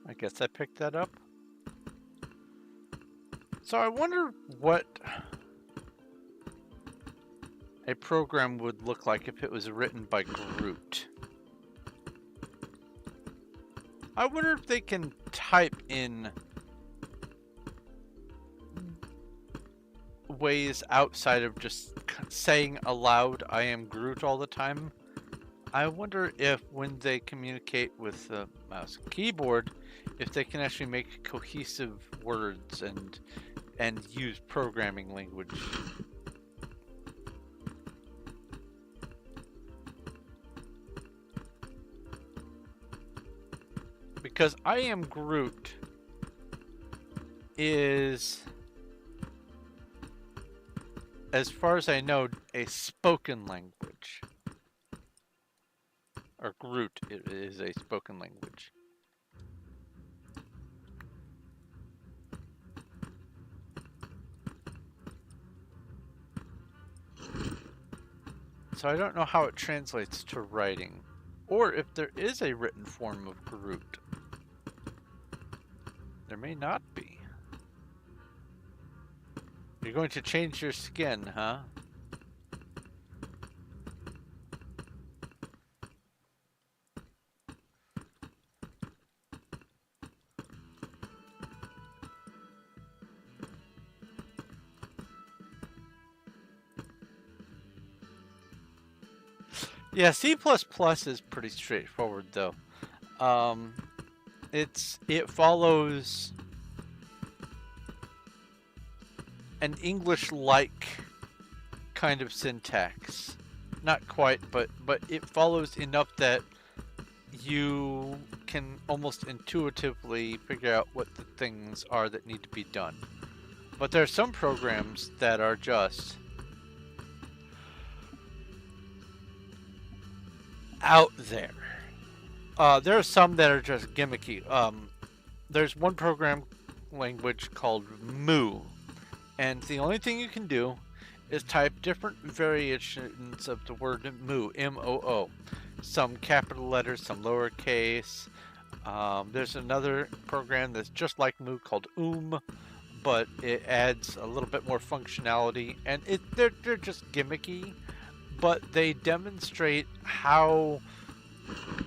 I guess I picked that up. So I wonder what a program would look like if it was written by Groot. I wonder if they can type in ways outside of just saying aloud, I am Groot all the time. I wonder if when they communicate with the mouse and keyboard, if they can actually make cohesive words and use programming language. Because I am Groot is, as far as I know, a spoken language. Or Groot is a spoken language. So I don't know how it translates to writing, or if there is a written form of Groot. There may not be. You're going to change your skin, huh? Yeah, C++ is pretty straightforward though. It follows an English-like kind of syntax. Not quite, but it follows enough that you can almost intuitively figure out what the things are that need to be done. But there are some programs that are just out there. There are some that are just gimmicky. There's one program language called Moo, and the only thing you can do is type different variations of the word Moo, M-O-O. Some capital letters, some lowercase. There's another program that's just like Moo called but it adds a little bit more functionality, and they're just gimmicky, but they demonstrate how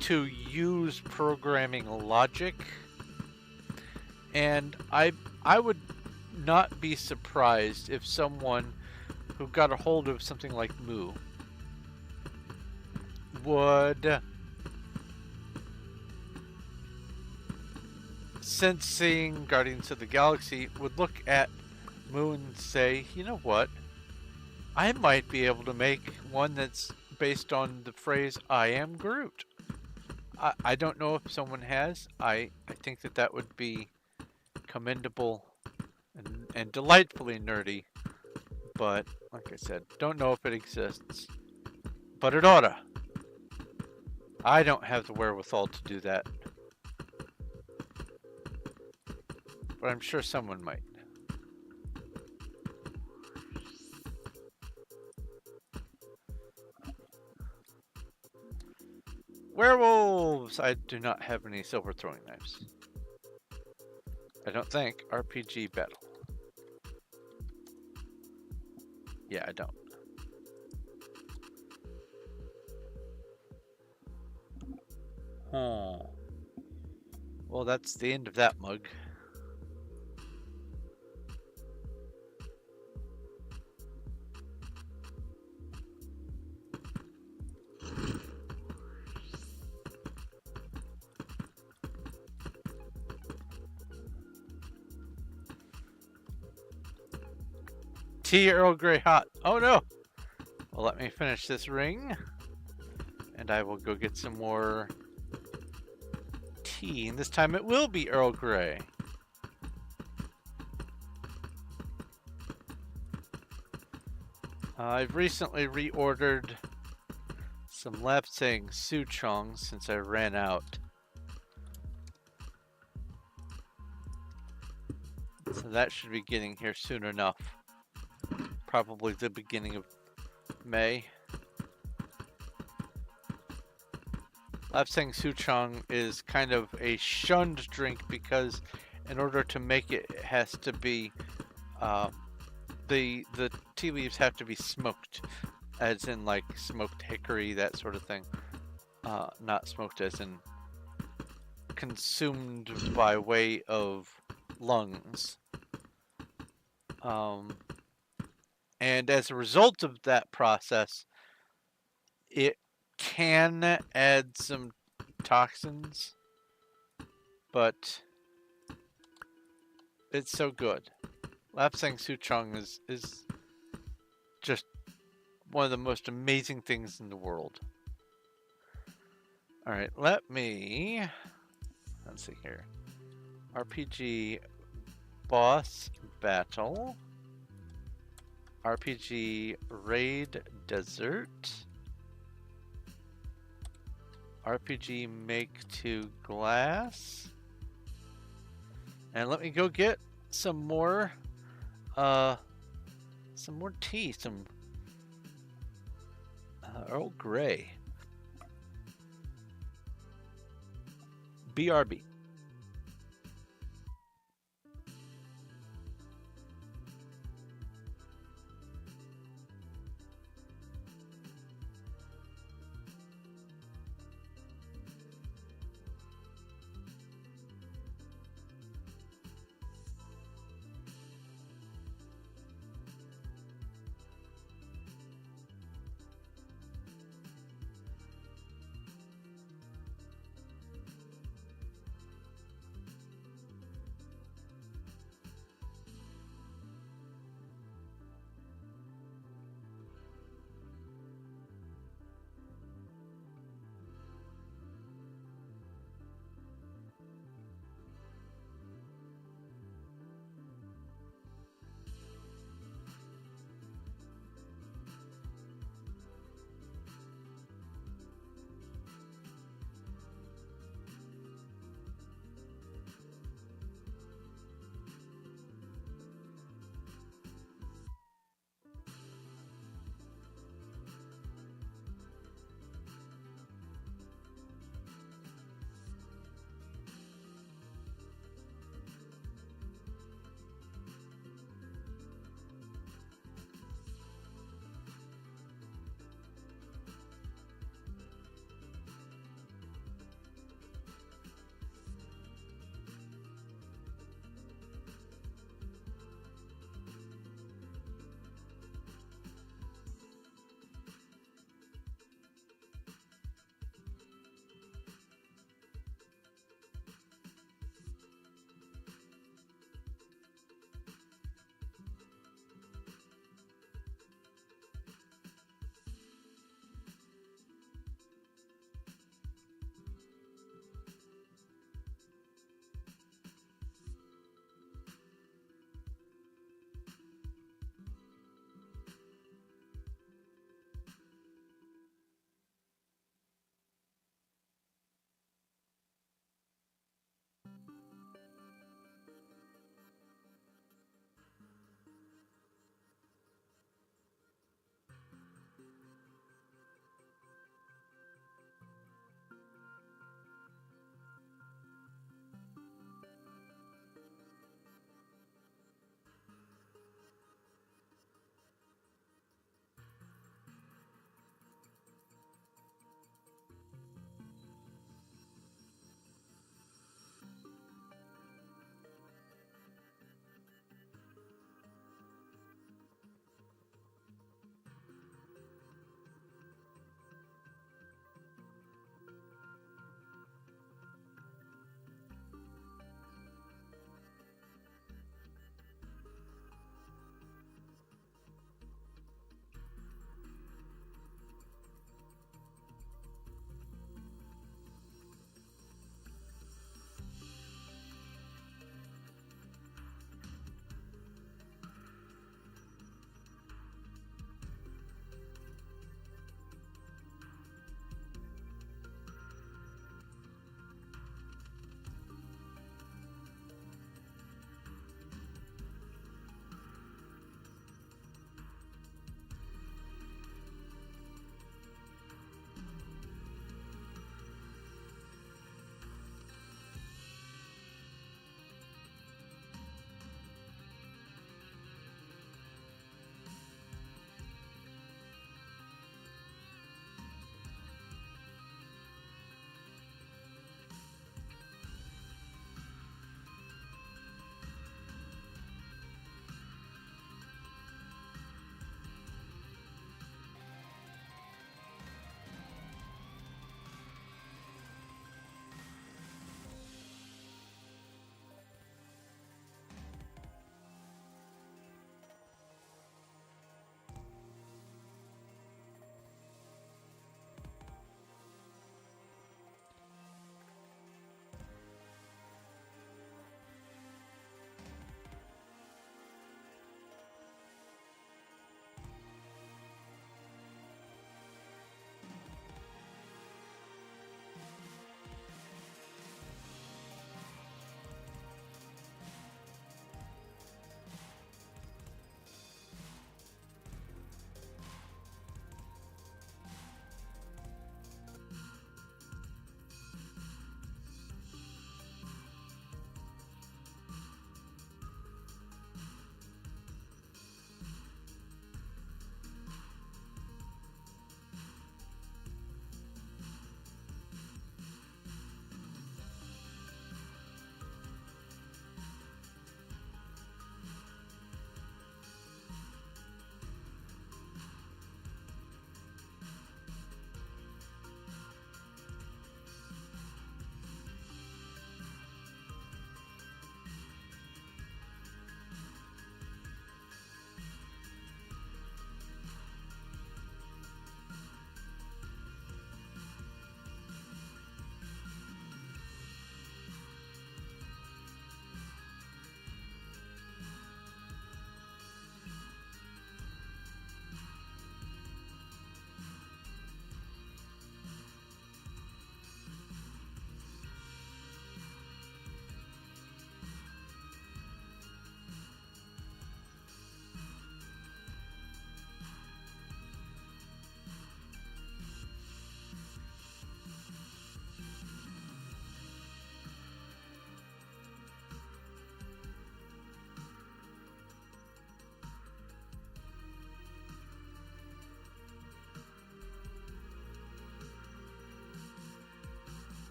to use programming logic, and I would not be surprised if someone who got a hold of something like Moo would, since seeing Guardians of the Galaxy, would look at Moo and say, you know what, I might be able to make one that's based on the phrase, I am Groot. I don't know if someone has. I think that would be commendable and delightfully nerdy. But, like I said, don't know if it exists. But it oughta. I don't have the wherewithal to do that. But I'm sure someone might. Werewolves! I do not have any silver throwing knives. I don't think. RPG battle. Yeah, I don't. Oh. Well, that's the end of that mug. Tea Earl Grey hot. Oh no! Well, let me finish this ring. And I will go get some more tea. And this time it will be Earl Grey. I've recently reordered some Lapsang Souchong since I ran out. So that should be getting here soon enough. Probably the beginning of May. Lapsang Souchong is kind of a shunned drink because in order to make it, it has to be the tea leaves have to be smoked, as in like smoked hickory, that sort of thing. Not smoked as in consumed by way of lungs. And as a result of that process, it can add some toxins, but it's so good. Lapsang Souchong is just one of the most amazing things in the world. Alright, let's see here. RPG boss battle. RPG Raid Desert. RPG Make to Glass. And let me go get some more tea, some Earl Grey. BRB.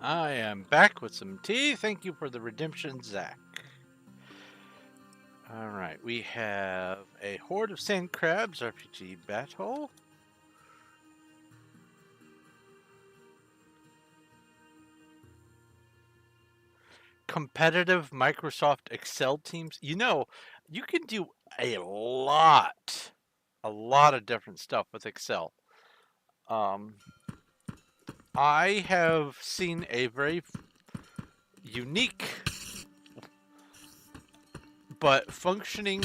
I am back with some tea. Thank you for the redemption, Zach. Alright, we have a horde of sand crabs RPG battle. Competitive Microsoft Excel teams. You know, you can do a lot of different stuff with Excel. I have seen a very unique but functioning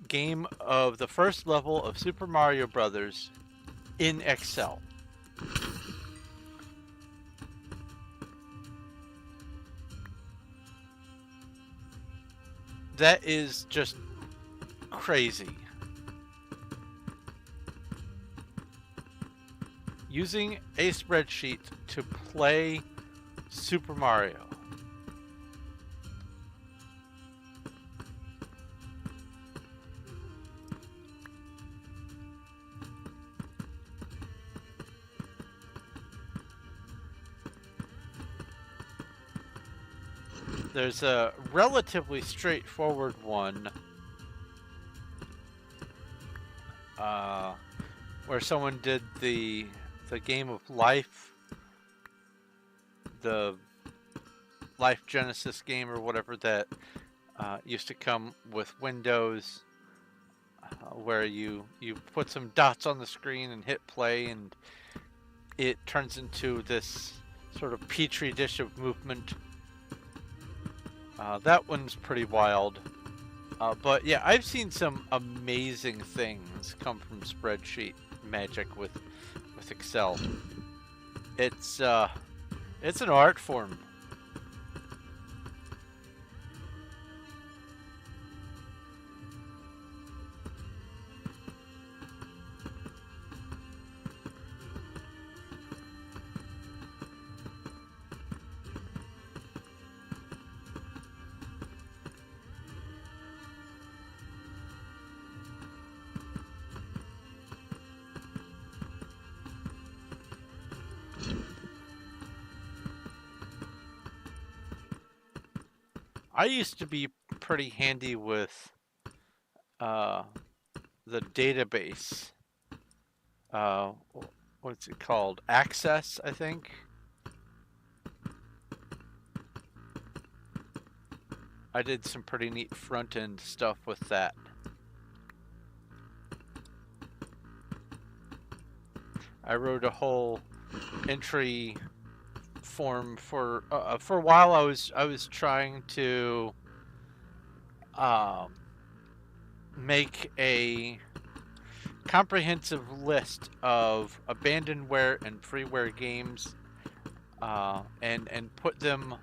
game of the first level of Super Mario Brothers in Excel. That is just crazy. Using a spreadsheet to play Super Mario. There's a relatively straightforward one where someone did the game of life, the Life Genesis game or whatever that used to come with Windows, where you put some dots on the screen and hit play, and it turns into this sort of petri dish of movement. That one's pretty wild. But yeah, I've seen some amazing things come from spreadsheet magic with Excel. It's an art form. I used to be pretty handy with the database. What's it called? Access, I think. I did some pretty neat front-end stuff with that. I wrote a whole entry form for a while. I was trying to make a comprehensive list of abandonware and freeware games, and put them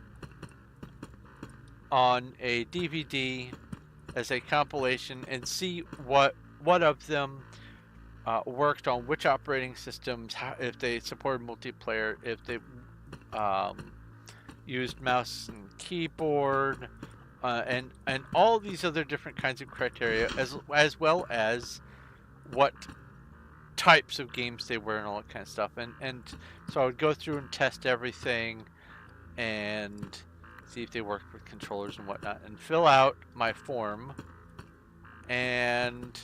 on a DVD as a compilation, and see what of them worked on which operating systems, if they supported multiplayer, if they used mouse and keyboard, and all these other different kinds of criteria, as well as what types of games they were and all that kind of stuff. And so I would go through and test everything and see if they worked with controllers and whatnot, and fill out my form. And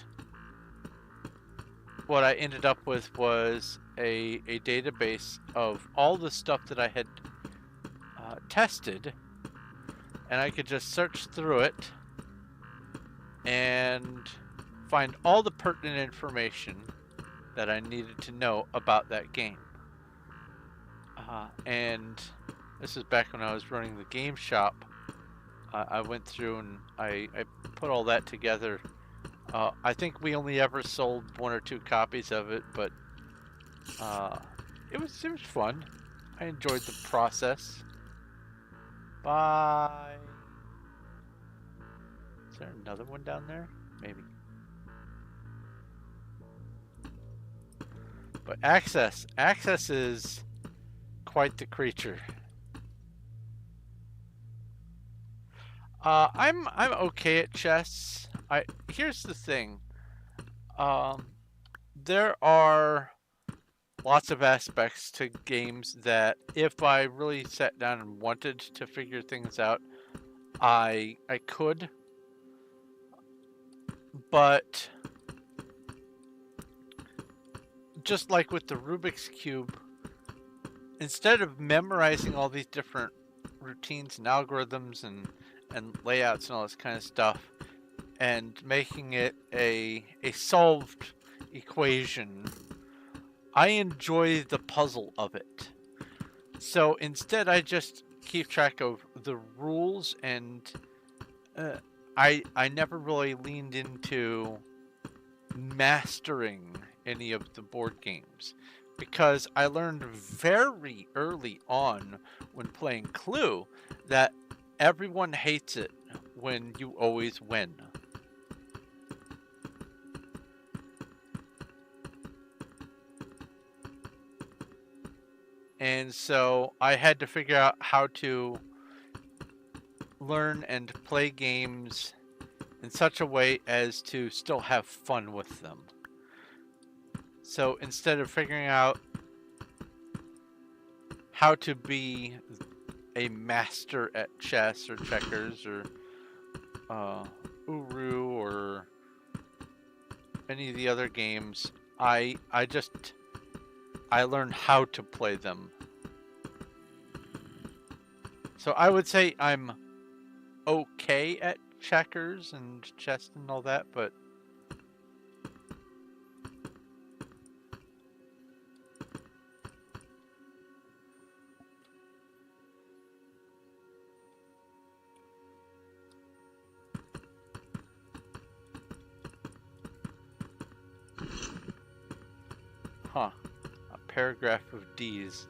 what I ended up with was a database of all the stuff that I had tested, and I could just search through it and find all the pertinent information that I needed to know about that game. And this is back when I was running the game shop. I went through and I put all that together. I think we only ever sold 1 or 2 copies of it, but it was fun. I enjoyed the process. Bye. Is there another one down there? Maybe. But Access is quite the creature. I'm okay at chess. Here's the thing. There are lots of aspects to games that if I really sat down and wanted to figure things out, I could. But just like with the Rubik's Cube, instead of memorizing all these different routines and algorithms and layouts and all this kind of stuff and making it a solved equation, I enjoy the puzzle of it. So instead I just keep track of the rules, and I never really leaned into mastering any of the board games, because I learned very early on when playing Clue that everyone hates it when you always win. And so I had to figure out how to learn and play games in such a way as to still have fun with them. So instead of figuring out how to be a master at chess or checkers or Uru or any of the other games, I learned how to play them. So I would say I'm okay at checkers and chess and all that, but a paragraph of D's.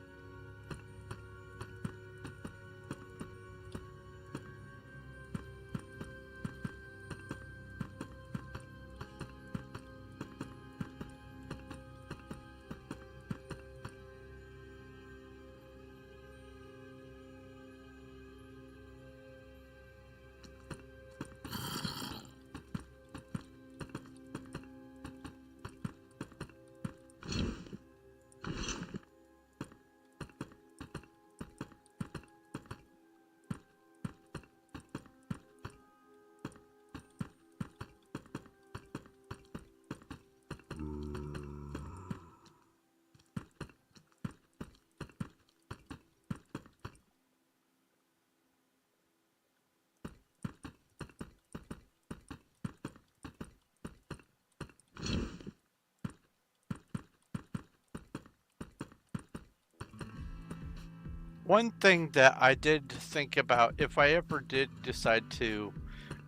One thing that I did think about if I ever did decide to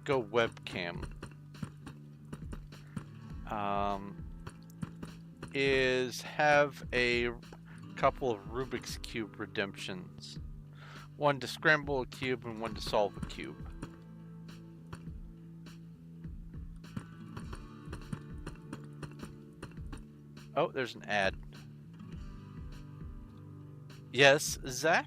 go webcam is have a couple of Rubik's Cube redemptions. One to scramble a cube and one to solve a cube. Oh, there's an ad. Yes, Zach?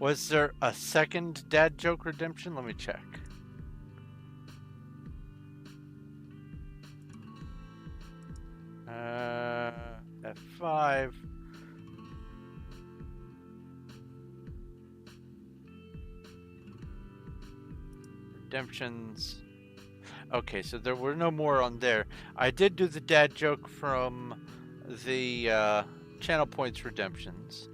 Was there a second dad joke redemption? Let me check. F5. Redemptions. Okay, so there were no more on there. I did do the dad joke from the channel points redemptions.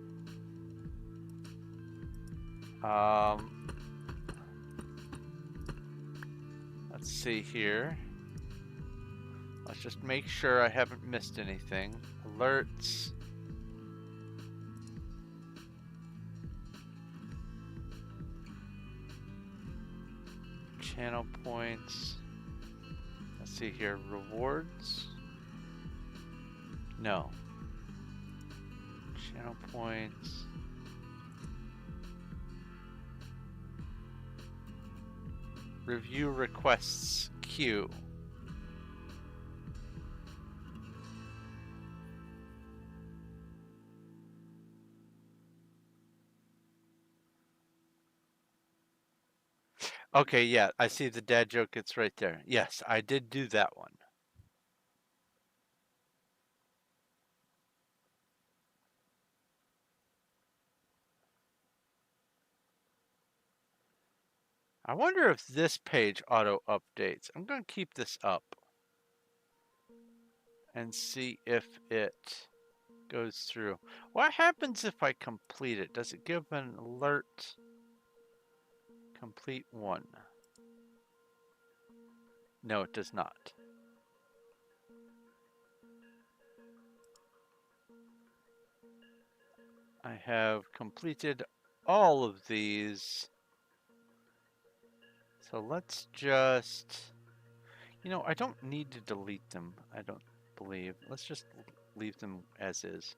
Let's see here. Let's just make sure I haven't missed anything. Alerts. Channel points. Let's see here. Rewards. No. Channel points. Review requests queue. Okay, yeah, I see the dad joke. It's right there. Yes, I did do that one. I wonder if this page auto updates. I'm going to keep this up and see if it goes through. What happens if I complete it? Does it give an alert? Complete one. No, it does not. I have completed all of these. So let's just, I don't need to delete them, I don't believe. Let's just leave them as is.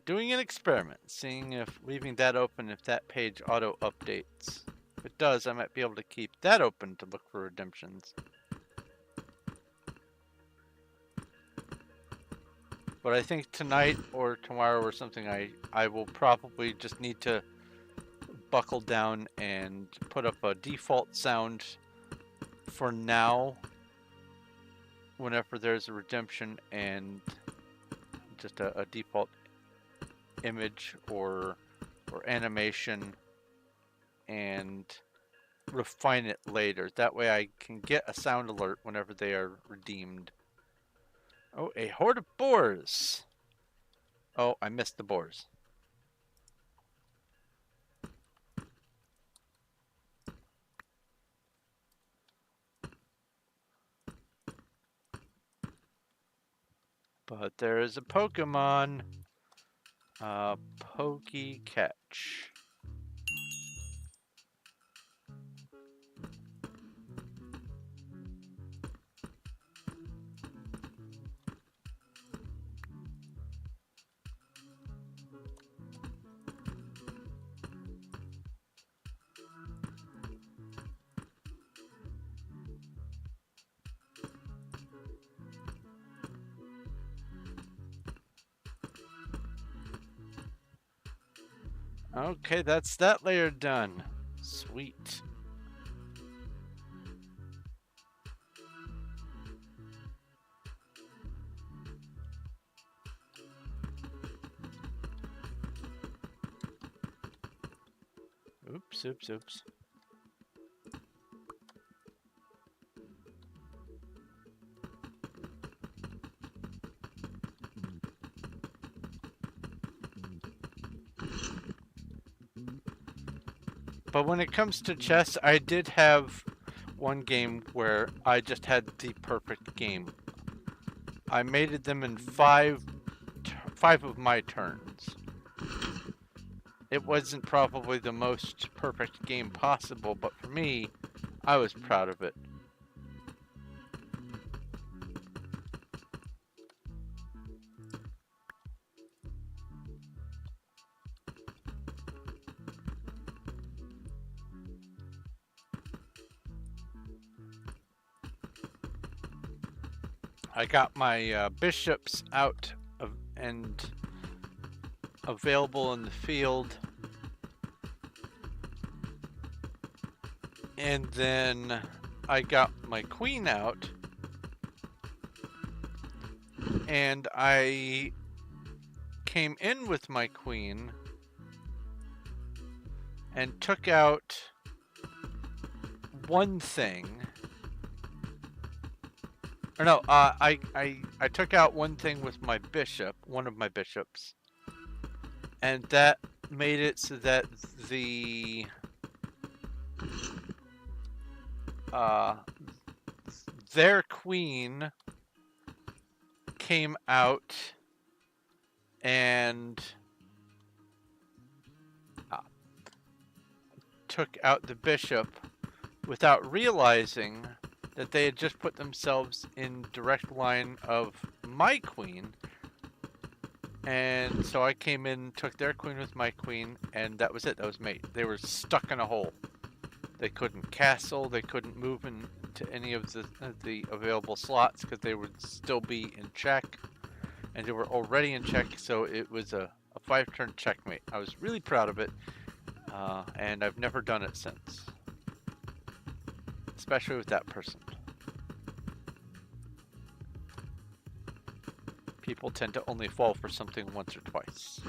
Doing an experiment, seeing if leaving that open, if that page auto updates. If it does, I might be able to keep that open to look for redemptions. But I think tonight or tomorrow or something, I will probably just need to buckle down and put up a default sound for now whenever there's a redemption, and just a default image or animation, and refine it later. That way I can get a sound alert whenever they are redeemed. Oh, a horde of boars! Oh, I missed the boars. But there is a Pokemon. Pokey Catch. Okay, that's that layer done. Sweet. Oops, oops, oops. But when it comes to chess, I did have one game where I just had the perfect game. I mated them in five of my turns. It wasn't probably the most perfect game possible, but for me, I was proud of it. I got my bishops out and available in the field. And then I got my queen out. And I came in with my queen and took out one thing. Or no, I took out one thing with my bishop, one of my bishops, and that made it so that their queen came out and took out the bishop without realizing that they had just put themselves in direct line of my queen, And so I came in, took their queen with my queen, and that was it. That was mate. They were stuck in a hole. They couldn't castle. They couldn't move into any of the available slots because they would still be in check. And they were already in check, so it was a 5-turn checkmate. I was really proud of it, and I've never done it since. Especially with that person. People tend to only fall for something once or twice.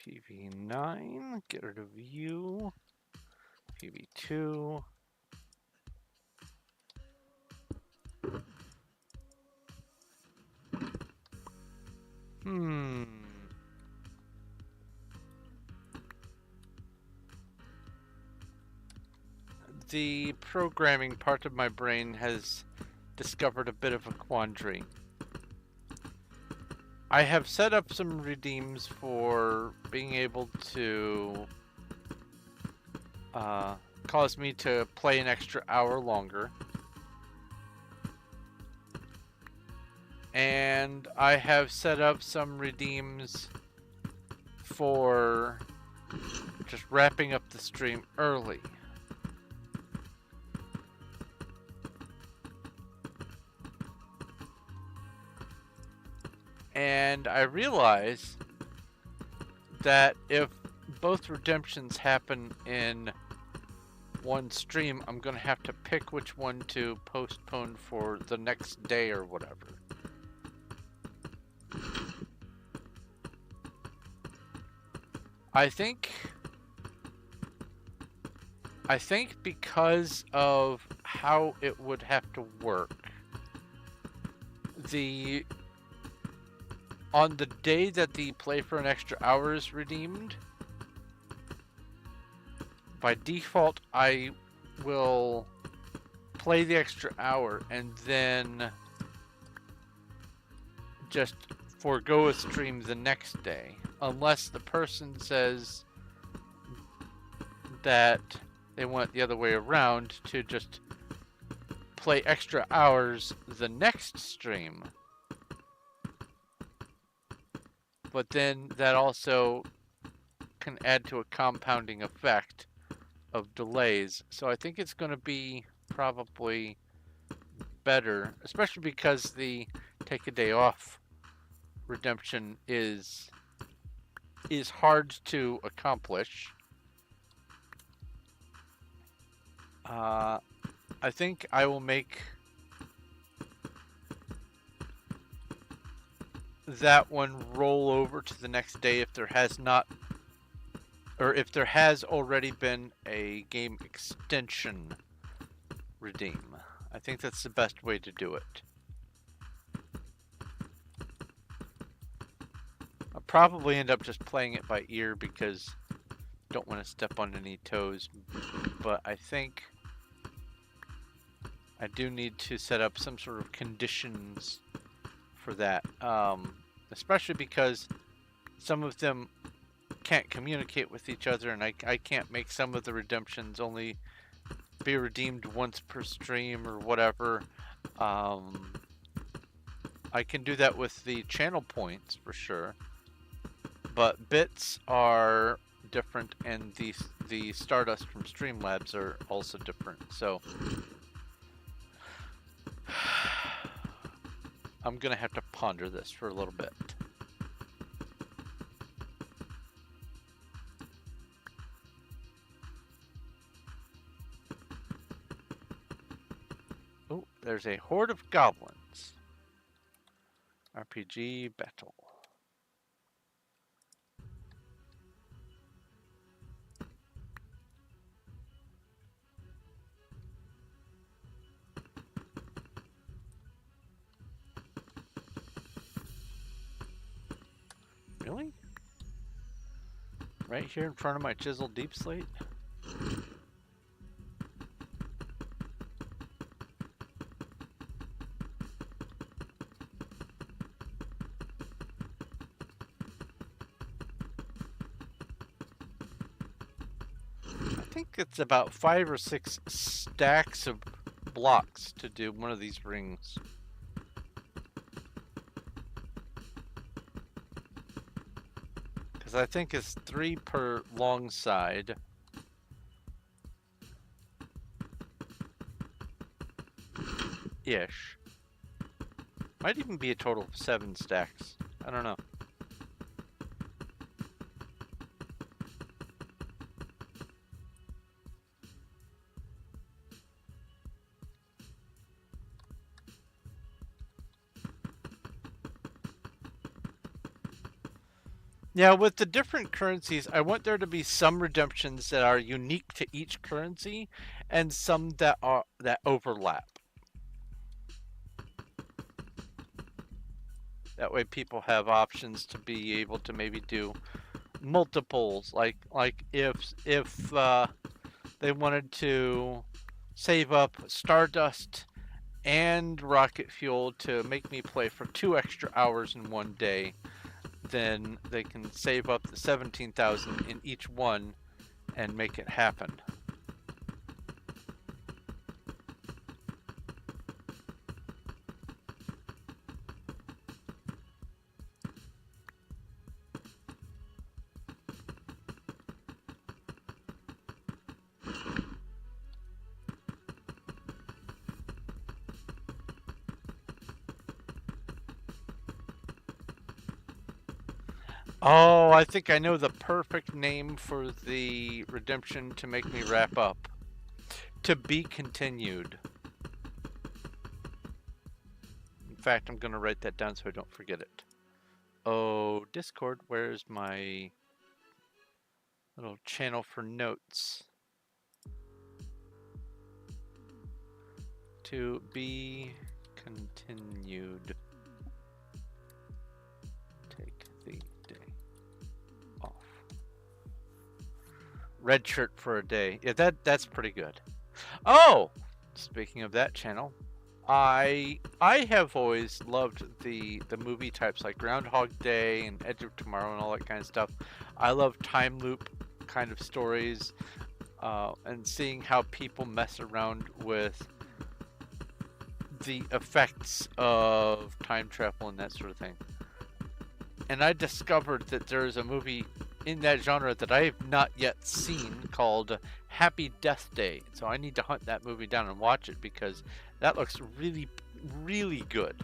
PV9, get rid of you. PV2. The programming part of my brain has discovered a bit of a quandary. I have set up some redeems for being able to cause me to play an extra hour longer. And I have set up some redeems for just wrapping up the stream early. And I realize that if both redemptions happen in one stream, I'm going to have to pick which one to postpone for the next day or whatever. I think because of how it would have to work, on the day that the play for an extra hour is redeemed, by default, I will play the extra hour and then just forego a stream the next day, unless the person says that they want the other way around, to just play extra hours the next stream. But then that also can add to a compounding effect of delays. So I think it's going to be probably better, especially because the take a day off redemption is hard to accomplish. I think I will make that one roll over to the next day if there has not, or if there has already been a game extension redeem. I think that's the best way to do it. I'll probably end up just playing it by ear because I don't want to step on any toes, but I think I do need to set up some sort of conditions for that, especially because some of them can't communicate with each other, and I can't make some of the redemptions only be redeemed once per stream or whatever. I can do that with the channel points for sure, but bits are different, and the Stardust from Streamlabs are also different, so I'm gonna have to ponder this for a little bit. Oh, there's a horde of goblins. RPG battle. Really? Right here in front of my chiseled deep slate? I think it's about 5 or 6 stacks of blocks to do one of these rings. Because I think it's 3 per long side. Ish. Might even be a total of 7 stacks. I don't know. Yeah, with the different currencies, I want there to be some redemptions that are unique to each currency and some that overlap. That way people have options to be able to maybe do multiples, like if they wanted to save up Stardust and rocket fuel to make me play for 2 extra hours in one day, then they can save up the 17,000 in each one and make it happen. Oh, I think I know the perfect name for the redemption to make me wrap up. To be continued. In fact, I'm going to write that down so I don't forget it. Oh, Discord, where's my little channel for notes? To be continued. Take the day off. Red shirt for a day. Yeah, that's pretty good. Oh, speaking of that channel, I have always loved the movie types like Groundhog Day and Edge of Tomorrow and all that kind of stuff. I love time loop kind of stories, and seeing how people mess around with the effects of time travel and that sort of thing. And I discovered that there's a movie in that genre that I have not yet seen called Happy Death Day. So I need to hunt that movie down and watch it because that looks really, really good.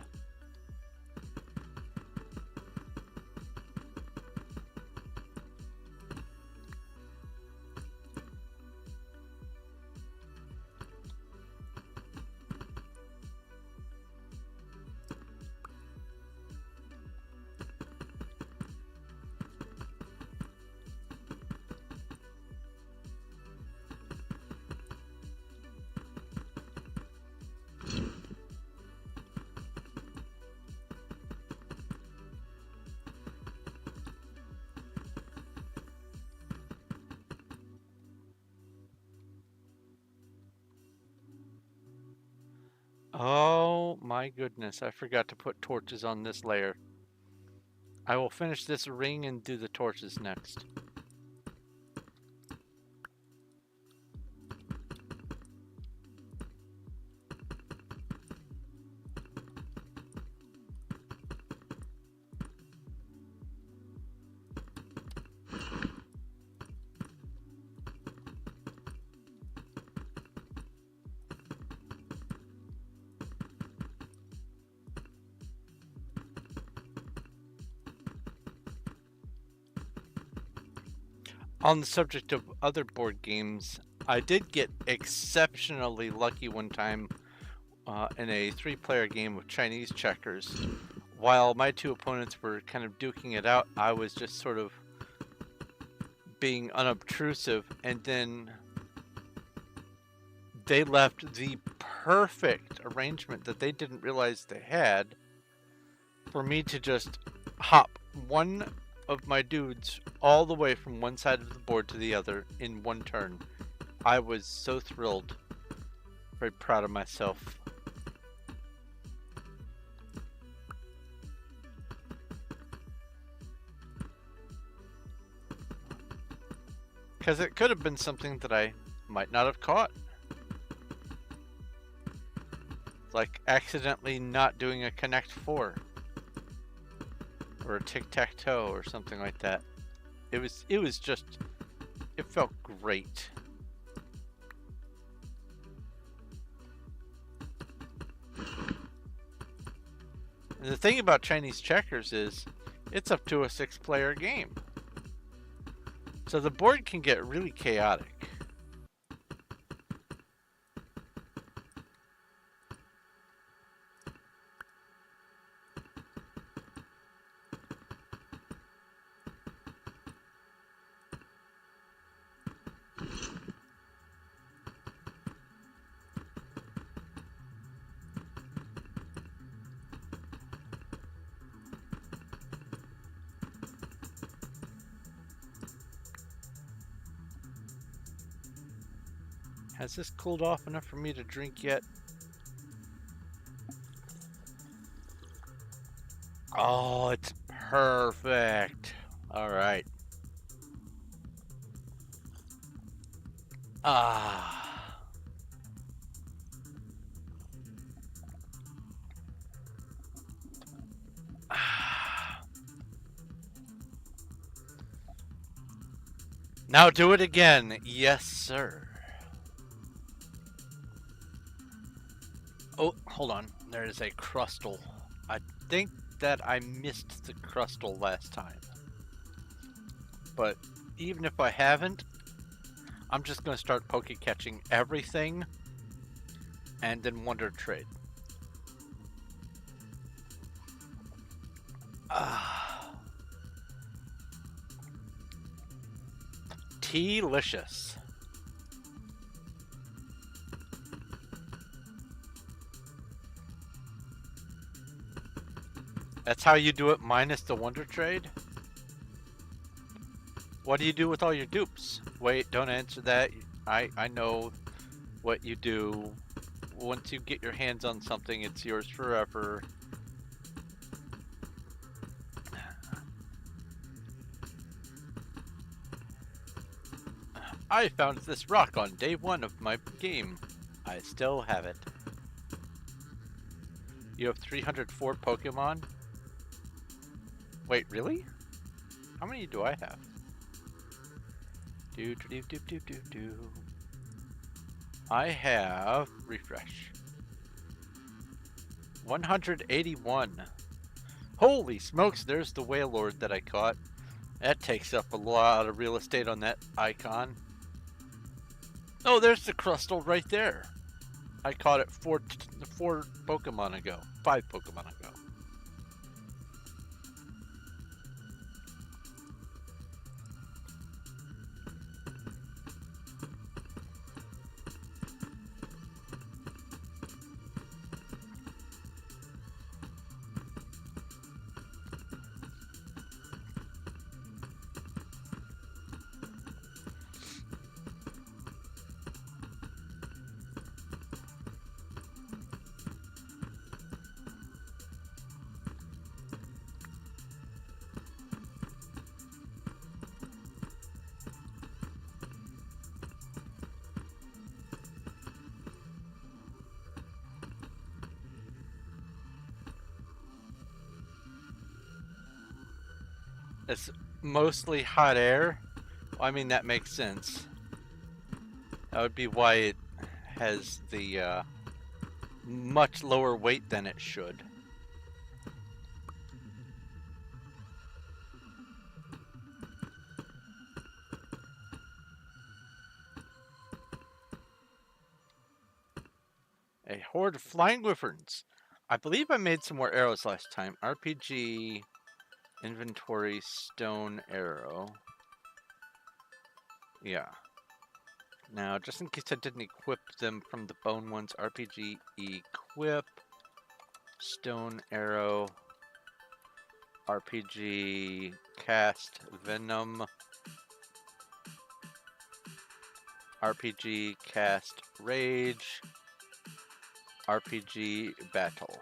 Oh my goodness, I forgot to put torches on this layer. I will finish this ring and do the torches next. On the subject of other board games, I did get exceptionally lucky one time in a 3-player game of Chinese checkers while my two opponents were kind of duking it out, I was just sort of being unobtrusive, and then they left the perfect arrangement that they didn't realize they had for me to just hop one of my dudes all the way from one side of the board to the other in one turn. I was so thrilled, very proud of myself. Because it could have been something that I might not have caught. Like accidentally not doing a connect 4. Or a tic-tac-toe or something like that. It was just, it felt great. And the thing about Chinese checkers is, it's up to a 6-player game. So the board can get really chaotic. Has this cooled off enough for me to drink yet? Oh, it's perfect. All right. Ah. Now do it again. Yes, sir. Oh, hold on. There is a crustal. I think that I missed the crustal last time. But even if I haven't, I'm just going to start poke catching everything and then wonder trade. Delicious. That's how you do it minus the wonder trade? What do you do with all your dupes? Wait, don't answer that. I know what you do. Once you get your hands on something, it's yours forever. I found this rock on day 1 of my game. I still have it. You have 304 Pokemon? Wait, really? How many do I have? I have, refresh, 181. Holy smokes, there's the Wailord that I caught. That takes up a lot of real estate on that icon. Oh, there's the crustal right there. I caught it 4 Pokemon ago. 5 Pokemon ago. It's mostly hot air. Well, I mean, that makes sense. That would be why it has the much lower weight than it should. A horde of flying wyverns. I believe I made some more arrows last time. RPG, inventory, stone arrow. Yeah. Now, just in case I didn't equip them from the bone ones, RPG equip, stone arrow, RPG cast venom, RPG cast rage, RPG battle.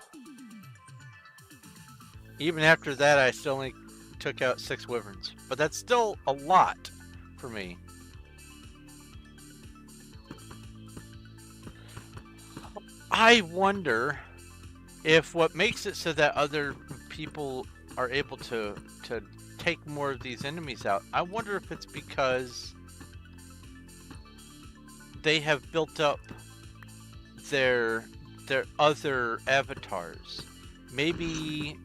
Even after that, I still only took out 6 wyverns, but that's still a lot for me. I wonder if what makes it so that other people are able to take more of these enemies out, I wonder if it's because they have built up their other avatars. Maybe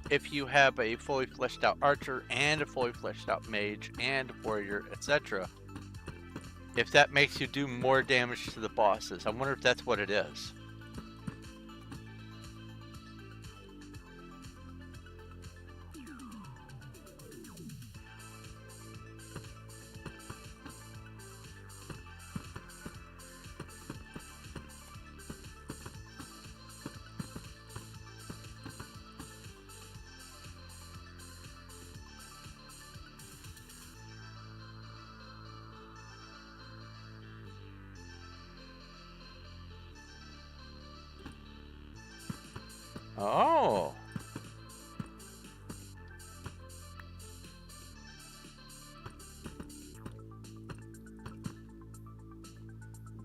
if you have a fully fleshed out archer and a fully fleshed out mage and warrior, etc., if that makes you do more damage to the bosses. I wonder if that's what it is. Oh.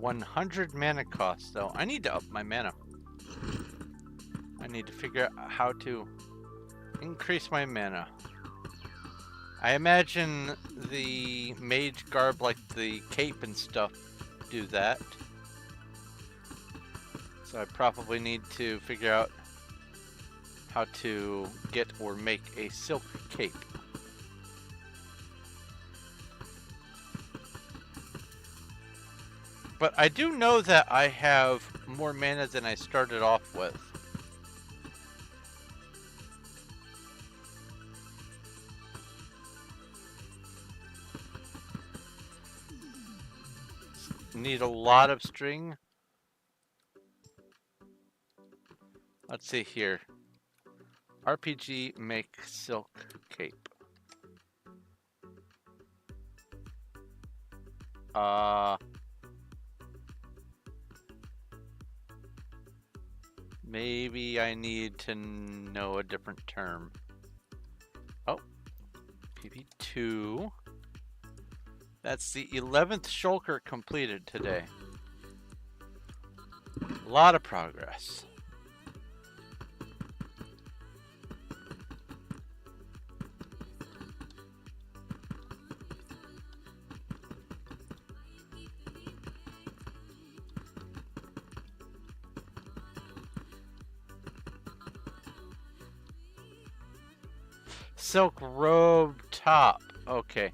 $100 mana cost, though. I need to up my mana. I need to figure out how to increase my mana. I imagine the mage garb, like the cape and stuff, do that. So I probably need to figure out how to get or make a silk cape. But I do know that I have more mana than I started off with. Need a lot of string. Let's see here. RPG make silk cape. Maybe I need to know a different term. Oh, PP2. That's the 11th shulker completed today. A lot of progress. Silk robe top. Okay.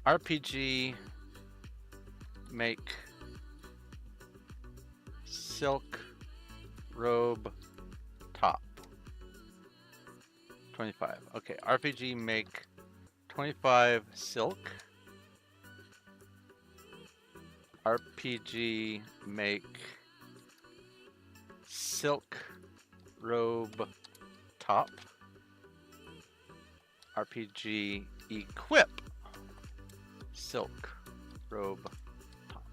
RPG make silk robe top. 25. Okay. RPG make 25 silk. RPG make silk robe top. RPG equip silk robe top.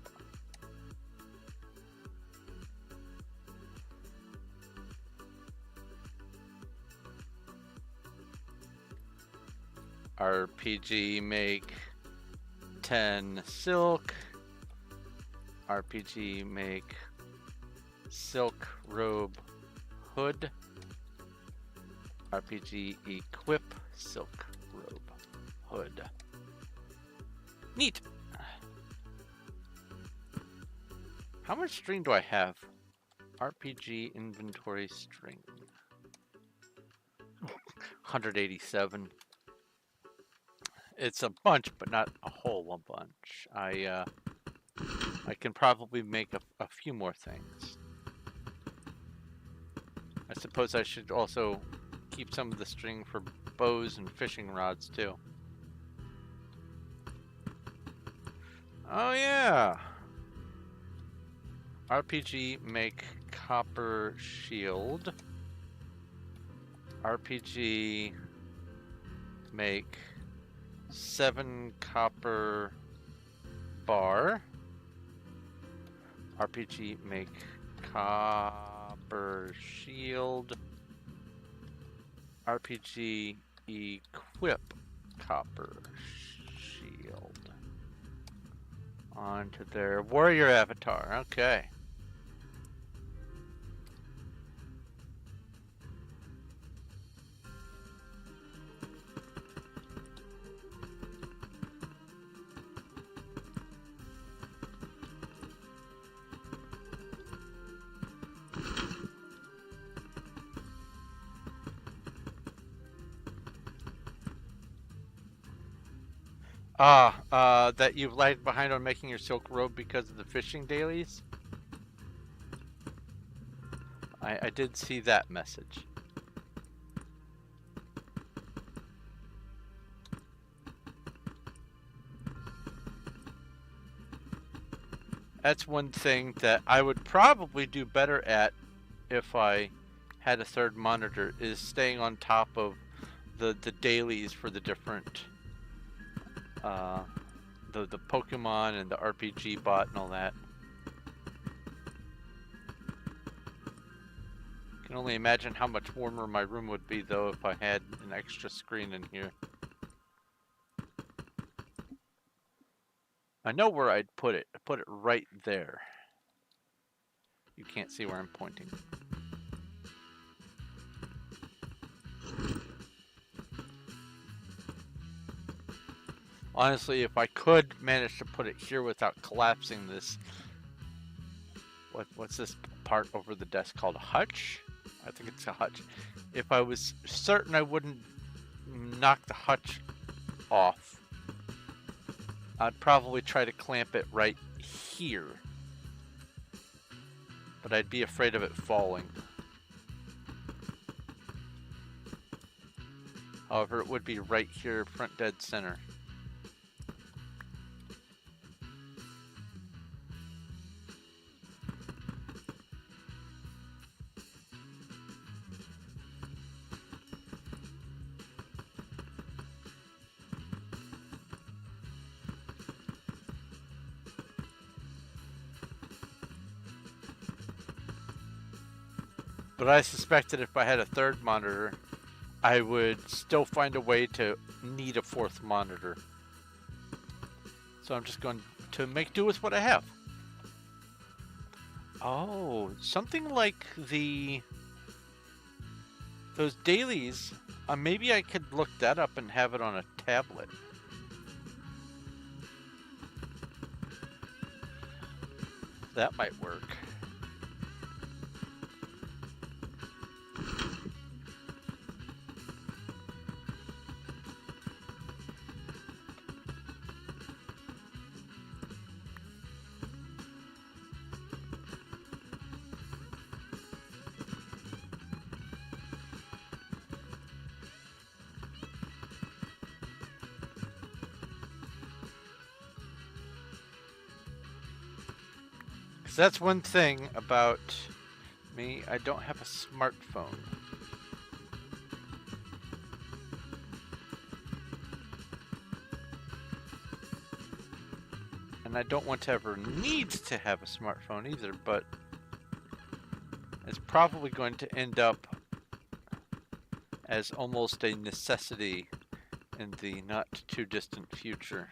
RPG make 10 silk. RPG make silk robe hood. RPG equip silk robe hood. Neat. How much string do I have? RPG inventory string. 187. It's a bunch, but not a whole bunch. I can probably make a few more things. I suppose I should also keep some of the string for bows and fishing rods too. Oh yeah! RPG make copper shield. RPG make 7 copper bar. RPG make copper shield. RPG equip copper shield. Onto their warrior avatar. Okay. That you've lagged behind on making your silk robe because of the fishing dailies? I did see that message. That's one thing that I would probably do better at if I had a third monitor, is staying on top of the dailies for the different the Pokemon and the RPG bot and all that. Can only imagine how much warmer my room would be though if I had an extra screen in here. I know where I'd put it. I put it right there. You can't see where I'm pointing. Honestly, if I could manage to put it here without collapsing this, what's this part over the desk called? A hutch? I think it's a hutch. If I was certain I wouldn't knock the hutch off, I'd probably try to clamp it right here. But I'd be afraid of it falling. However, it would be right here, front dead center. But I suspect that if I had a third monitor, I would still find a way to need a fourth monitor. So I'm just going to make do with what I have. Oh, something like those dailies. Maybe I could look that up and have it on a tablet. That might work. That's one thing about me. I don't have a smartphone. And I don't want to ever need to have a smartphone either, but it's probably going to end up as almost a necessity in the not too distant future.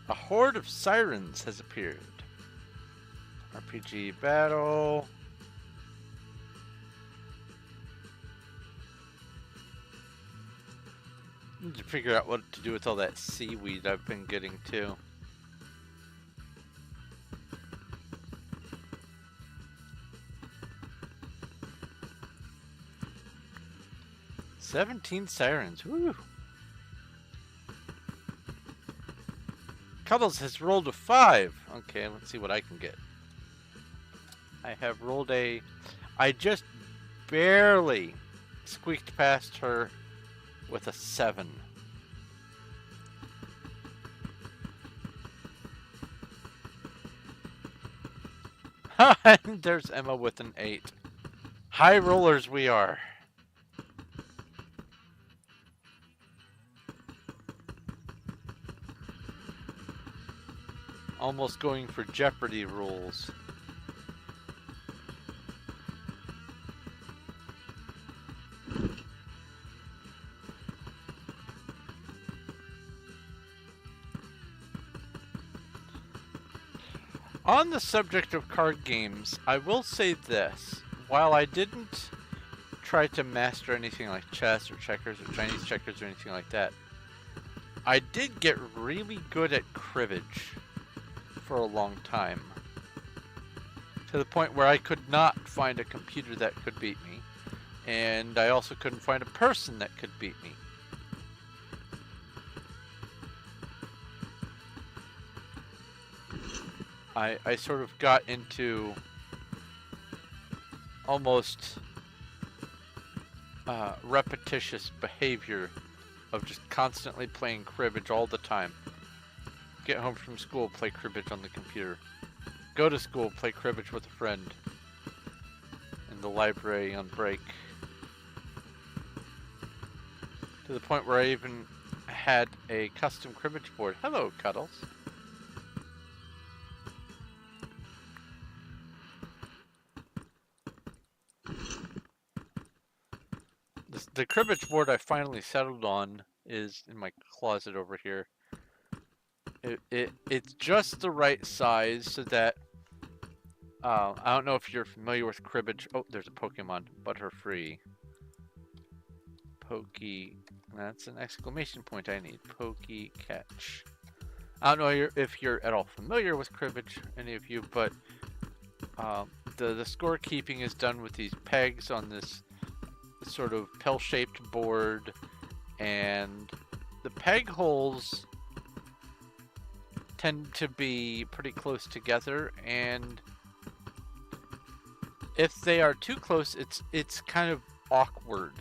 A horde of sirens has appeared. RPG battle. Need to figure out what to do with all that seaweed I've been getting too. "17 sirens. Woo! Cuddles has rolled a 5. Okay, let's see what I can get. I have rolled a... I just barely squeaked past her with a 7. And there's Emma with an 8. High rollers we are. Almost going for Jeopardy rules. On the subject of card games, I will say this. While I didn't try to master anything like chess or checkers or Chinese checkers or anything like that, I did get really good at cribbage for a long time. To the point where I could not find a computer that could beat me. And I also couldn't find a person that could beat me. I sort of got into almost repetitious behavior of just constantly playing cribbage all the time. Get home from school, play cribbage on the computer. Go to school, play cribbage with a friend. In the library on break. To the point where I even had a custom cribbage board. Hello, Cuddles. The cribbage board I finally settled on is in my closet over here. It's just the right size so that I don't know if you're familiar with cribbage. Oh, there's a Pokemon, Butterfree. Pokey, that's an exclamation point I need. Pokey catch. I don't know if you're at all familiar with cribbage, any of you, but the scorekeeping is done with these pegs on this sort of pill-shaped board, and the peg holes tend to be pretty close together, and if they are too close, it's kind of awkward.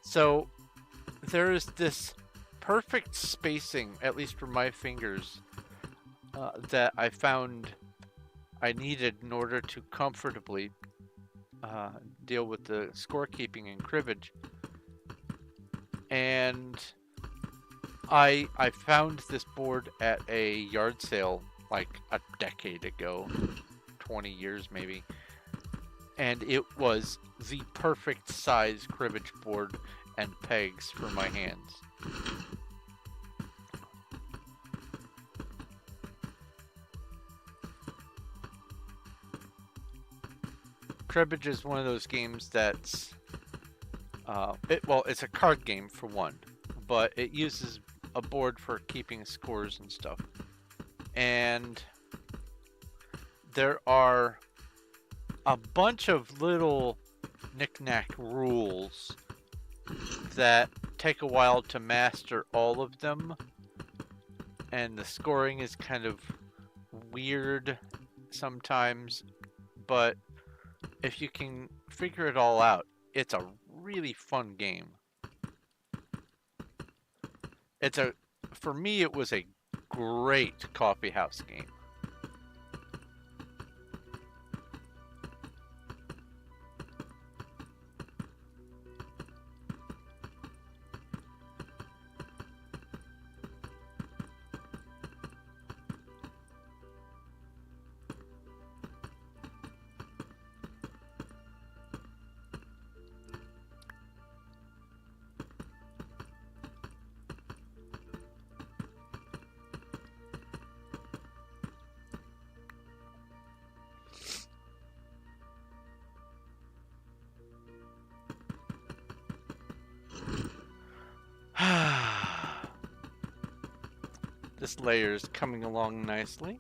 So there is this perfect spacing, at least for my fingers, that I found I needed in order to comfortably deal with the scorekeeping and cribbage. And I found this board at a yard sale like a decade ago, 20 years maybe. And it was the perfect size cribbage board and pegs for my hands. Cribbage is one of those games that's it's a card game for one, but it uses a board for keeping scores and stuff. And there are a bunch of little knick-knack rules that take a while to master all of them, and the scoring is kind of weird sometimes, but if you can figure it all out, it's a really fun game. For me, it was a great coffee house game. This layer is coming along nicely.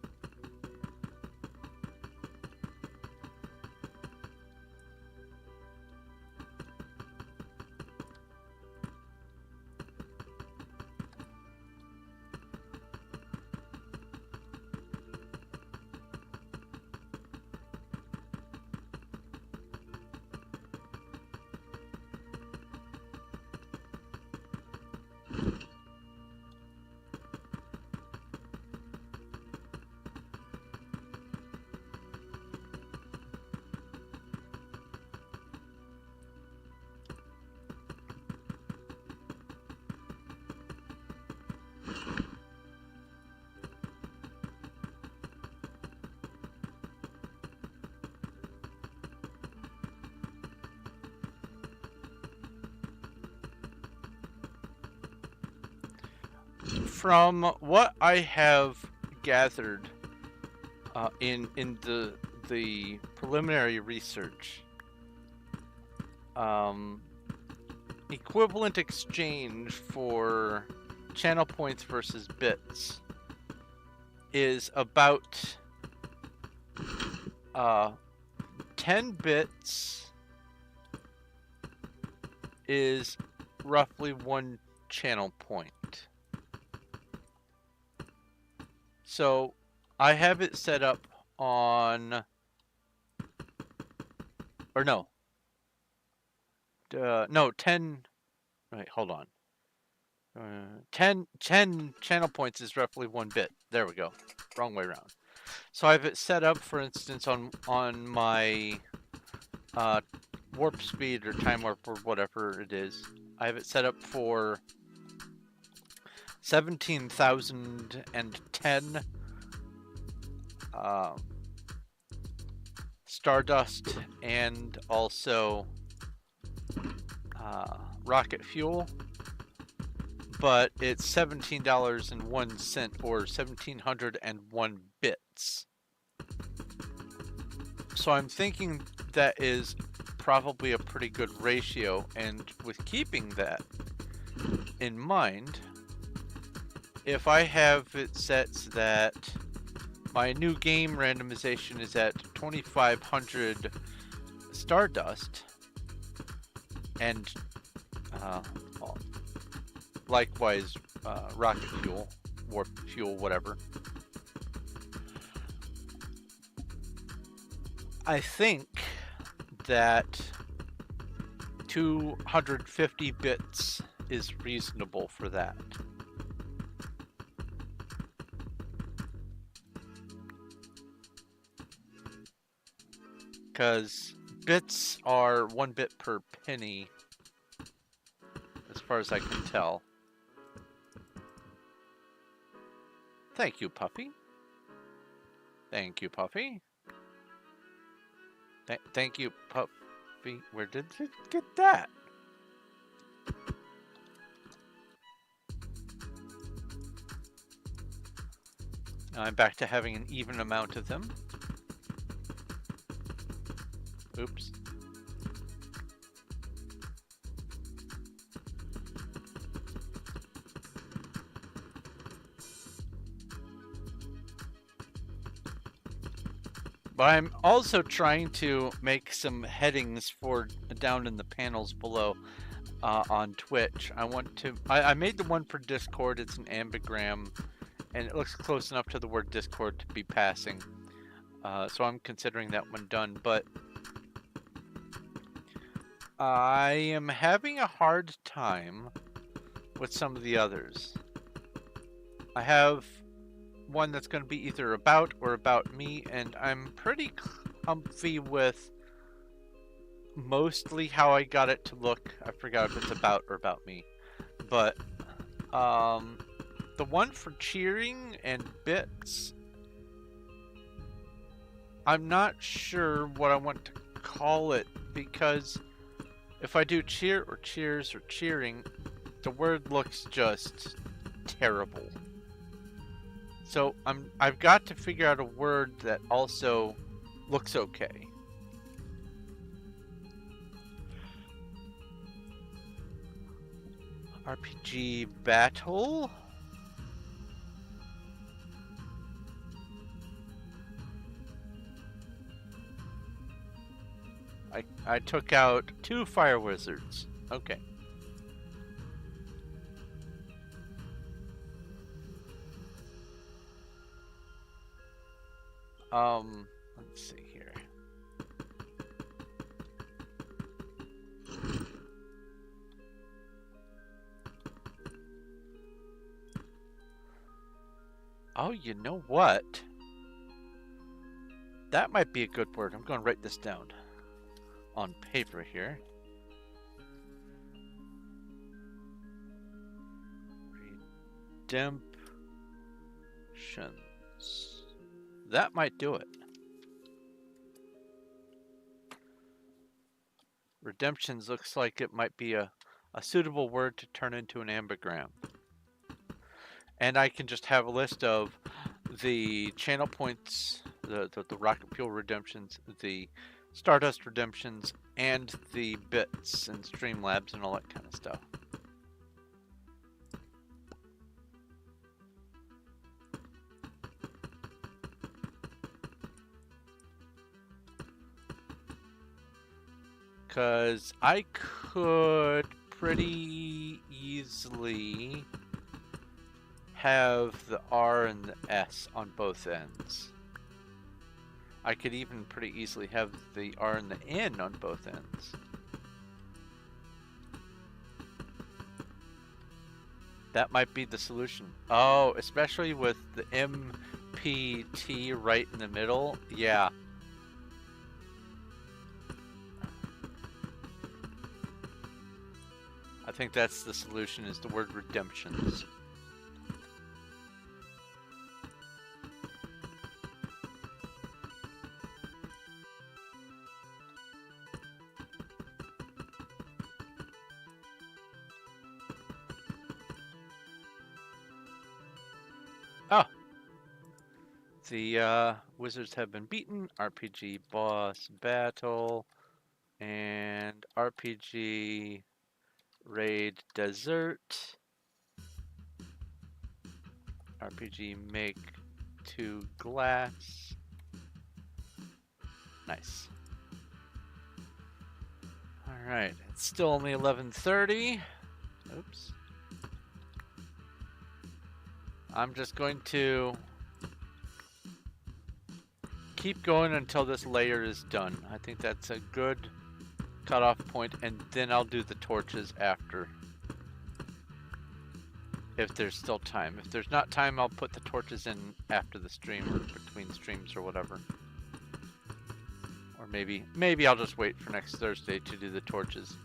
From what I have gathered in the preliminary research, equivalent exchange for channel points versus bits is about 10 bits is roughly 1 channel point. So I have it set up on, or no, 10, wait, hold on. 10 channel points is roughly 1 bit. There we go. Wrong way around. So I have it set up, for instance, on my warp speed or time warp or whatever it is. I have it set up for 17,010 Stardust and also rocket fuel, but it's $17.01 or 1,701 bits. So I'm thinking that is probably a pretty good ratio, and with keeping that in mind, if I have it set so that my new game randomization is at 2,500 Stardust, and likewise rocket fuel, warp fuel, whatever, I think that 250 bits is reasonable for that. Because bits are 1 bit per penny, as far as I can tell. Thank you, Puffy. Thank you, Puffy. Thank you, Puffy. Where did you get that? Now I'm back to having an even amount of them. Oops. But I'm also trying to make some headings for down in the panels below on Twitch. I made the one for Discord. It's an ambigram, and it looks close enough to the word Discord to be passing. So I'm considering that one done. But I am having a hard time with some of the others. I have one that's going to be either about or about me, and I'm pretty comfy with mostly how I got it to look. I forgot if it's about or about me, but the one for cheering and bits, I'm not sure what I want to call it, because if I do cheer or cheers or cheering, the word looks just terrible. So I've got to figure out a word that also looks okay. RPG battle. I took out 2 fire wizards. Okay. Let's see here. Oh, you know what? That might be a good word. I'm going to write this down on paper here. Redemptions. That might do it. Redemptions looks like it might be a suitable word to turn into an ambigram. And I can just have a list of the channel points, the rocket fuel redemptions, the Stardust redemptions, and the bits and Streamlabs and all that kind of stuff. Because I could pretty easily have the R and the S on both ends. I could even pretty easily have the R and the N on both ends. That might be the solution. Oh, especially with the MPT right in the middle. Yeah. I think that's the solution, is the word redemptions. Oh. The wizards have been beaten. RPG boss battle. And RPG raid desert. RPG make 2 glass. Nice. Alright, it's still only 11:30. Oops. I'm just going to keep going until this layer is done. I think that's a good cutoff point, and then I'll do the torches after. If there's still time. If there's not time, I'll put the torches in after the stream or between streams or whatever. Or maybe I'll just wait for next Thursday to do the torches.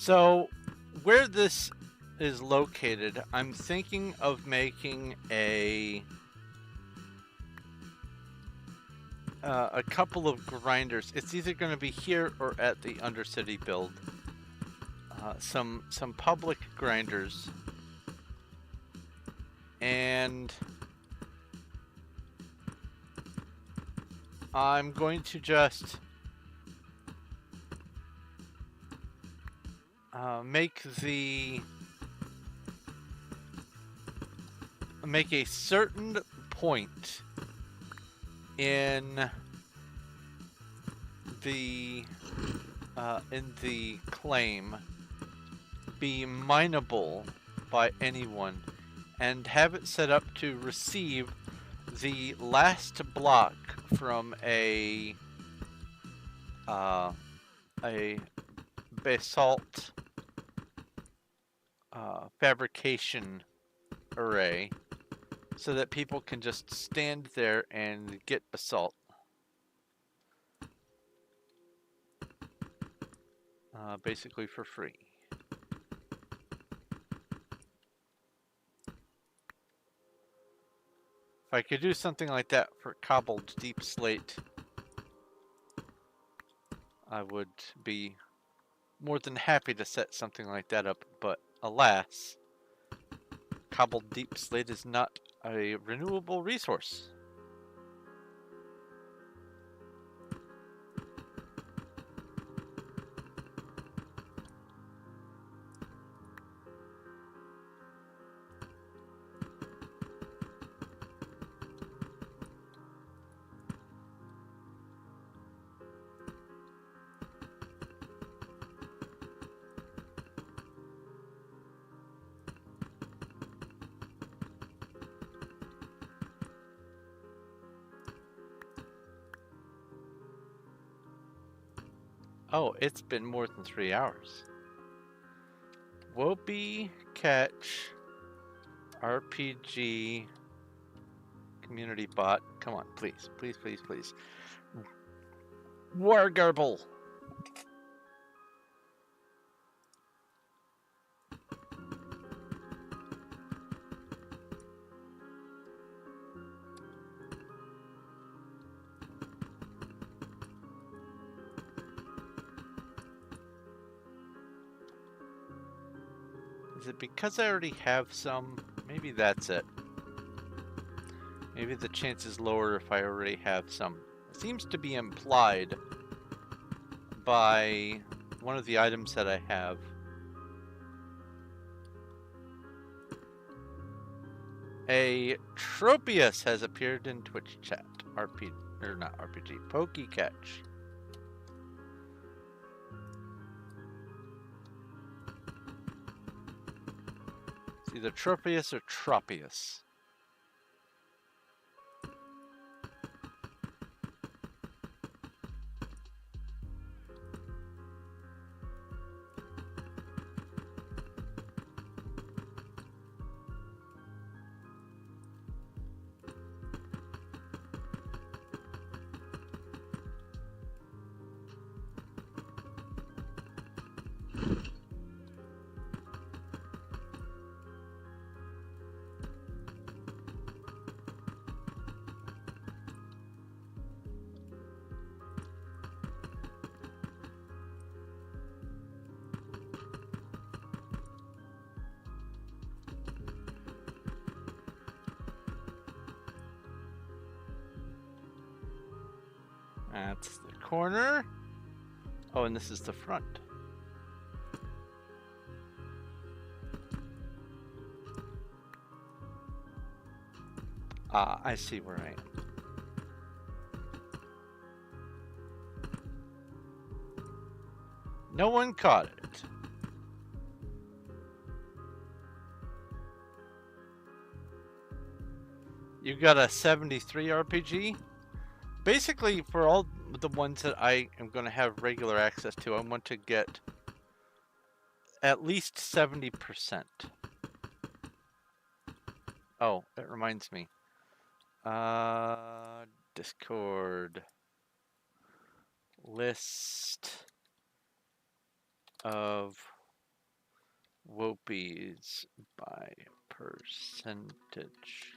So, where this is located, I'm thinking of making a couple of grinders. It's either going to be here or at the Undercity build. Some public grinders, and I'm going to just make a certain point in the claim be mineable by anyone, and have it set up to receive the last block from a basalt fabrication array so that people can just stand there and get basalt. Basically for free. If I could do something like that for cobbled deep slate, I would be more than happy to set something like that up, but alas, cobbled deep slate is not a renewable resource. Oh, it's been more than 3 hours. Whoopi Catch RPG community bot. Come on, please, please, please, please. Wargarble. Is it because I already have some? Maybe that's it. Maybe the chance is lower if I already have some. It seems to be implied by one of the items that I have. A Tropius has appeared in Twitch chat. Not RPG. PokeCatch. It's either Tropius or Tropius. That's the corner. Oh, and this is the front. Ah, I see where I am. No one caught it. You got a 73 RPG? Basically, for all the ones that I am going to have regular access to, I want to get at least 70%. Oh, that reminds me. Discord. List of Whopies by percentage.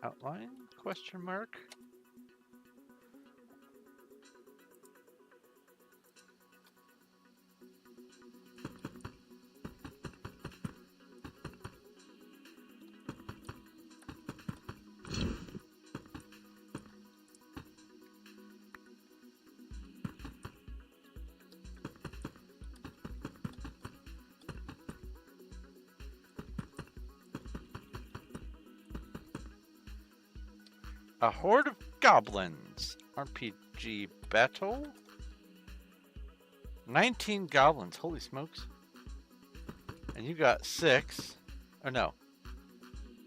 Outline? Question mark? A horde of goblins. RPG battle. 19 goblins. Holy smokes. And you got 6. Or no.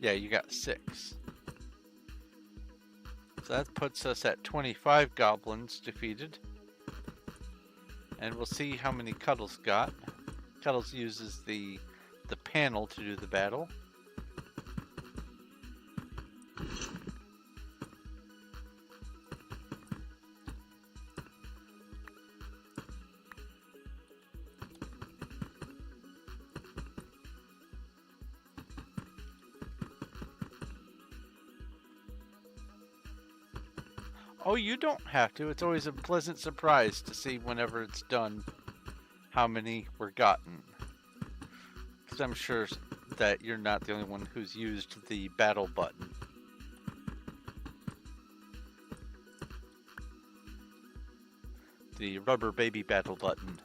Yeah, you got 6. So that puts us at 25 goblins defeated. And we'll see how many Cuddles got. Cuddles uses the panel to do the battle. Oh, you don't have to. It's always a pleasant surprise to see whenever it's done how many were gotten. Because I'm sure that you're not the only one who's used the battle button. The rubber baby battle button.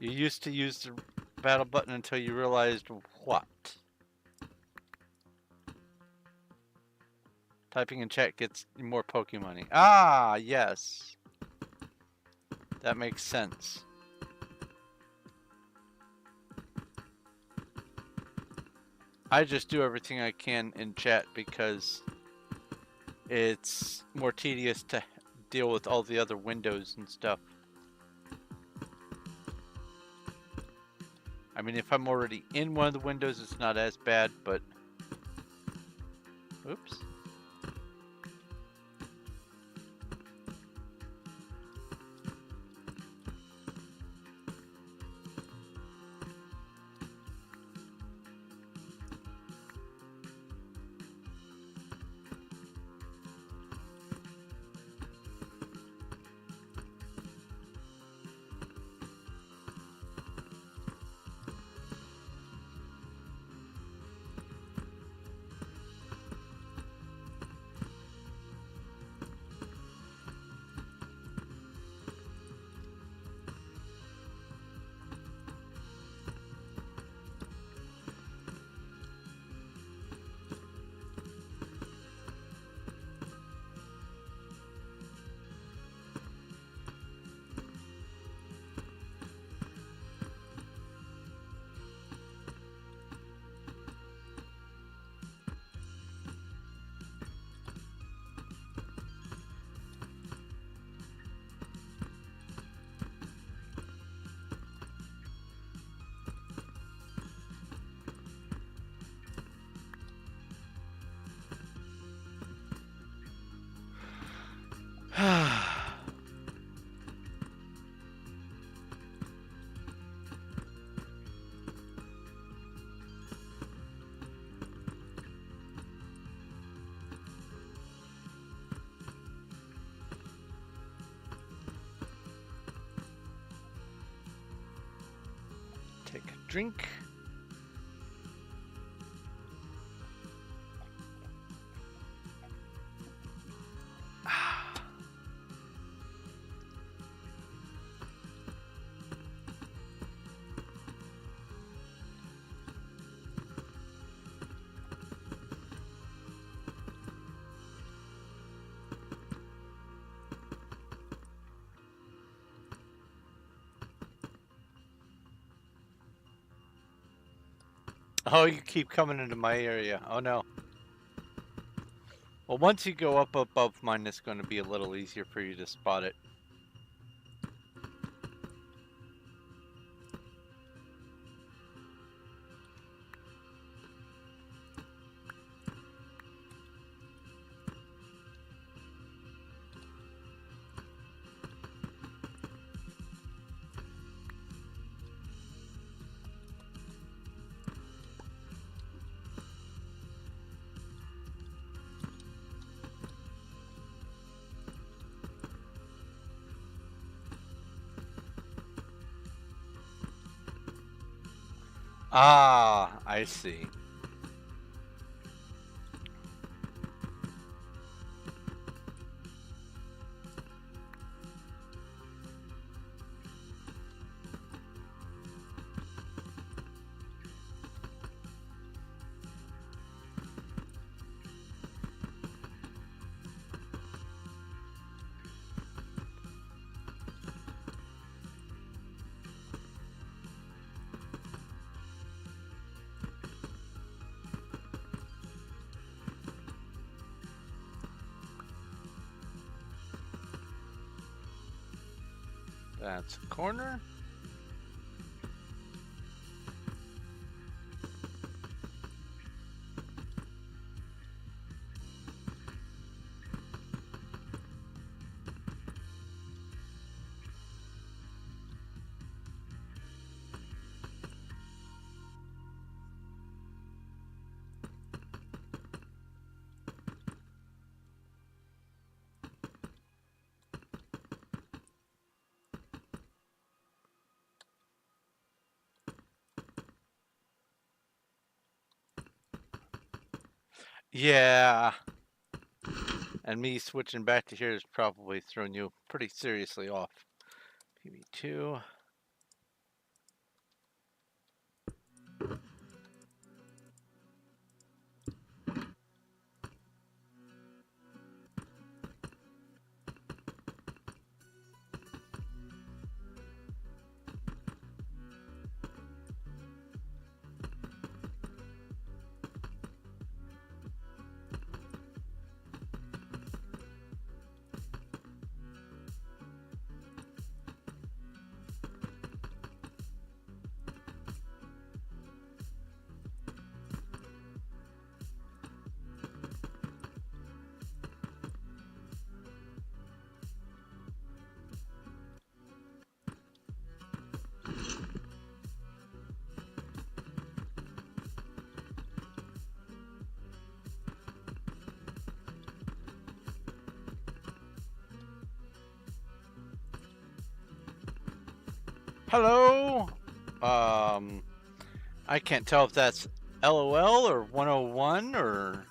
You used to use the battle button until you realized what? Typing in chat gets more Pokemon-y. Ah, yes. That makes sense. I just do everything I can in chat because it's more tedious to deal with all the other windows and stuff. I mean, if I'm already in one of the windows, it's not as bad, but... Oops. Take a drink. Oh, you keep coming into my area. Oh no. Well, once you go up above mine, it's going to be a little easier for you to spot it. Ah, I see. That's a corner. Yeah. And me switching back to here has probably thrown you pretty seriously off. PB2. Hello? I can't tell if that's LOL or 101 or...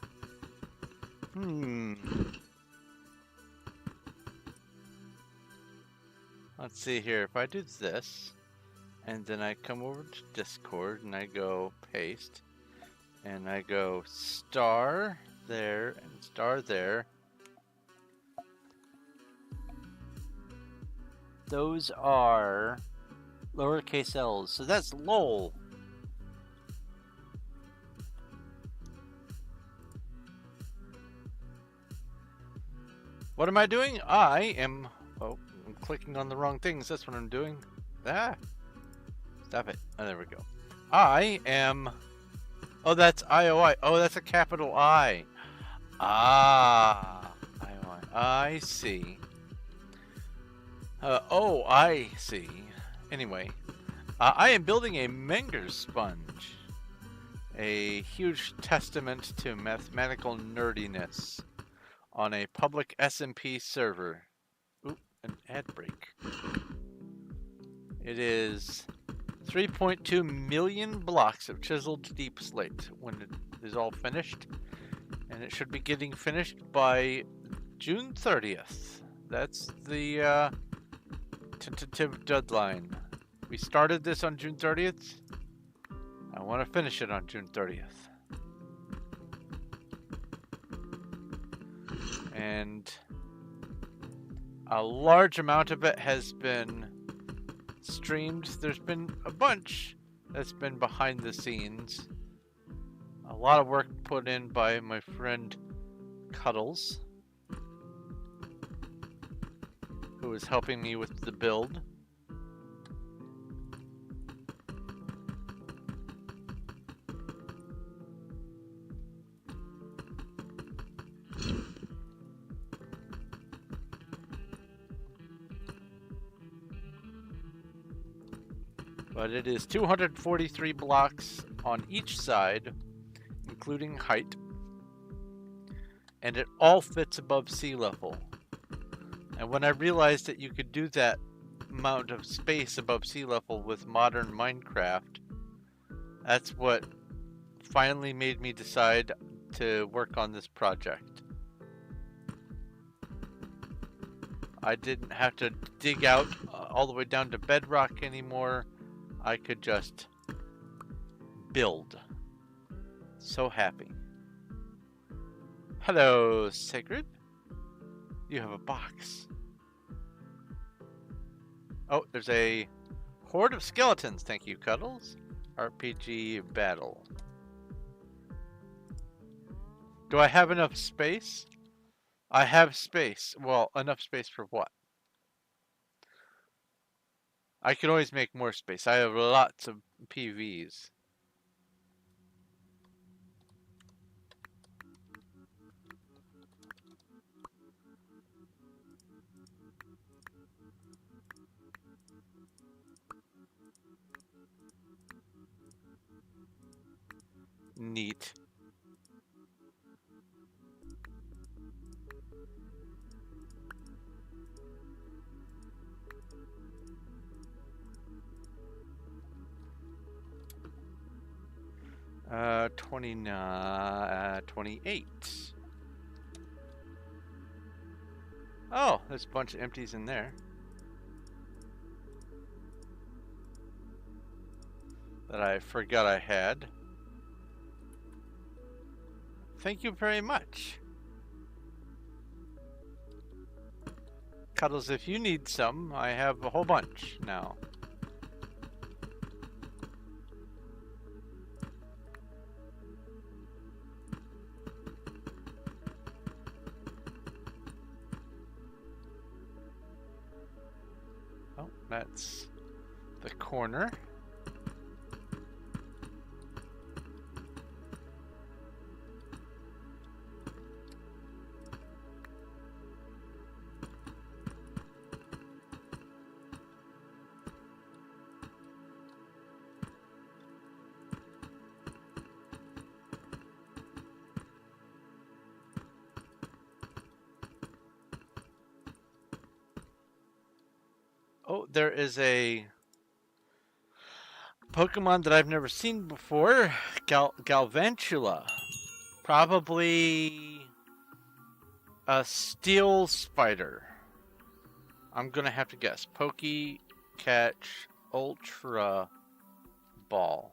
Let's see here. If I do this, and then I come over to Discord, and I go paste, and I go star there, and star there. Those are lowercase l's, so that's LOL. What am I doing? I am... Oh, I'm clicking on the wrong things. That's what I'm doing. Ah! Stop it. Oh, there we go. I am... Oh, that's IOI. Oh, that's a capital I. Ah! IOI. I see. Oh, I see. Anyway. I am building a Menger sponge. A huge testament to mathematical nerdiness. On a public SMP server. Oop, an ad break. It is 3.2 million blocks of chiseled deep slate when it is all finished. And it should be getting finished by June 30th. That's the tentative deadline. We started this on June 30th. I want to finish it on June 30th. And a large amount of it has been streamed. There's been a bunch that's been behind the scenes. A lot of work put in by my friend Cuddles, who is helping me with the build. But it is 243 blocks on each side, including height, and it all fits above sea level. And when I realized that you could do that amount of space above sea level with modern Minecraft, that's what finally made me decide to work on this project. I didn't have to dig out all the way down to bedrock anymore. I could just build. So happy. Hello, Sacred. You have a box. Oh, there's a horde of skeletons. Thank you, Cuddles. RPG battle. Do I have enough space? I have space. Well, enough space for what? I could always make more space. I have lots of PVs. Neat. Uh, 29, 28. Oh, there's a bunch of empties in there. That I forgot I had. Thank you very much. Cuddles, if you need some, I have a whole bunch now. Oh, that's the corner. Oh, there is a Pokemon that I've never seen before. Galvantula. Probably a steel spider. I'm gonna have to guess. Pokey Catch Ultra Ball.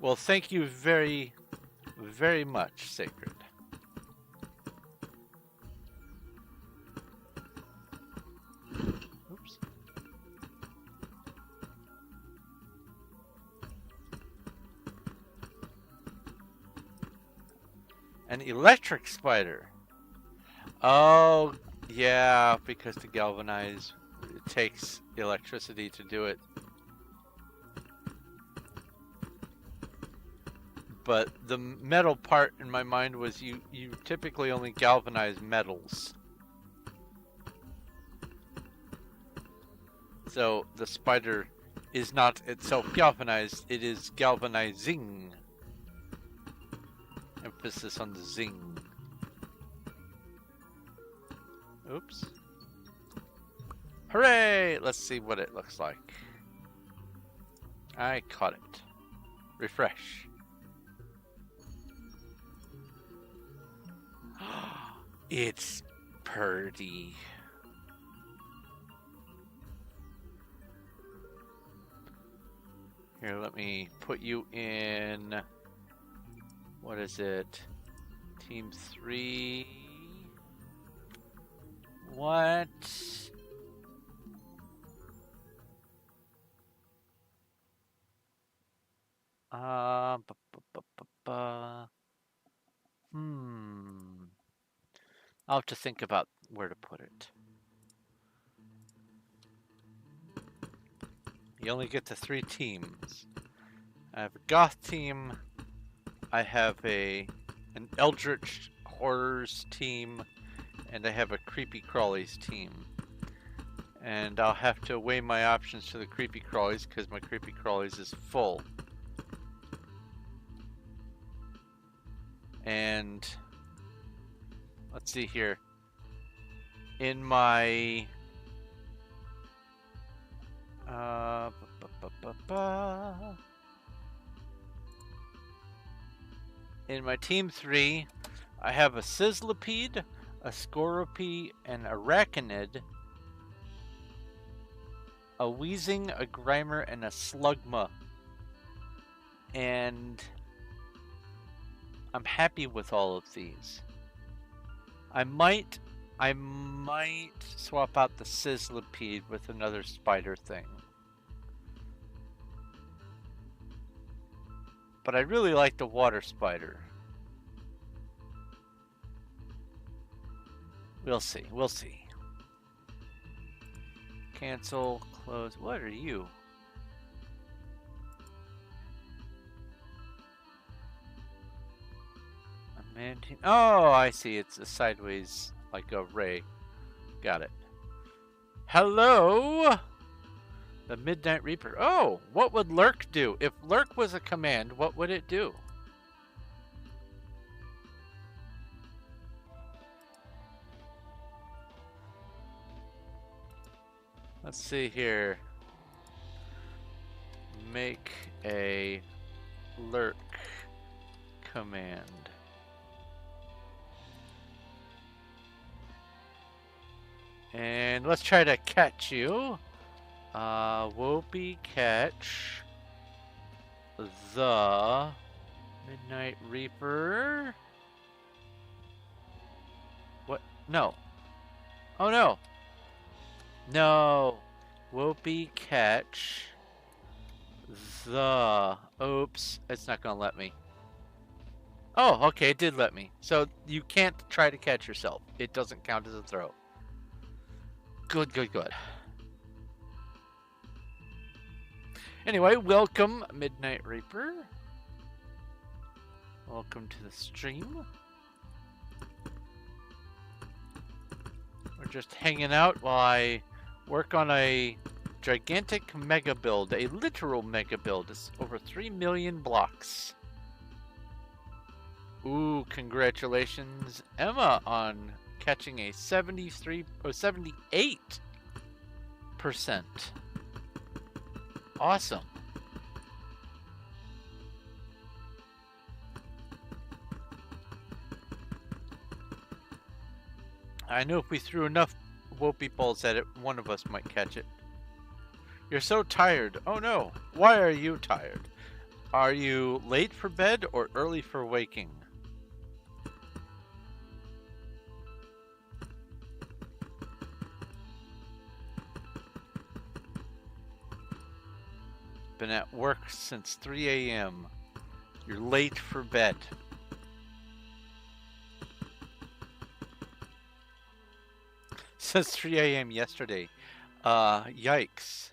Well, thank you very, very much, Sacred. Oops. An electric spider. Oh, yeah, because to galvanize, it takes electricity to do it. But the metal part in my mind was you typically only galvanize metals. So the spider is not itself galvanized, it is galvanizing. Emphasis on the zing. Oops. Hooray! Let's see what it looks like. I caught it. Refresh. It's pretty. Here, let me put you in. What is it? Team 3. What? I'll have to think about where to put it. You only get to 3 teams. I have a goth team. I have an eldritch horrors team, and I have a creepy crawlies team. And I'll have to weigh my options to the creepy crawlies because my creepy crawlies is full. And let's see here. In my in my team 3, I have a Sizzlipede, a Scoropy, an Arachnid, a Wheezing, a Grimer, and a Slugma. And I'm happy with all of these. I might I might swap out the sizzlipede with another spider thing. But I really like the water spider. We'll see. We'll see. Cancel, close. What are you? A man. Oh, I see. It's a sideways, like a ray. Got it. Hello? The Midnight Reaper. Oh, what would lurk do? If lurk was a command, what would it do? Let's see here. Make a lurk command. And let's try to catch you. Whoopee catch the Midnight Reaper. What? No. Oh no. No. Whoopee catch the... Oops. It's not gonna let me. Oh, okay, it did let me. So you can't try to catch yourself. It doesn't count as a throw. Good, good, good. Anyway, welcome, Midnight Reaper. Welcome to the stream. We're just hanging out while I work on a gigantic mega build, a literal mega build. It's over 3 million blocks. Ooh, congratulations, Emma, on catching a 73 or 78%. Awesome. I know if we threw enough whoopee balls at it, one of us might catch it. You're so tired. Oh no. Why are you tired? Are you late for bed or early for waking? Been at work since 3 a.m. You're late for bed. Since 3 a.m. yesterday. Yikes.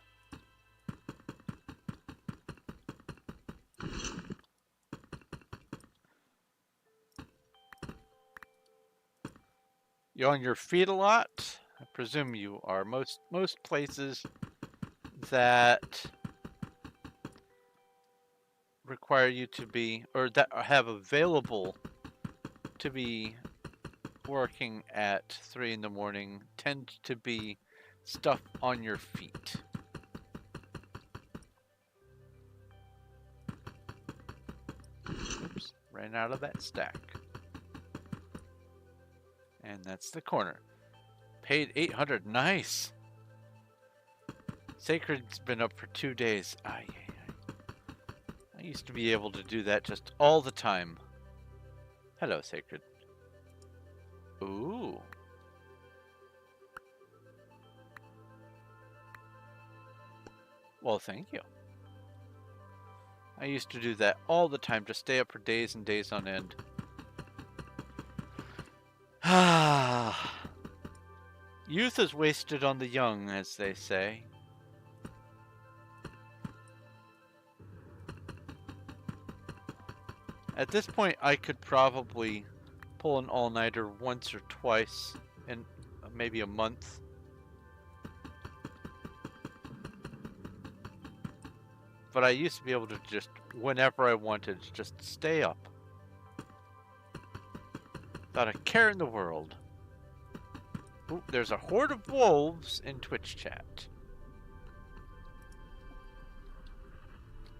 You on your feet a lot? I presume you are. Most places that require you to be, or that have available to be working at 3 in the morning, tend to be stuff on your feet. Oops, ran out of that stack. And that's the corner. Paid 800, nice. Sacred's been up for 2 days. I used to be able to do that just all the time. Hello, Sacred. Ooh. Well, thank you. I used to do that all the time, just stay up for days and days on end. Ah. Youth is wasted on the young, as they say. At this point, I could probably pull an all-nighter once or twice in maybe a month. But I used to be able to just, whenever I wanted, just stay up. Without a care in the world. Ooh, there's a horde of wolves in Twitch chat.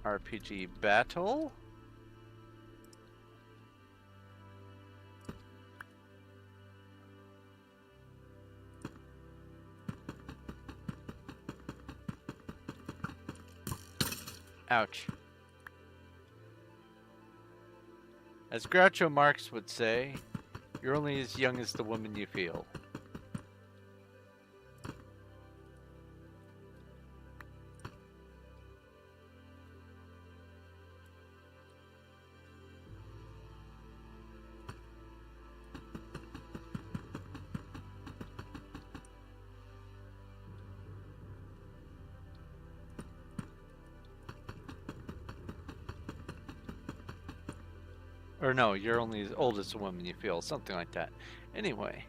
RPG battle. Ouch. As Groucho Marx would say, you're only as young as the woman you feel. Or no, you're only as old as the woman you feel, something like that. Anyway,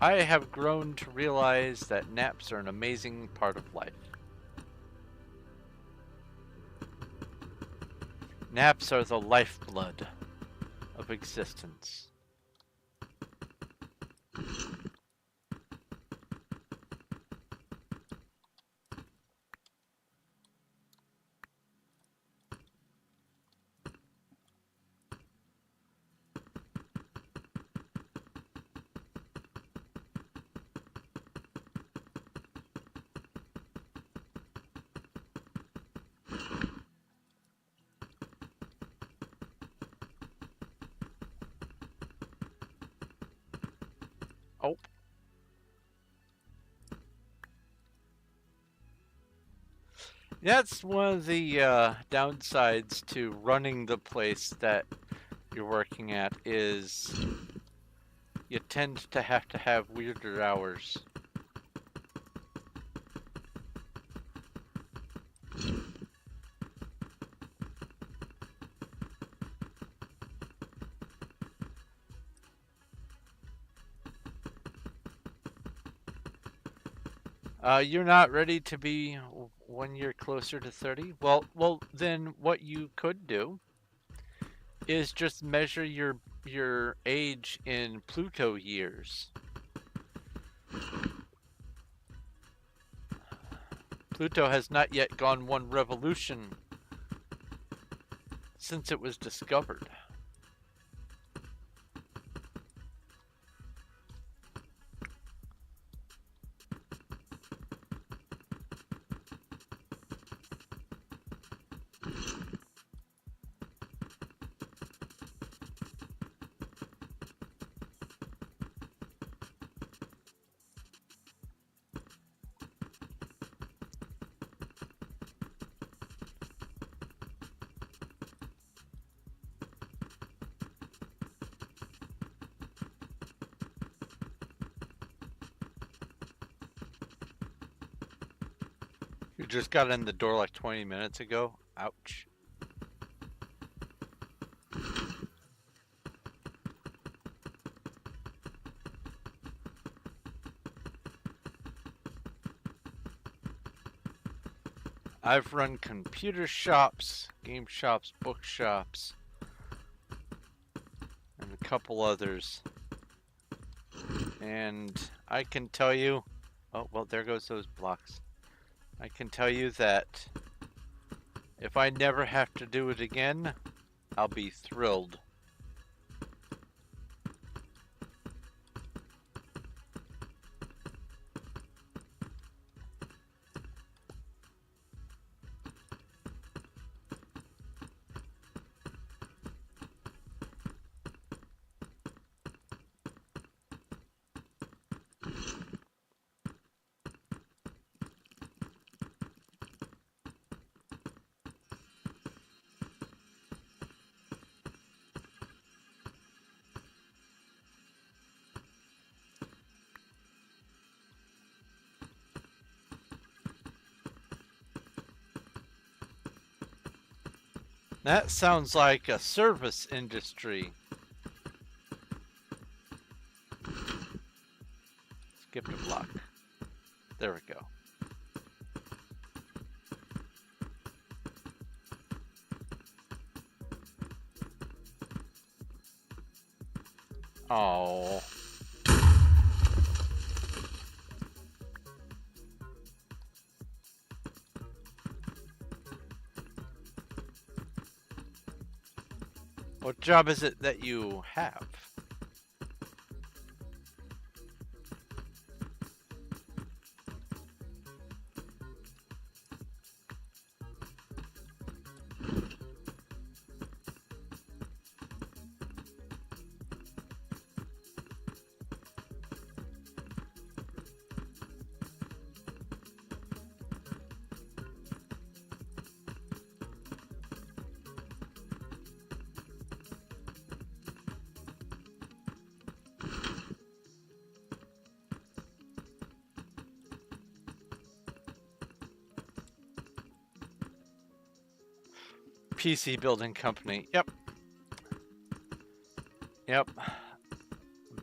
I have grown to realize that naps are an amazing part of life. Naps are the lifeblood of existence. Oh. That's one of the downsides to running the place that you're working at is you tend to have weirder hours. You're not ready to be 1 year closer to 30? Well, then what you could do is just measure your age in Pluto years. Pluto has not yet gone one revolution since it was discovered. You just got in the door like 20 minutes ago? Ouch. I've run computer shops, game shops, bookshops, and a couple others. And I can tell you, oh, well, there goes those blocks. I can tell you that if I never have to do it again, I'll be thrilled. That sounds like a service industry. Skipped a block. There we go. Oh. What job is it that you have? PC building company. Yep. Yep.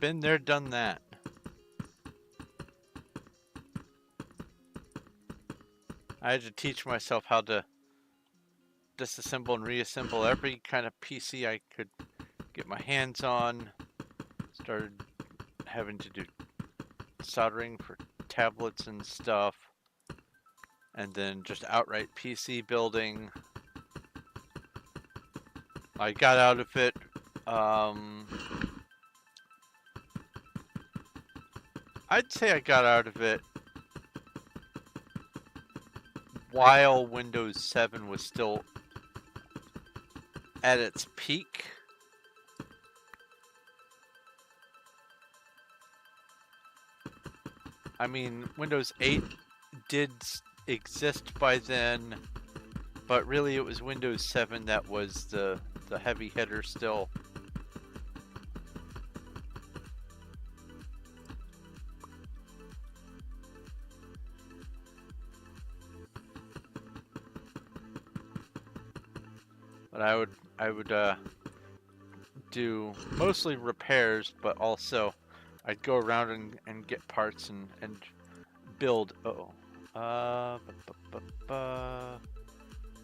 Been there, done that. I had to teach myself how to disassemble and reassemble every kind of PC I could get my hands on. Started having to do soldering for tablets and stuff. And then just outright PC building. I got out of it. I'd say I got out of it while Windows 7 was still at its peak. I mean, Windows 8 did exist by then, but really it was Windows 7 that was the heavy hitter still. But I would do mostly repairs, but also I'd go around and get parts and build.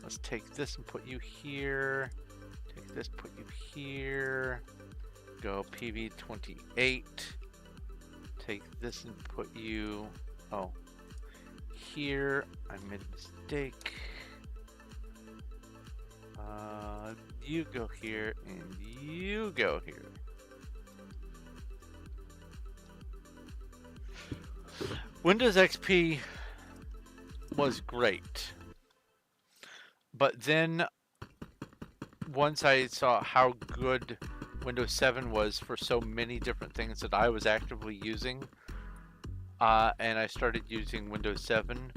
Let's take this and put you here. Take this, put you here. Go PV28. Take this and put you here. I made a mistake. You go here and you go here. Windows XP was great, but then once I saw how good Windows 7 was for so many different things that I was actively using, and I started using Windows 7,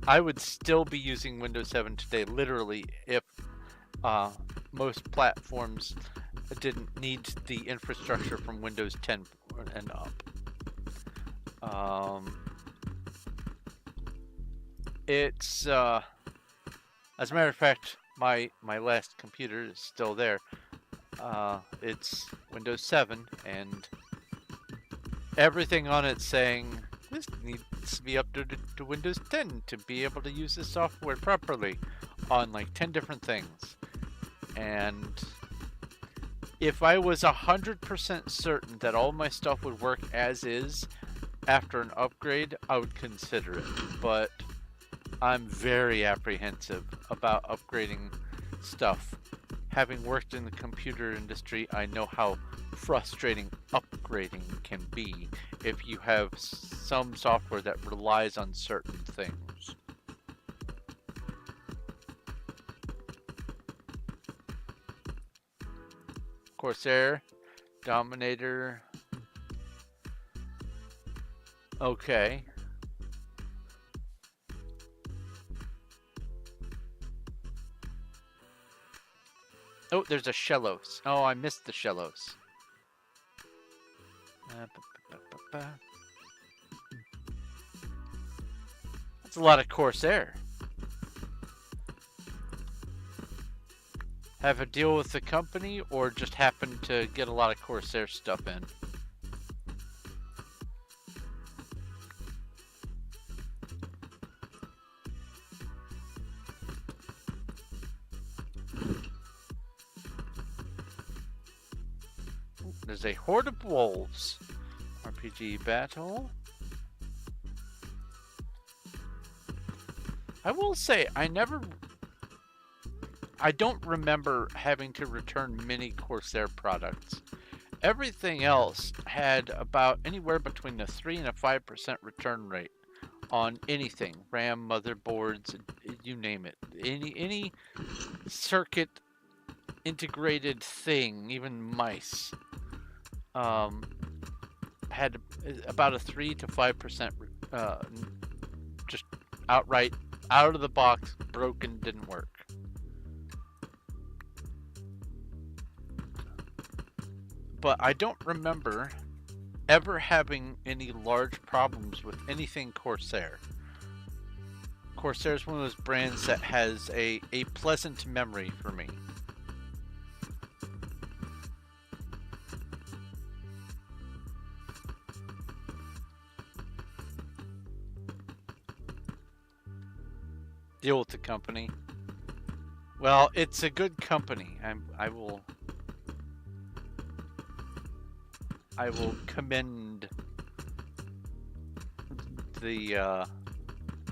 I would still be using Windows 7 today, literally, if most platforms didn't need the infrastructure from Windows 10 and up. It's as a matter of fact, my last computer is still there. It's Windows 7, and everything on it saying this needs to be updated to Windows 10 to be able to use this software properly on like 10 different things. And if I was 100% certain that all my stuff would work as is after an upgrade, I would consider it. But I'm very apprehensive about upgrading stuff. Having worked in the computer industry, I know how frustrating upgrading can be if you have some software that relies on certain things. Corsair, Dominator. Okay. Oh, there's a Shellos. Oh, I missed the Shellos. That's a lot of Corsair. Have a deal with the company, or just happen to get a lot of Corsair stuff in? There's a Horde of Wolves. RPG battle. I will say, I don't remember having to return many Corsair products. Everything else had about anywhere between a 3 and a 5% return rate on anything. RAM, motherboards, you name it. Any circuit integrated thing, even mice, had about a 3 to 5% just outright, out of the box, broken, didn't work. But I don't remember ever having any large problems with anything Corsair. Corsair's one of those brands that has a pleasant memory for me. Deal with the company. Well, it's a good company. I will commend the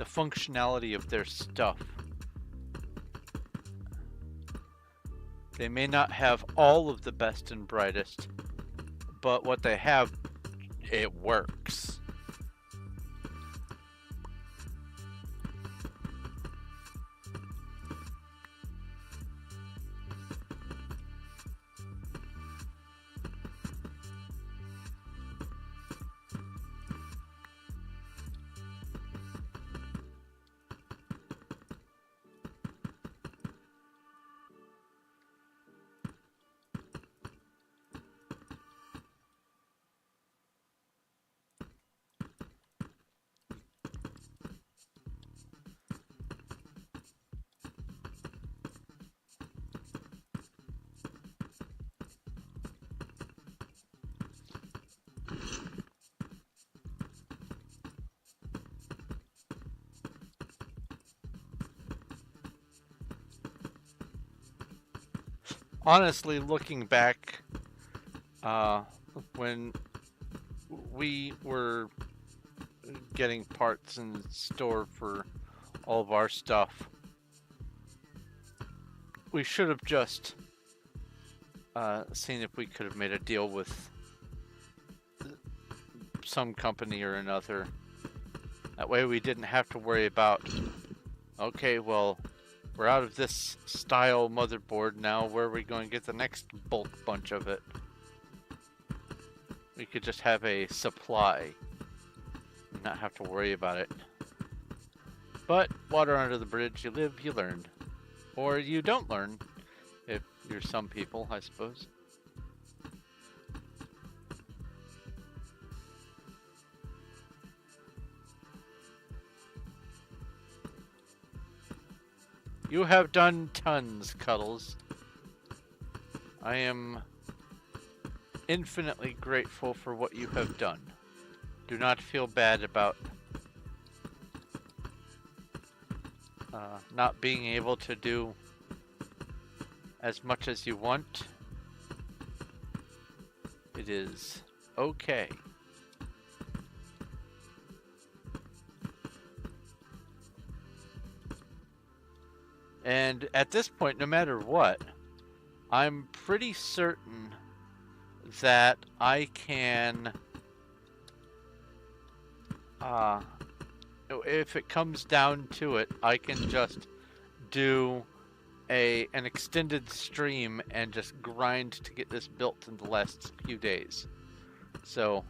functionality of their stuff. They may not have all of the best and brightest, but what they have, it works. Honestly, looking back, when we were getting parts in store for all of our stuff, we should have just seen if we could have made a deal with some company or another. That way we didn't have to worry about, okay, well, we're out of this style motherboard now, where are we going to get the next bulk bunch of it? We could just have a supply and not have to worry about it. But water under the bridge, you live, you learn. Or you don't learn, if you're some people, I suppose. You have done tons, Cuddles. I am infinitely grateful for what you have done. Do not feel bad about not being able to do as much as you want. It is okay. And at this point, no matter what, I'm pretty certain that I can, if it comes down to it, I can just do an extended stream and just grind to get this built in the last few days. So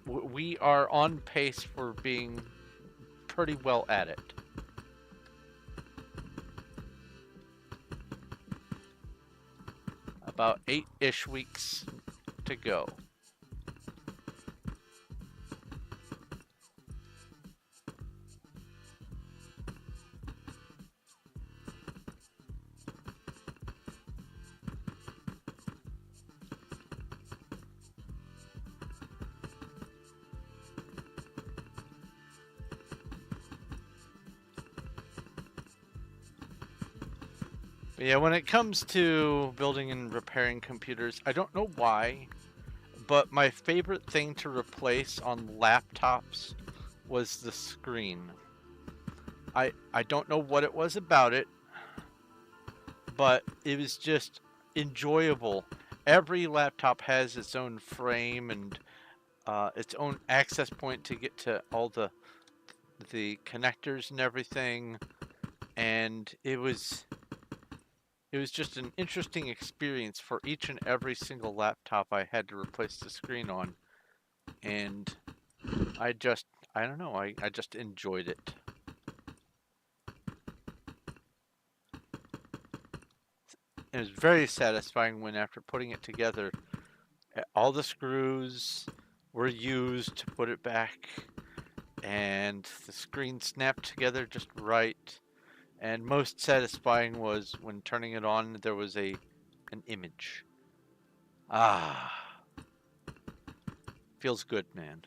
we are on pace for being pretty well at it. About 8-ish weeks to go. But yeah, when it comes to building and repairing computers, I don't know why, but my favorite thing to replace on laptops was the screen. I don't know what it was about it, but it was just enjoyable. Every laptop has its own frame and its own access point to get to all the connectors and everything, and it was just an interesting experience for each and every single laptop I had to replace the screen on. And I don't know, I just enjoyed it. It was very satisfying when, after putting it together, all the screws were used to put it back, and the screen snapped together just right. And most satisfying was when turning it on, there was an image. Ah, feels good, man.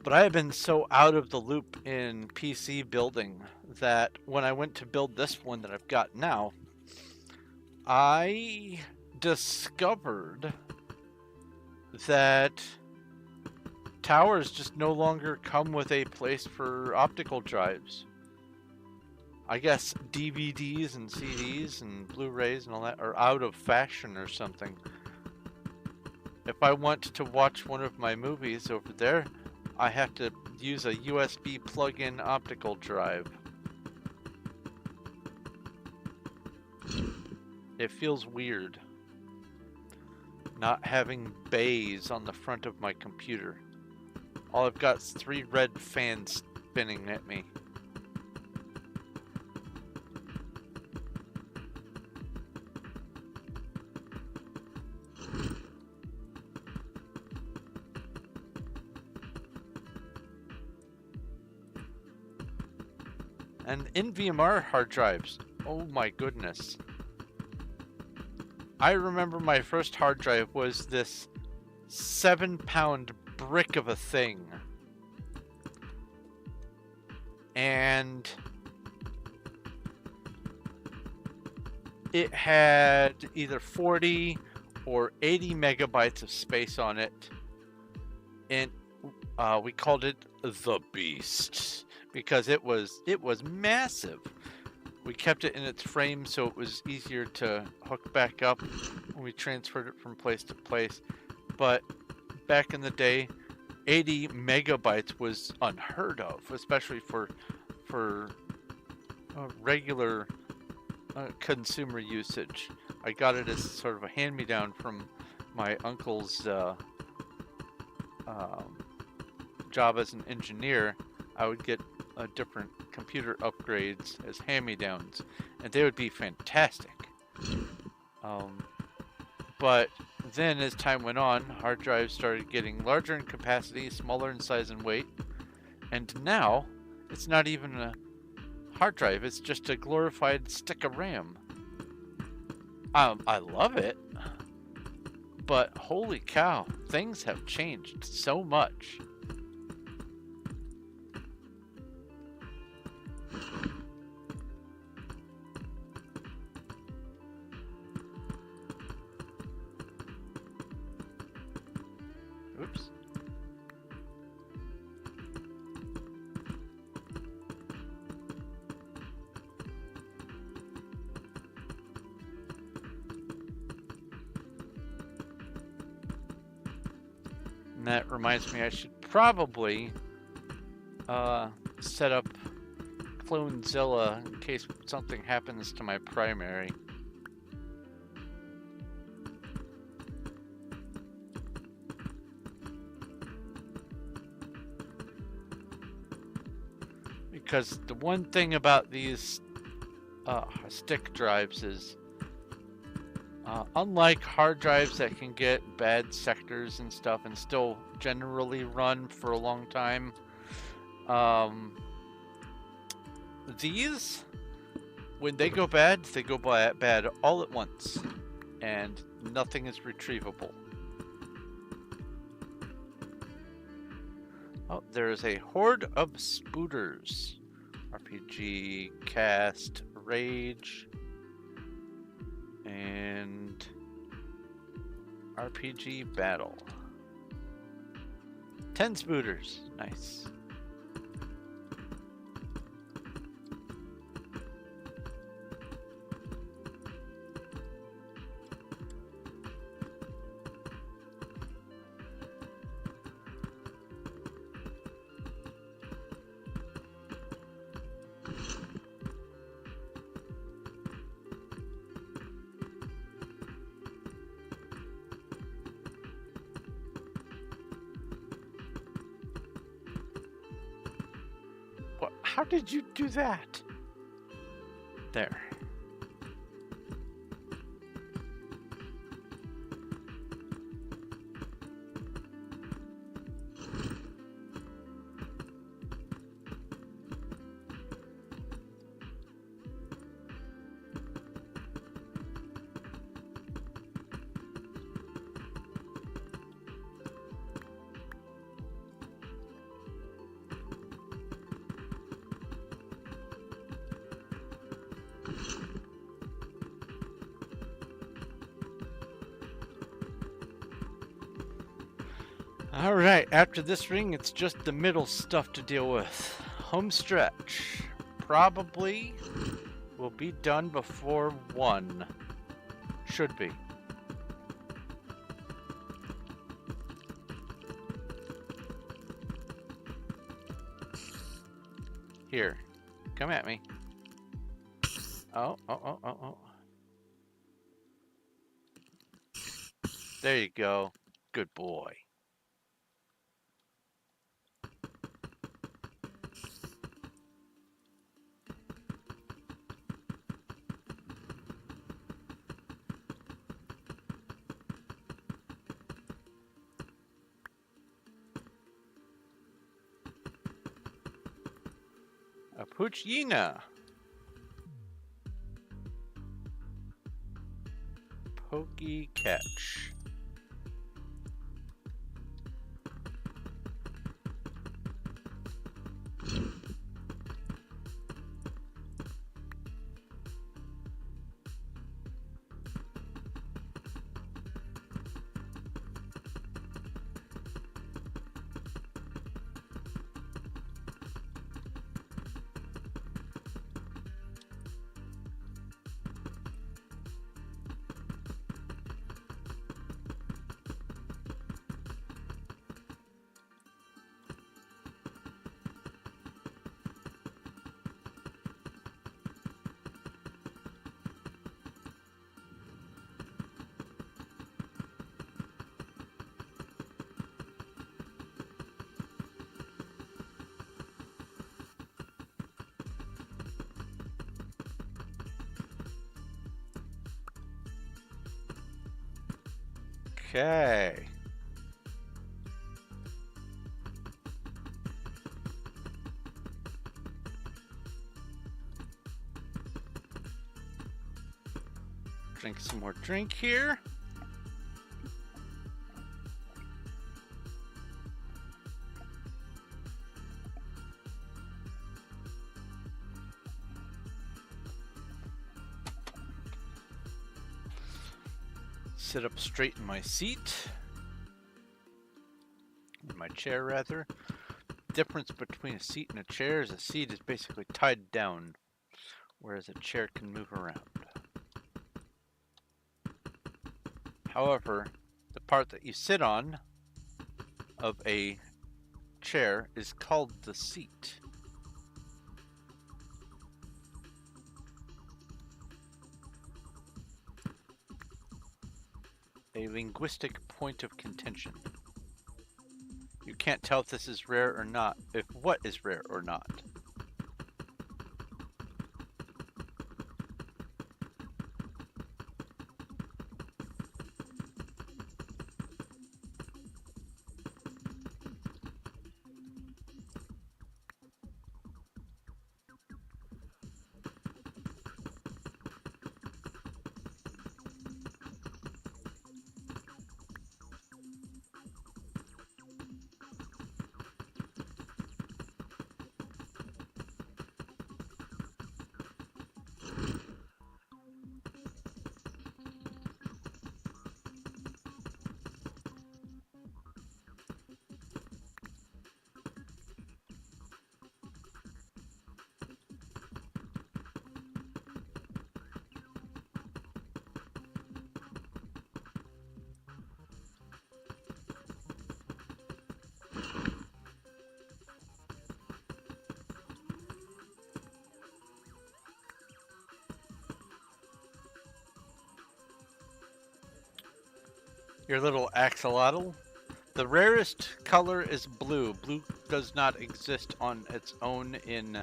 But I have been so out of the loop in PC building that when I went to build this one that I've got now, I discovered that towers just no longer come with a place for optical drives. I guess DVDs and CDs and Blu-rays and all that are out of fashion or something. If I want to watch one of my movies over there, I have to use a USB plug-in optical drive. It feels weird not having bays on the front of my computer. All I've got is 3 red fans spinning at me. And NVMe hard drives. Oh my goodness. I remember my first hard drive was this 7-pound brick of a thing. And it had either 40 or 80 megabytes of space on it. And we called it the Beast because it was massive. We kept it in its frame so it was easier to hook back up when we transferred it from place to place. But back in the day, 80 megabytes was unheard of, especially for regular consumer usage. I got it as sort of a hand-me-down from my uncle's job as an engineer. I would get different computer upgrades as hand-me-downs, and they would be fantastic. But then as time went on, hard drives started getting larger in capacity, smaller in size and weight, and now it's not even a hard drive, it's just a glorified stick of RAM. I love it, but holy cow, things have changed so much. Oops. And that reminds me, I should probably set up Clonezilla in case something happens to my primary. Because the one thing about these stick drives is, unlike hard drives that can get bad sectors and stuff and still generally run for a long time, these, when they go bad all at once, and nothing is retrievable. Oh, there is a horde of spooters. RPG, Cast, Rage, and RPG Battle. 10 spooters. Nice. What? How did you do that? There. Alright, after this ring, it's just the middle stuff to deal with. Home stretch. Probably will be done before 1. Should be. Here. Come at me. Oh. There you go. Good boy. A Puchina. Pokey catch. Okay. Drink some more drink here. Sit up straight in my seat. In my chair, rather. Difference between a seat and a chair is a seat is basically tied down, whereas a chair can move around. However, the part that you sit on of a chair is called the seat. A linguistic point of contention. You can't tell if this is rare or not, if what is rare or not. Your little axolotl. The rarest color is blue. Blue does not exist on its own in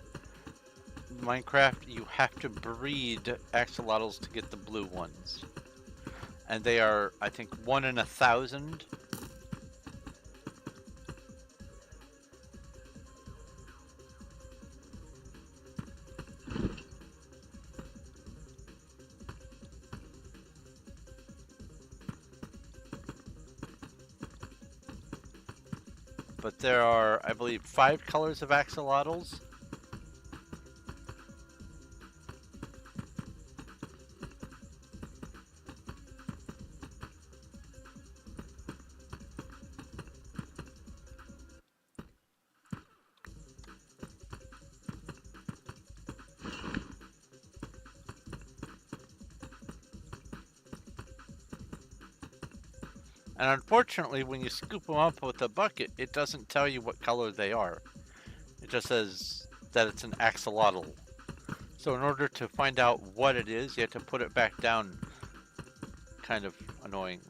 Minecraft, you have to breed axolotls to get the blue ones. And they are, I think, 1 in 1,000. But there are, I believe, 5 colors of axolotls. And unfortunately, when you scoop them up with a bucket, it doesn't tell you what color they are. It just says that it's an axolotl. So in order to find out what it is, you have to put it back down. Kind of annoying.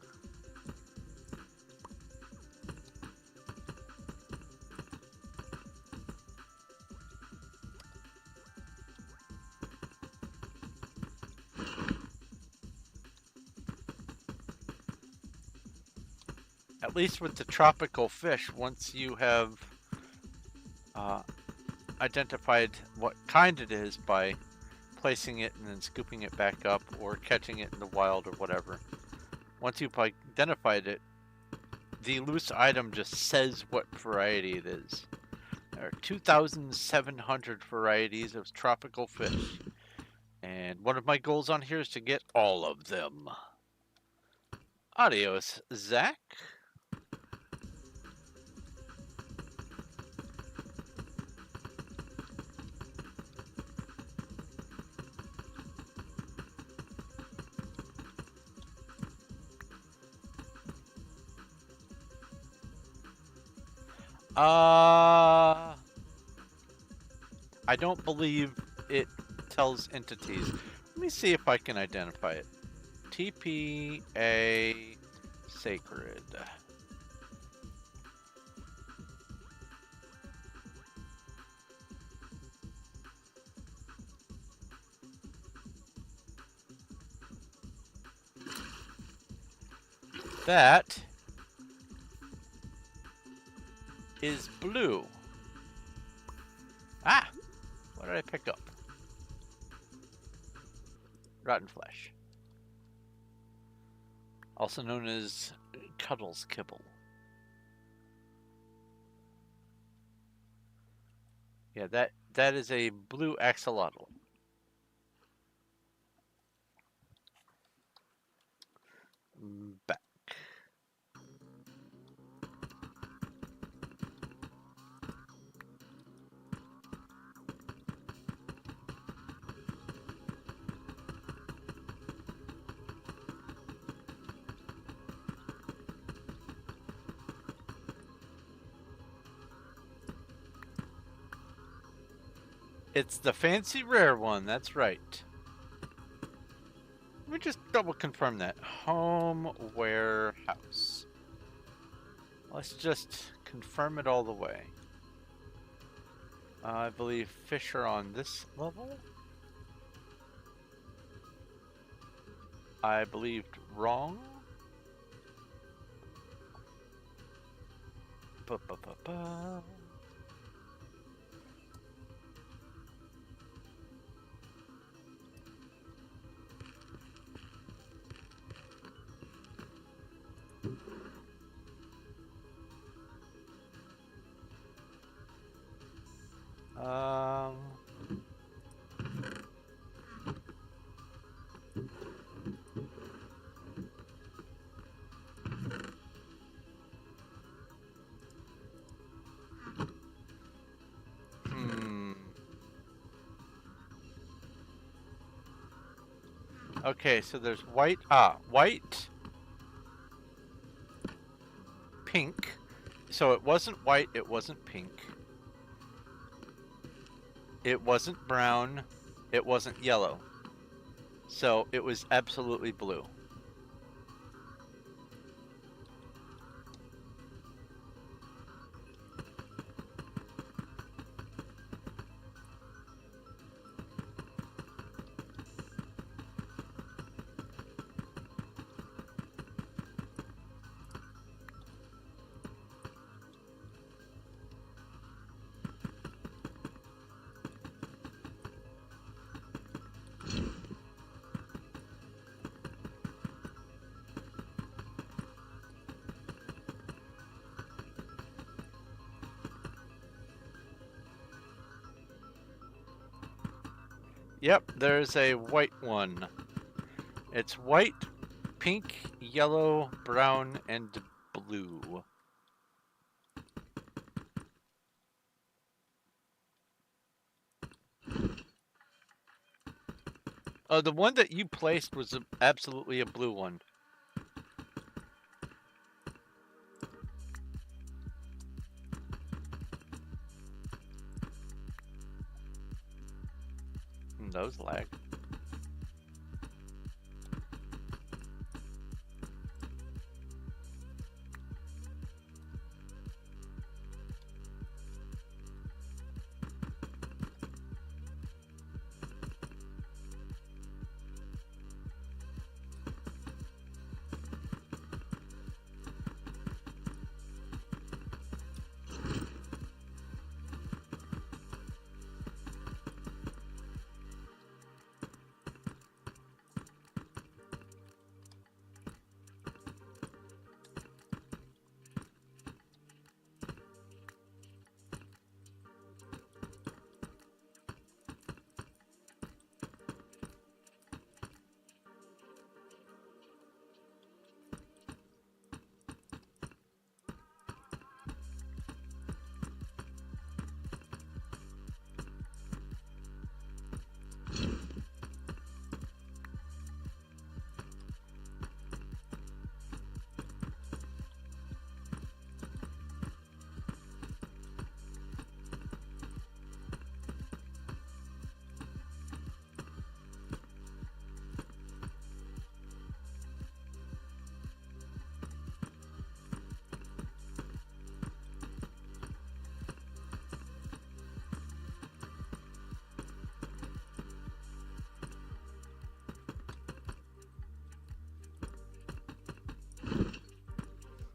At least with the tropical fish, once you have identified what kind it is by placing it and then scooping it back up or catching it in the wild or whatever. Once you've identified it, the loose item just says what variety it is. There are 2,700 varieties of tropical fish. And one of my goals on here is to get all of them. Adios, Zach. I don't believe it tells entities. Let me see if I can identify it. TPA Sacred. That is blue. Ah! What did I pick up? Rotten flesh. Also known as Cuddles Kibble. Yeah, that is a blue axolotl. Back. It's the fancy rare one, that's right. Let me just double confirm that. Home warehouse. Let's just confirm it all the way. I believe fish are on this level. I believed wrong. Ba-ba-ba-ba. Okay, so there's white, white, pink. So it wasn't white, it wasn't pink. It wasn't brown, it wasn't yellow. So it was absolutely blue. Yep, there's a white one. It's white, pink, yellow, brown, and blue. The one that you placed was absolutely a blue one. Those lag.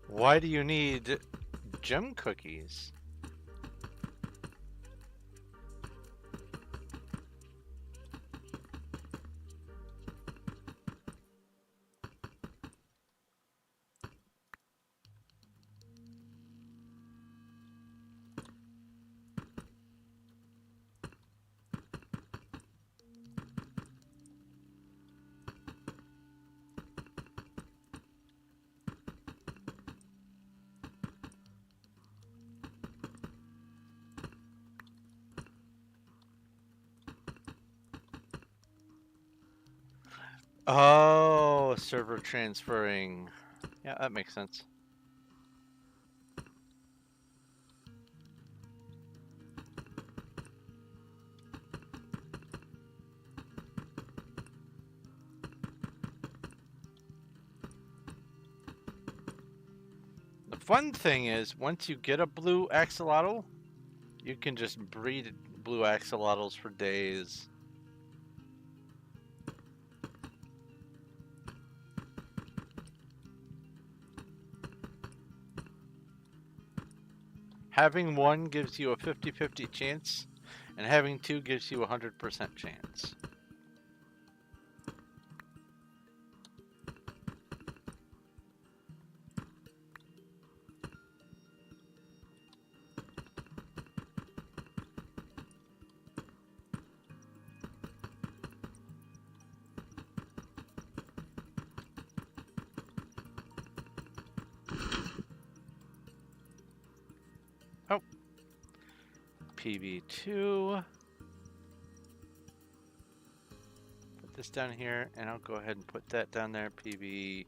Why do you need gem cookies? Oh, server transferring. Yeah, that makes sense. The fun thing is, once you get a blue axolotl, you can just breed blue axolotls for days. Having one gives you a 50-50 chance, and having two gives you a 100% chance. Oh, PB2. Put this down here, and I'll go ahead and put that down there. PB28.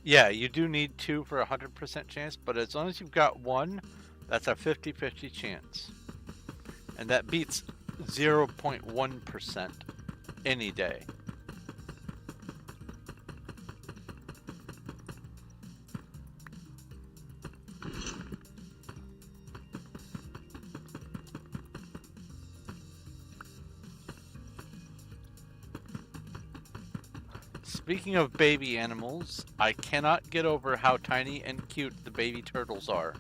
Yeah, you do need two for a 100% chance, but as long as you've got one, that's a 50-50 chance. And that beats 0.1% any day. Speaking of baby animals, I cannot get over how tiny and cute the baby turtles are.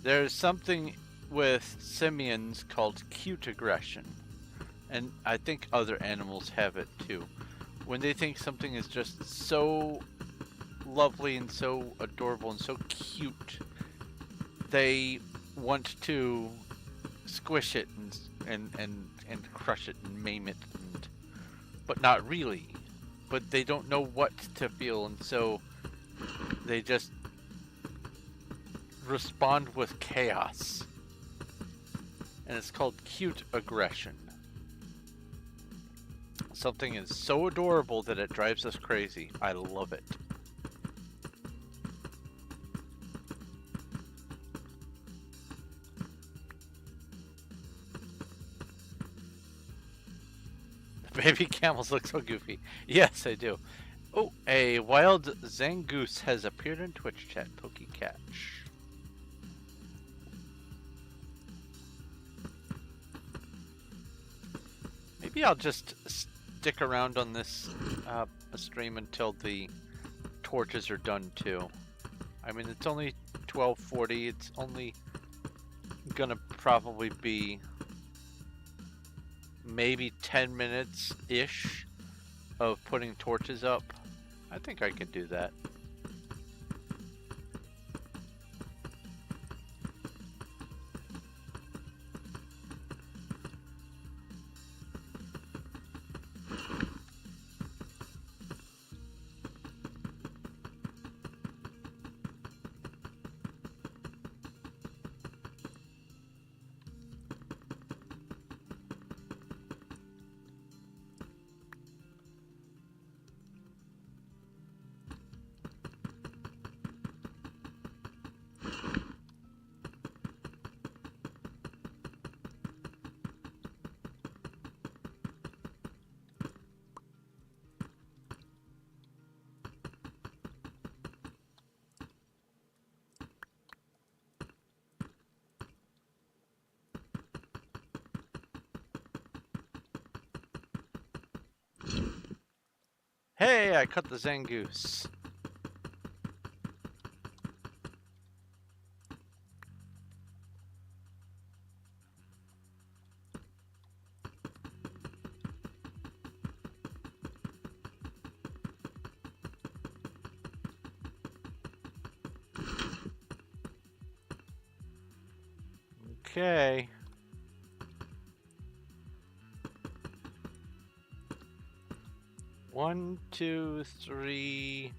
There's something with simians called cute aggression, and I think other animals have it too. When they think something is just so lovely and so adorable and so cute, they want to squish it and crush it and maim it, but not really. But they don't know what to feel, and so they just respond with chaos. And it's called cute aggression. Something is so adorable that it drives us crazy. I love it. The baby camels look so goofy. Yes, I do. Oh, a wild zangoose has appeared in Twitch chat. Pokey catch. Maybe I'll just stick around on this stream until the torches are done too. I mean, it's only 12:40. It's only gonna probably be maybe 10 minutes-ish of putting torches up. I think I could do that. Hey, I cut the zangoose. Okay. One, two, three,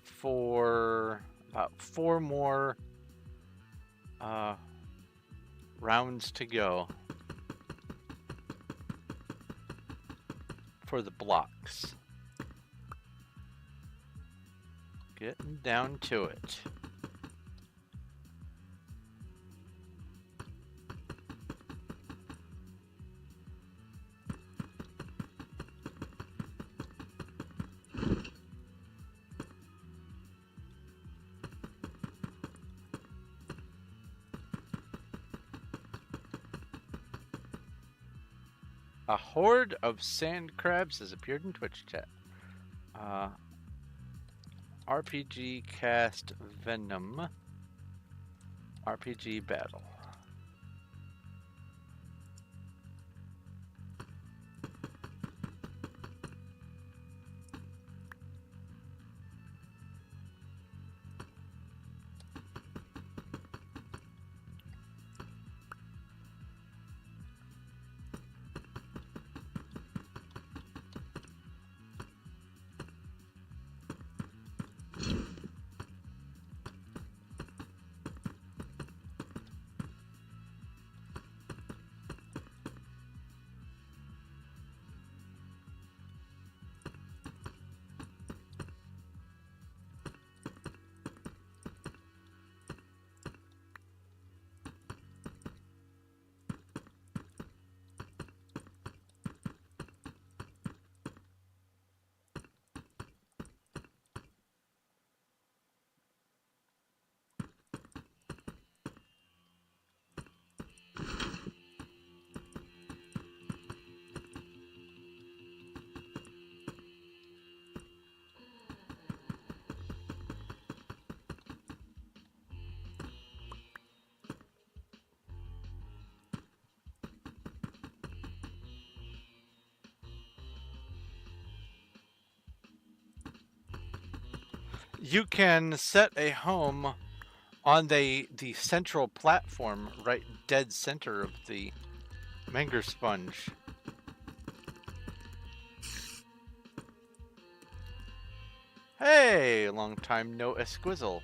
four, about 4 more rounds to go for the blocks. Getting down to it. A horde of sand crabs has appeared in Twitch chat. RPG cast Venom. RPG battle. You can set a home on the central platform, right dead center of the Menger sponge. Hey, long time no esquizzle.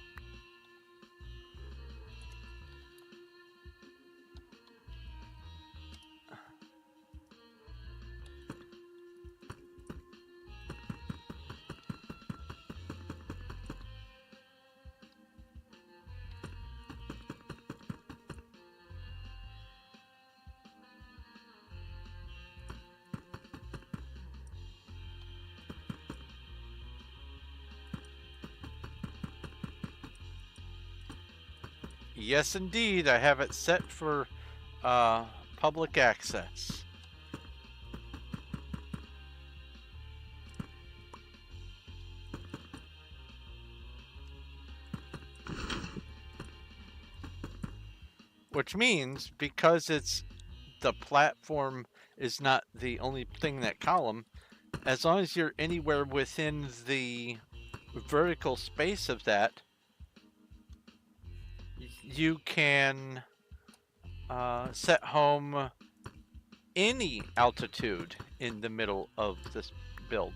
Yes, indeed, I have it set for public access. Which means, because it's the platform is not the only thing in that column, as long as you're anywhere within the vertical space of that, you can set home any altitude in the middle of this build.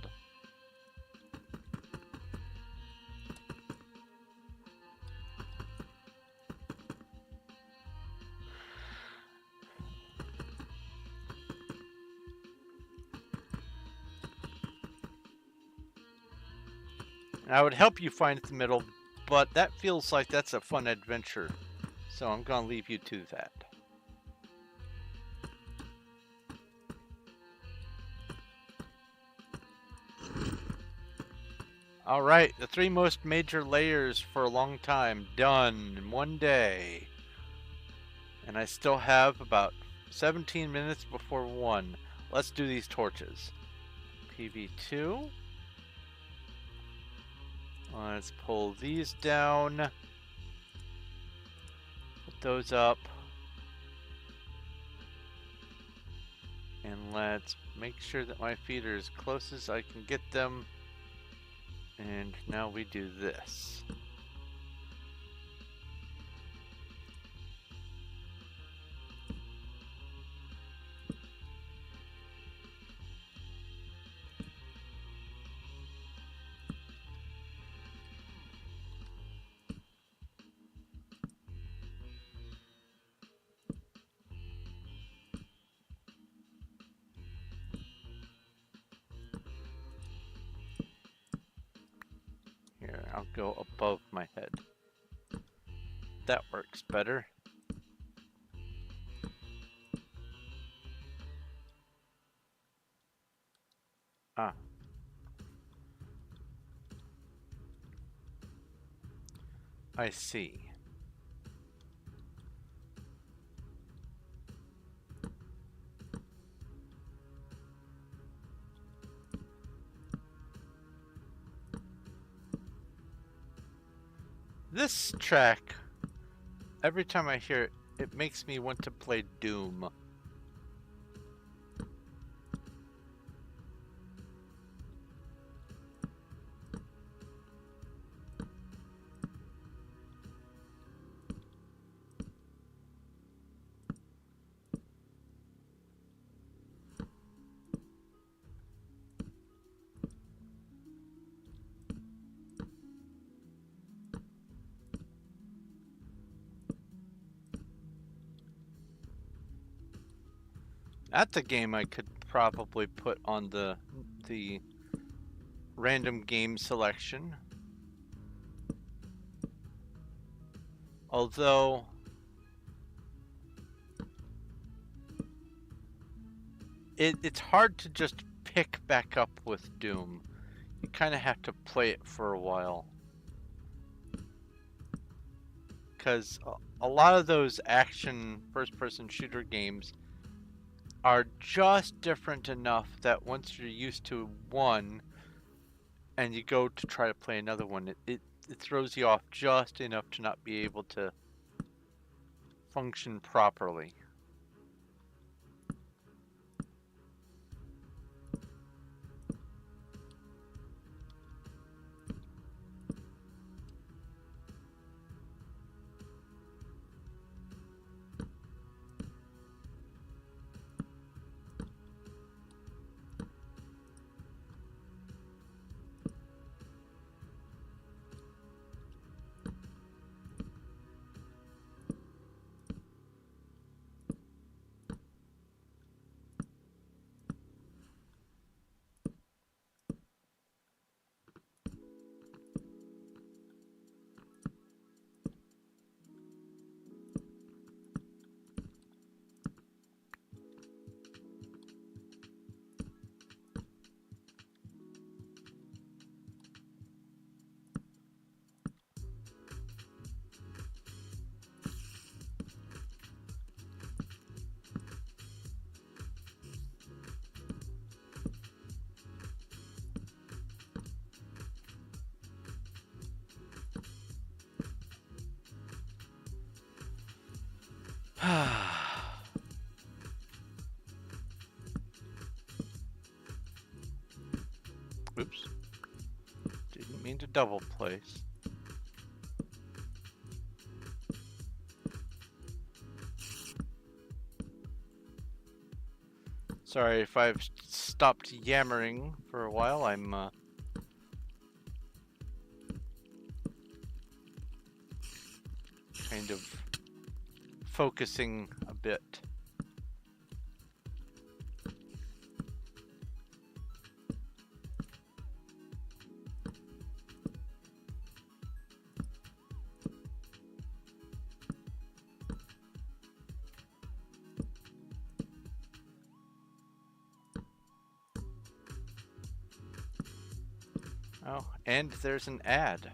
And I would help you find the middle, but that feels like that's a fun adventure. So I'm going to leave you to that. Alright, the 3 most major layers for a long time, done in one day. And I still have about 17 minutes before 1. Let's do these torches. PV2. Let's pull these down. Put those up. And let's make sure that my feet are as close as I can get them. And now we do this. Here, I'll go above my head. That works better. Ah. I see. This track, every time I hear it, it makes me want to play Doom. That's a game I could probably put on the random game selection. Although it's hard to just pick back up with Doom. You kind of have to play it for a while. Because a lot of those action first-person shooter games are just different enough that once you're used to one and you go to try to play another one, it throws you off just enough to not be able to function properly. Oops. Didn't mean to double place. Sorry if I've stopped yammering for a while. I'm kind of focusing a bit. Oh, and there's an ad.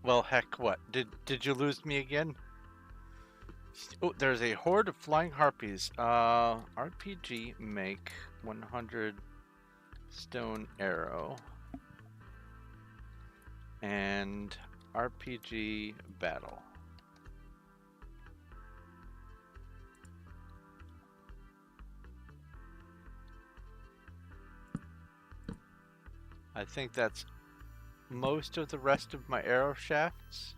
Well, heck, what? Did you lose me again? Oh, there's a horde of flying harpies. RPG make 100 stone arrow. And RPG battle. I think that's most of the rest of my arrow shafts.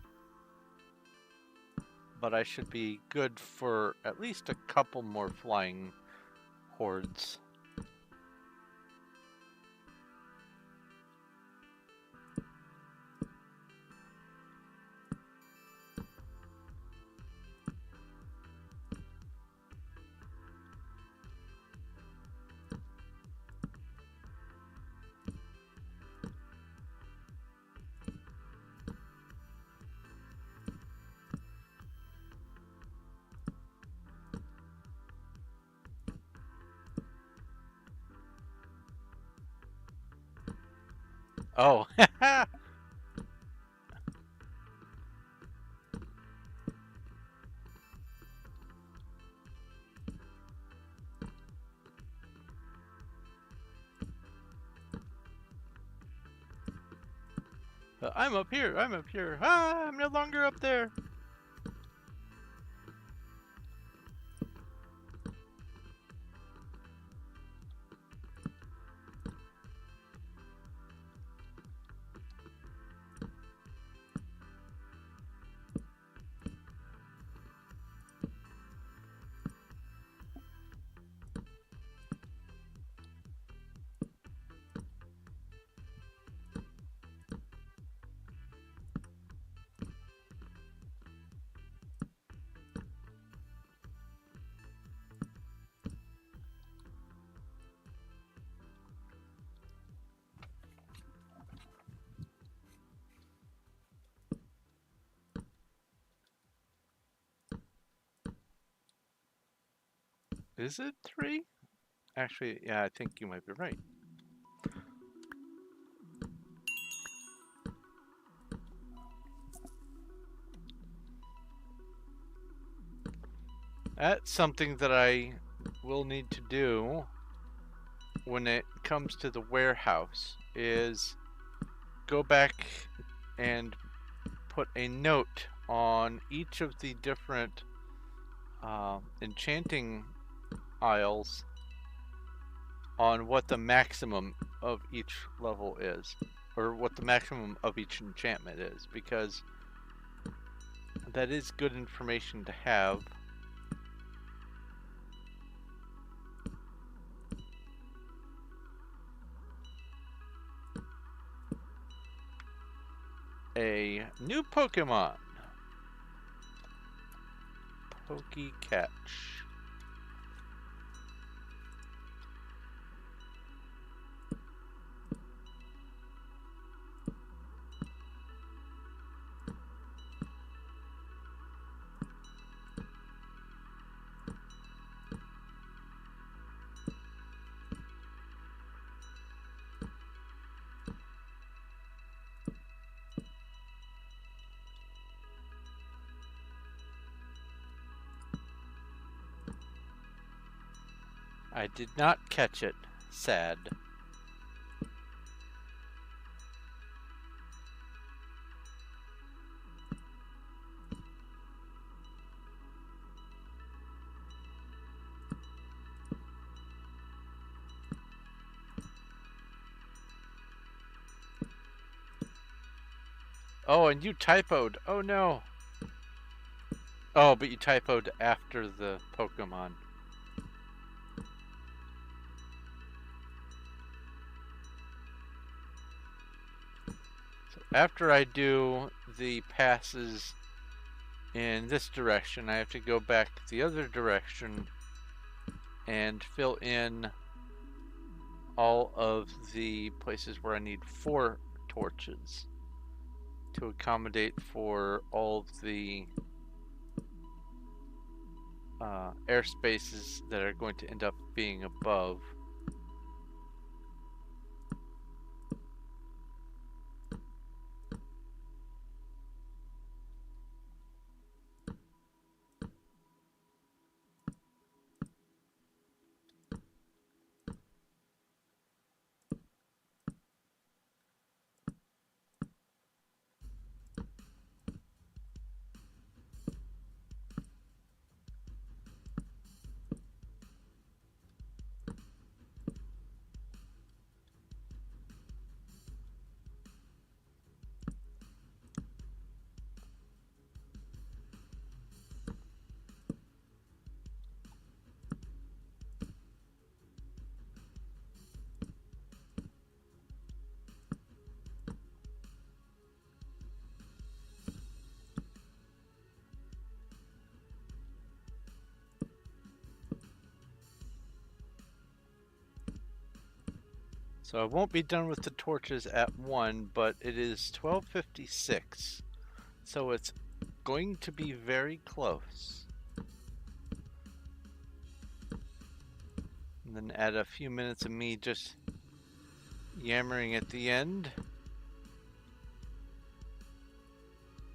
But I should be good for at least a couple more flying hordes. Oh, I'm up here, I'm up here. Ah, I'm no longer up there. Is it 3? Actually, yeah, I think you might be right. That's something that I will need to do when it comes to the warehouse is go back and put a note on each of the different enchanting isles on what the maximum of each level is, or what the maximum of each enchantment is, because that is good information to have. A new Pokemon. Catch. I did not catch it. Sad. Oh, and you typoed. Oh no. Oh, but you typoed after the Pokemon. So after I do the passes in this direction, I have to go back the other direction and fill in all of the places where I need 4 torches to accommodate for all of the airspaces that are going to end up being above. So I won't be done with the torches at 1, but it is 12:56. So it's going to be very close. And then add a few minutes of me just yammering at the end.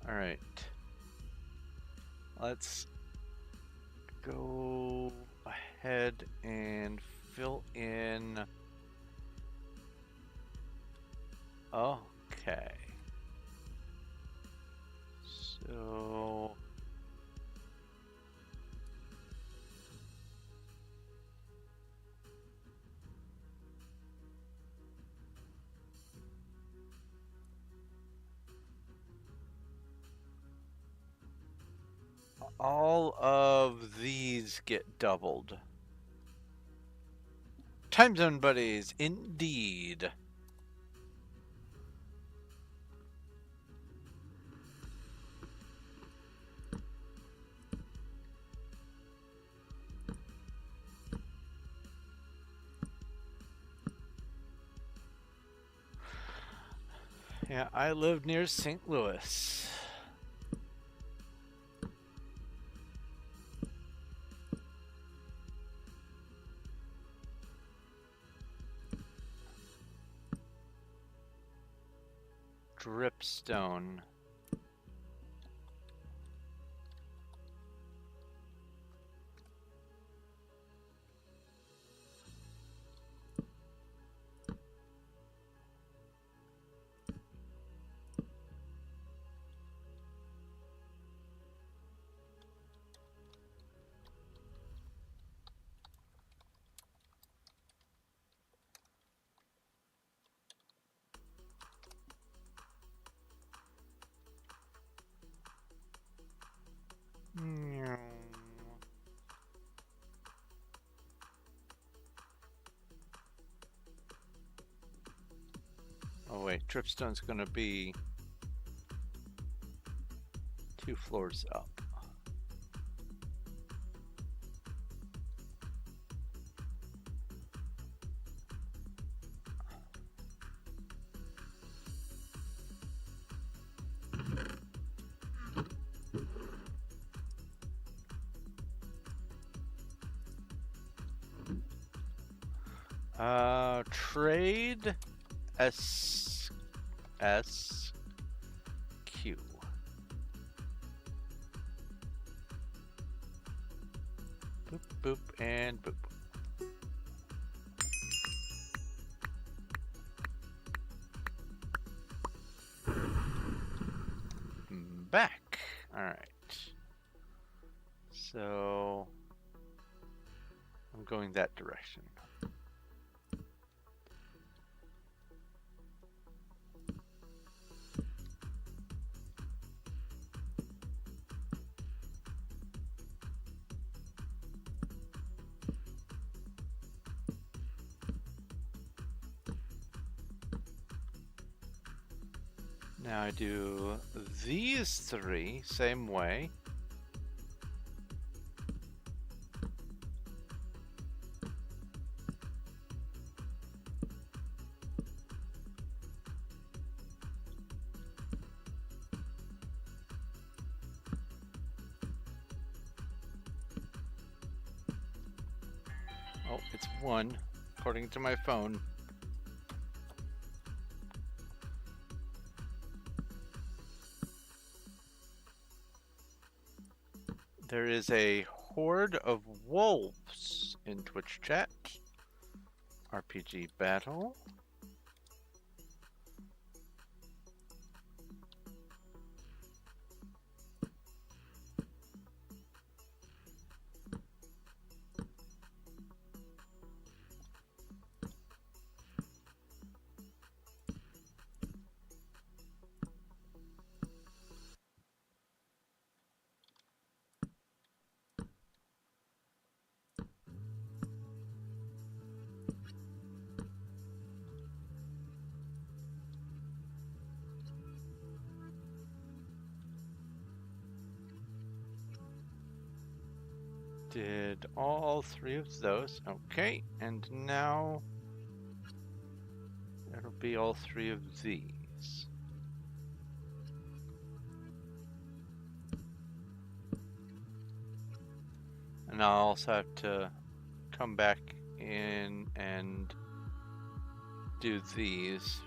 Alright. Let's go ahead and fill in. Okay. So all of these get doubled. Time zone buddies, indeed. Yeah, I live near St. Louis. Dripstone. dripstone's going to be 2 floors up. Trade S Q. Boop boop and boop. Back. All right. So I'm going that direction. Now I do these 3 same way. Oh, it's 1, according to my phone. There is a horde of wolves in Twitch chat. RPG battle. Did all 3 of those. Okay, and now it'll be all 3 of these. And I'll also have to come back in and do these.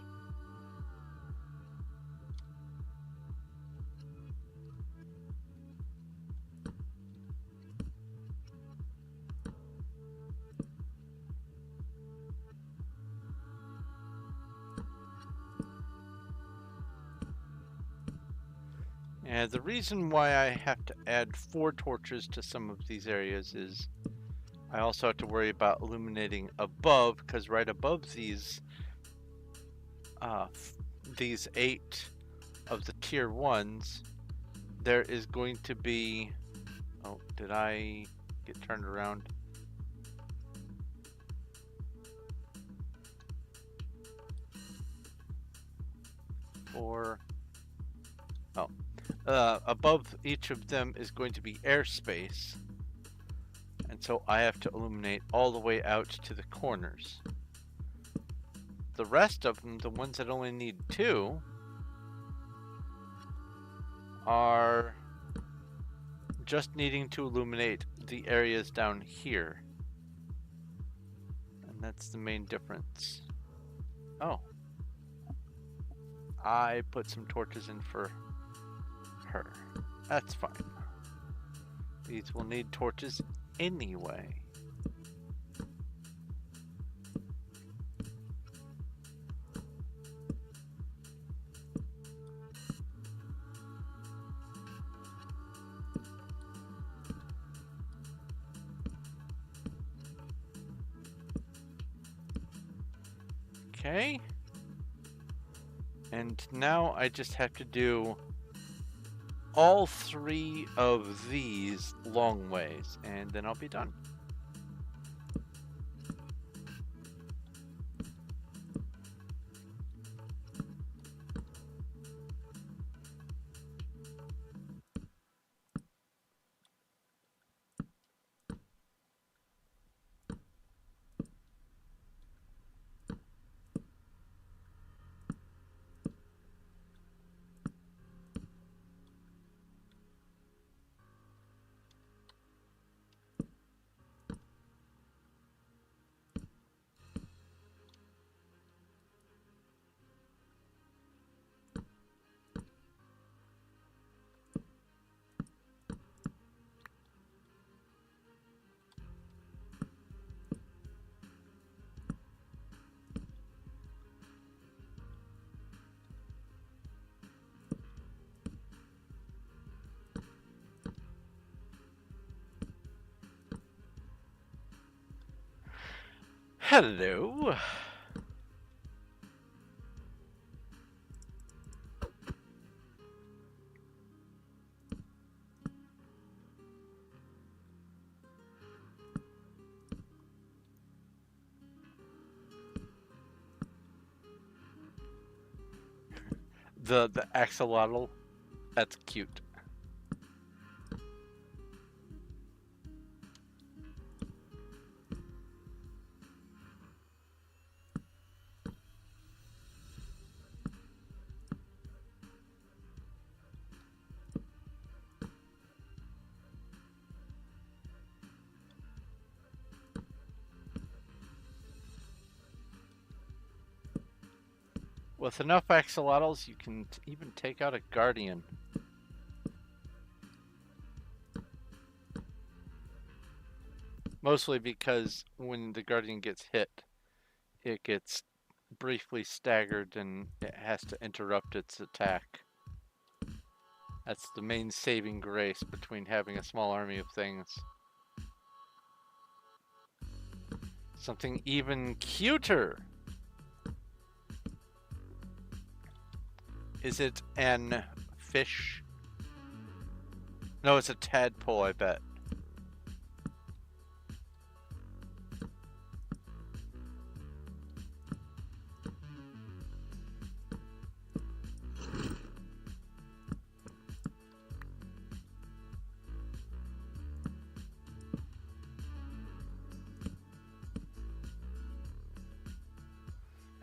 And the reason why I have to add 4 torches to some of these areas is I also have to worry about illuminating above, because right above these 8 of the tier 1s, there is going to be... Oh, did I get turned around? Or... Oh. Above each of them is going to be airspace, and so I have to illuminate all the way out to the corners. The rest of them, the ones that only need 2, are just needing to illuminate the areas down here, and that's the main difference. Oh, I put some torches in for her. That's fine. These will need torches anyway. Okay. And now I just have to do all 3 of these long ways, and then I'll be done. Hello. The axolotl, that's cute. With enough axolotls, you can even take out a guardian. Mostly because when the guardian gets hit, it gets briefly staggered and it has to interrupt its attack. That's the main saving grace between having a small army of things. Something even cuter. Is it an fish? No, it's a tadpole, I bet.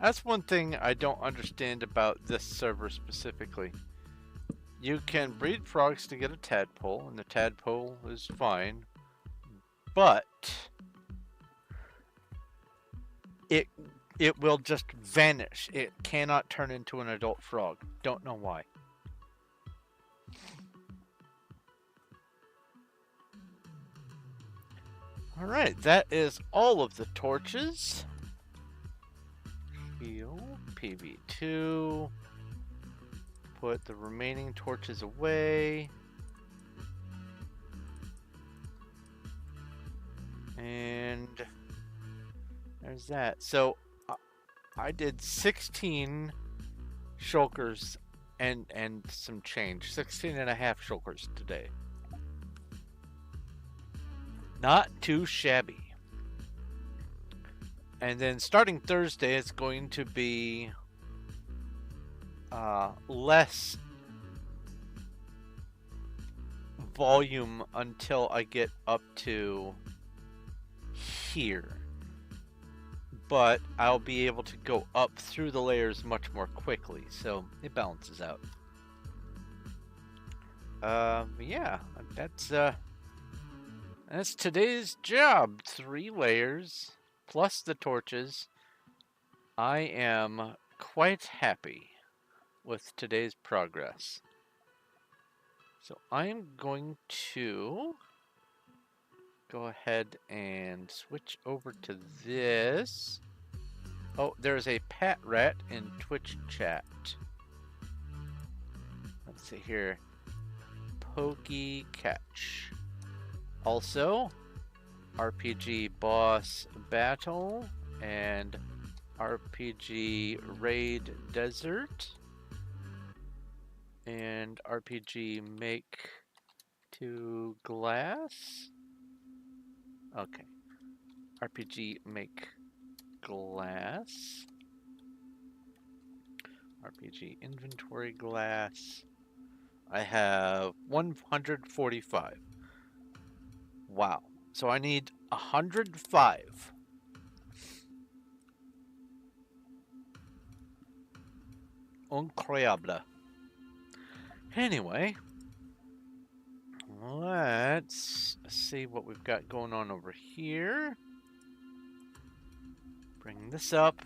That's one thing I don't understand about this server specifically. You can breed frogs to get a tadpole, and the tadpole is fine, but it will just vanish. It cannot turn into an adult frog. Don't know why. Alright, that is all of the torches. Heal, PV2. Put the remaining torches away. And there's that. So I did 16 shulkers and some change. 16 and a half shulkers today. Not too shabby. And then starting Thursday, it's going to be less volume until I get up to here. But I'll be able to go up through the layers much more quickly, so it balances out. Yeah, that's today's job. 3 layers. Plus the torches. I am quite happy with today's progress. So I'm going to go ahead and switch over to this. Oh, there's a Pat Rat in Twitch chat. Let's see here. Pokey Catch. Also, RPG Boss Battle and RPG Raid Desert and RPG Make to Glass. Okay. RPG Make Glass. RPG Inventory Glass. I have 145. Wow. So I need 105. Incroyable. Anyway, let's see what we've got going on over here. Bring this up.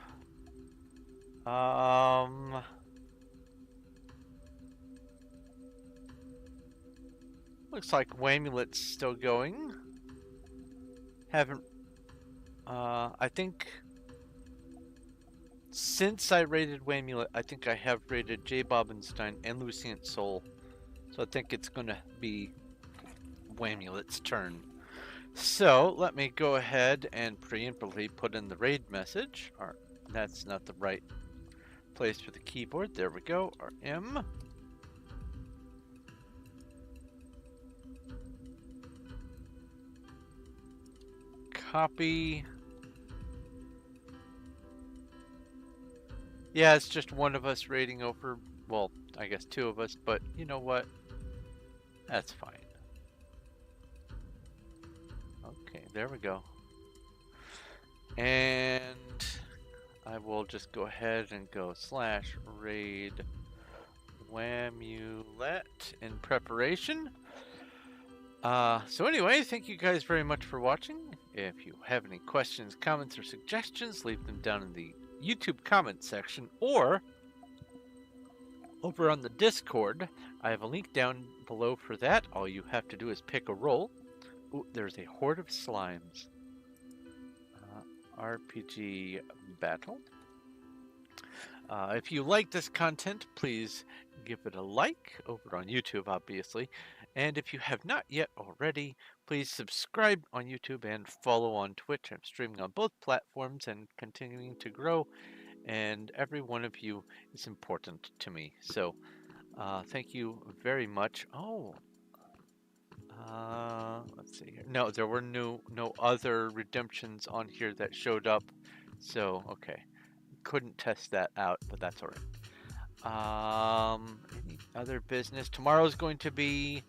Looks like Whamulet's still going. Haven't, I think since I rated Whamulet, I think I have rated J. Bobenstein and Lucient Soul. So I think it's gonna be Whamulet's turn. So let me go ahead and preemptively put in the raid message. Or that's not the right place for the keyboard. There we go. RM. Copy. Yeah, it's just one of us raiding over. Well, I guess two of us, but you know what? That's fine. Okay, there we go. And I will just go ahead and go /raid Whamulet in preparation. So anyway, thank you guys very much for watching. If you have any questions, comments, or suggestions, leave them down in the YouTube comment section or over on the Discord. I have a link down below for that. All you have to do is pick a role. Ooh, there's a horde of slimes. RPG battle. If you like this content, please give it a like over on YouTube, obviously. And if you have not yet already, please subscribe on YouTube and follow on Twitch. I'm streaming on both platforms and continuing to grow, and every one of you is important to me. So thank you very much. Oh, let's see here. No, there were no other redemptions on here that showed up. So, okay. Couldn't test that out, but that's all right. Any other business? Tomorrow's going to be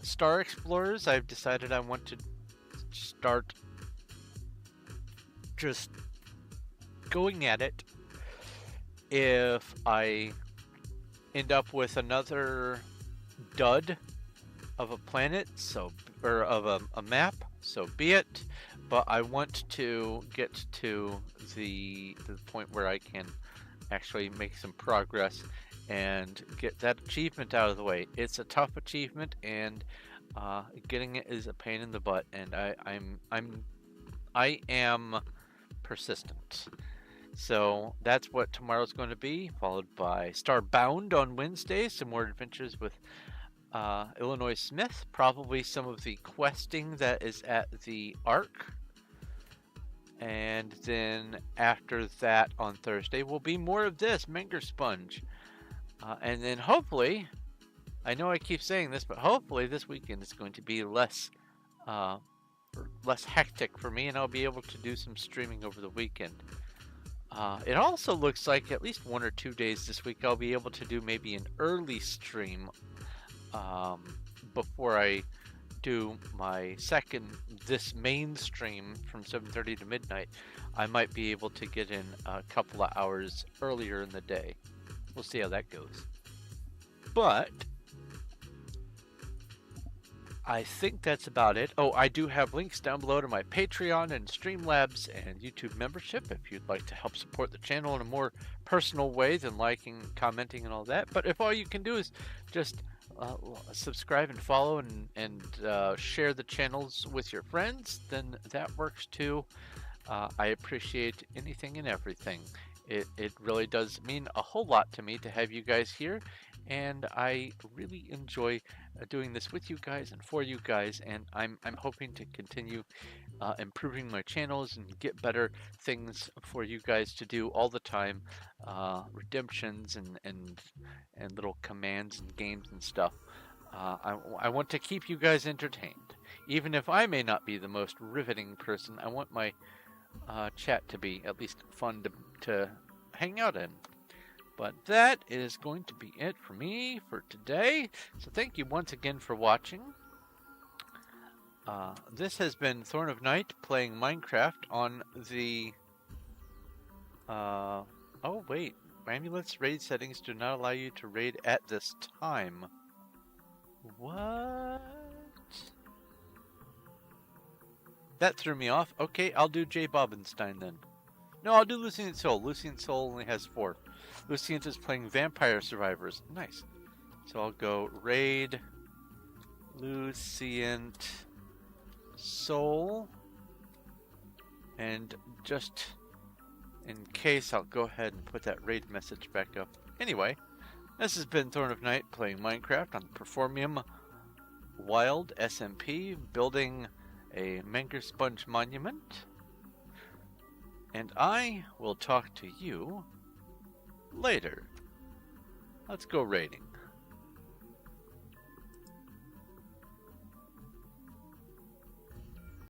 Star Explorers. I've decided I want to start just going at it. If I end up with another dud of a planet, or of a map, so be it. But I want to get to the point where I can actually make some progress and get that achievement out of the way. It's a tough achievement, and getting it is a pain in the butt. And I am persistent. So that's what tomorrow's going to be, followed by Starbound on Wednesday. Some more adventures with Illinois Smith, probably some of the questing that is at the Ark. And then after that on Thursday will be more of this, Menger Sponge. And then hopefully, I know I keep saying this, but hopefully this weekend is going to be less hectic for me, and I'll be able to do some streaming over the weekend. It also looks like at least 1 or 2 days this week I'll be able to do maybe an early stream before I do my this main stream from 7:30 to midnight. I might be able to get in a couple of hours earlier in the day. We'll see how that goes. But I think that's about it. Oh, I do have links down below to my Patreon and Streamlabs and YouTube membership if you'd like to help support the channel in a more personal way than liking, commenting, and all that. But if all you can do is just subscribe and follow and share the channels with your friends, then that works too. I appreciate anything and everything. It really does mean a whole lot to me to have you guys here, and I really enjoy doing this with you guys and for you guys, and I'm hoping to continue improving my channels and get better things for you guys to do all the time, redemptions and little commands and games and stuff. I want to keep you guys entertained, even if I may not be the most riveting person. I want my chat to be at least fun to hang out in. But that is going to be it for me for today. So thank you once again for watching. This has been Thorn of Night playing Minecraft on the... oh wait, Amulet's raid settings do not allow you to raid at this time. What? That threw me off. Okay, I'll do Jay Bobenstein then. No, I'll do Lucient Soul. Lucient Soul only has 4. Lucient is playing Vampire Survivors. Nice. So I'll go raid Lucient Soul. And just in case, I'll go ahead and put that raid message back up. Anyway, this has been Thorn of Night playing Minecraft on the Performium Wild SMP, building a Manker Sponge monument. And I will talk to you later. Let's go raiding.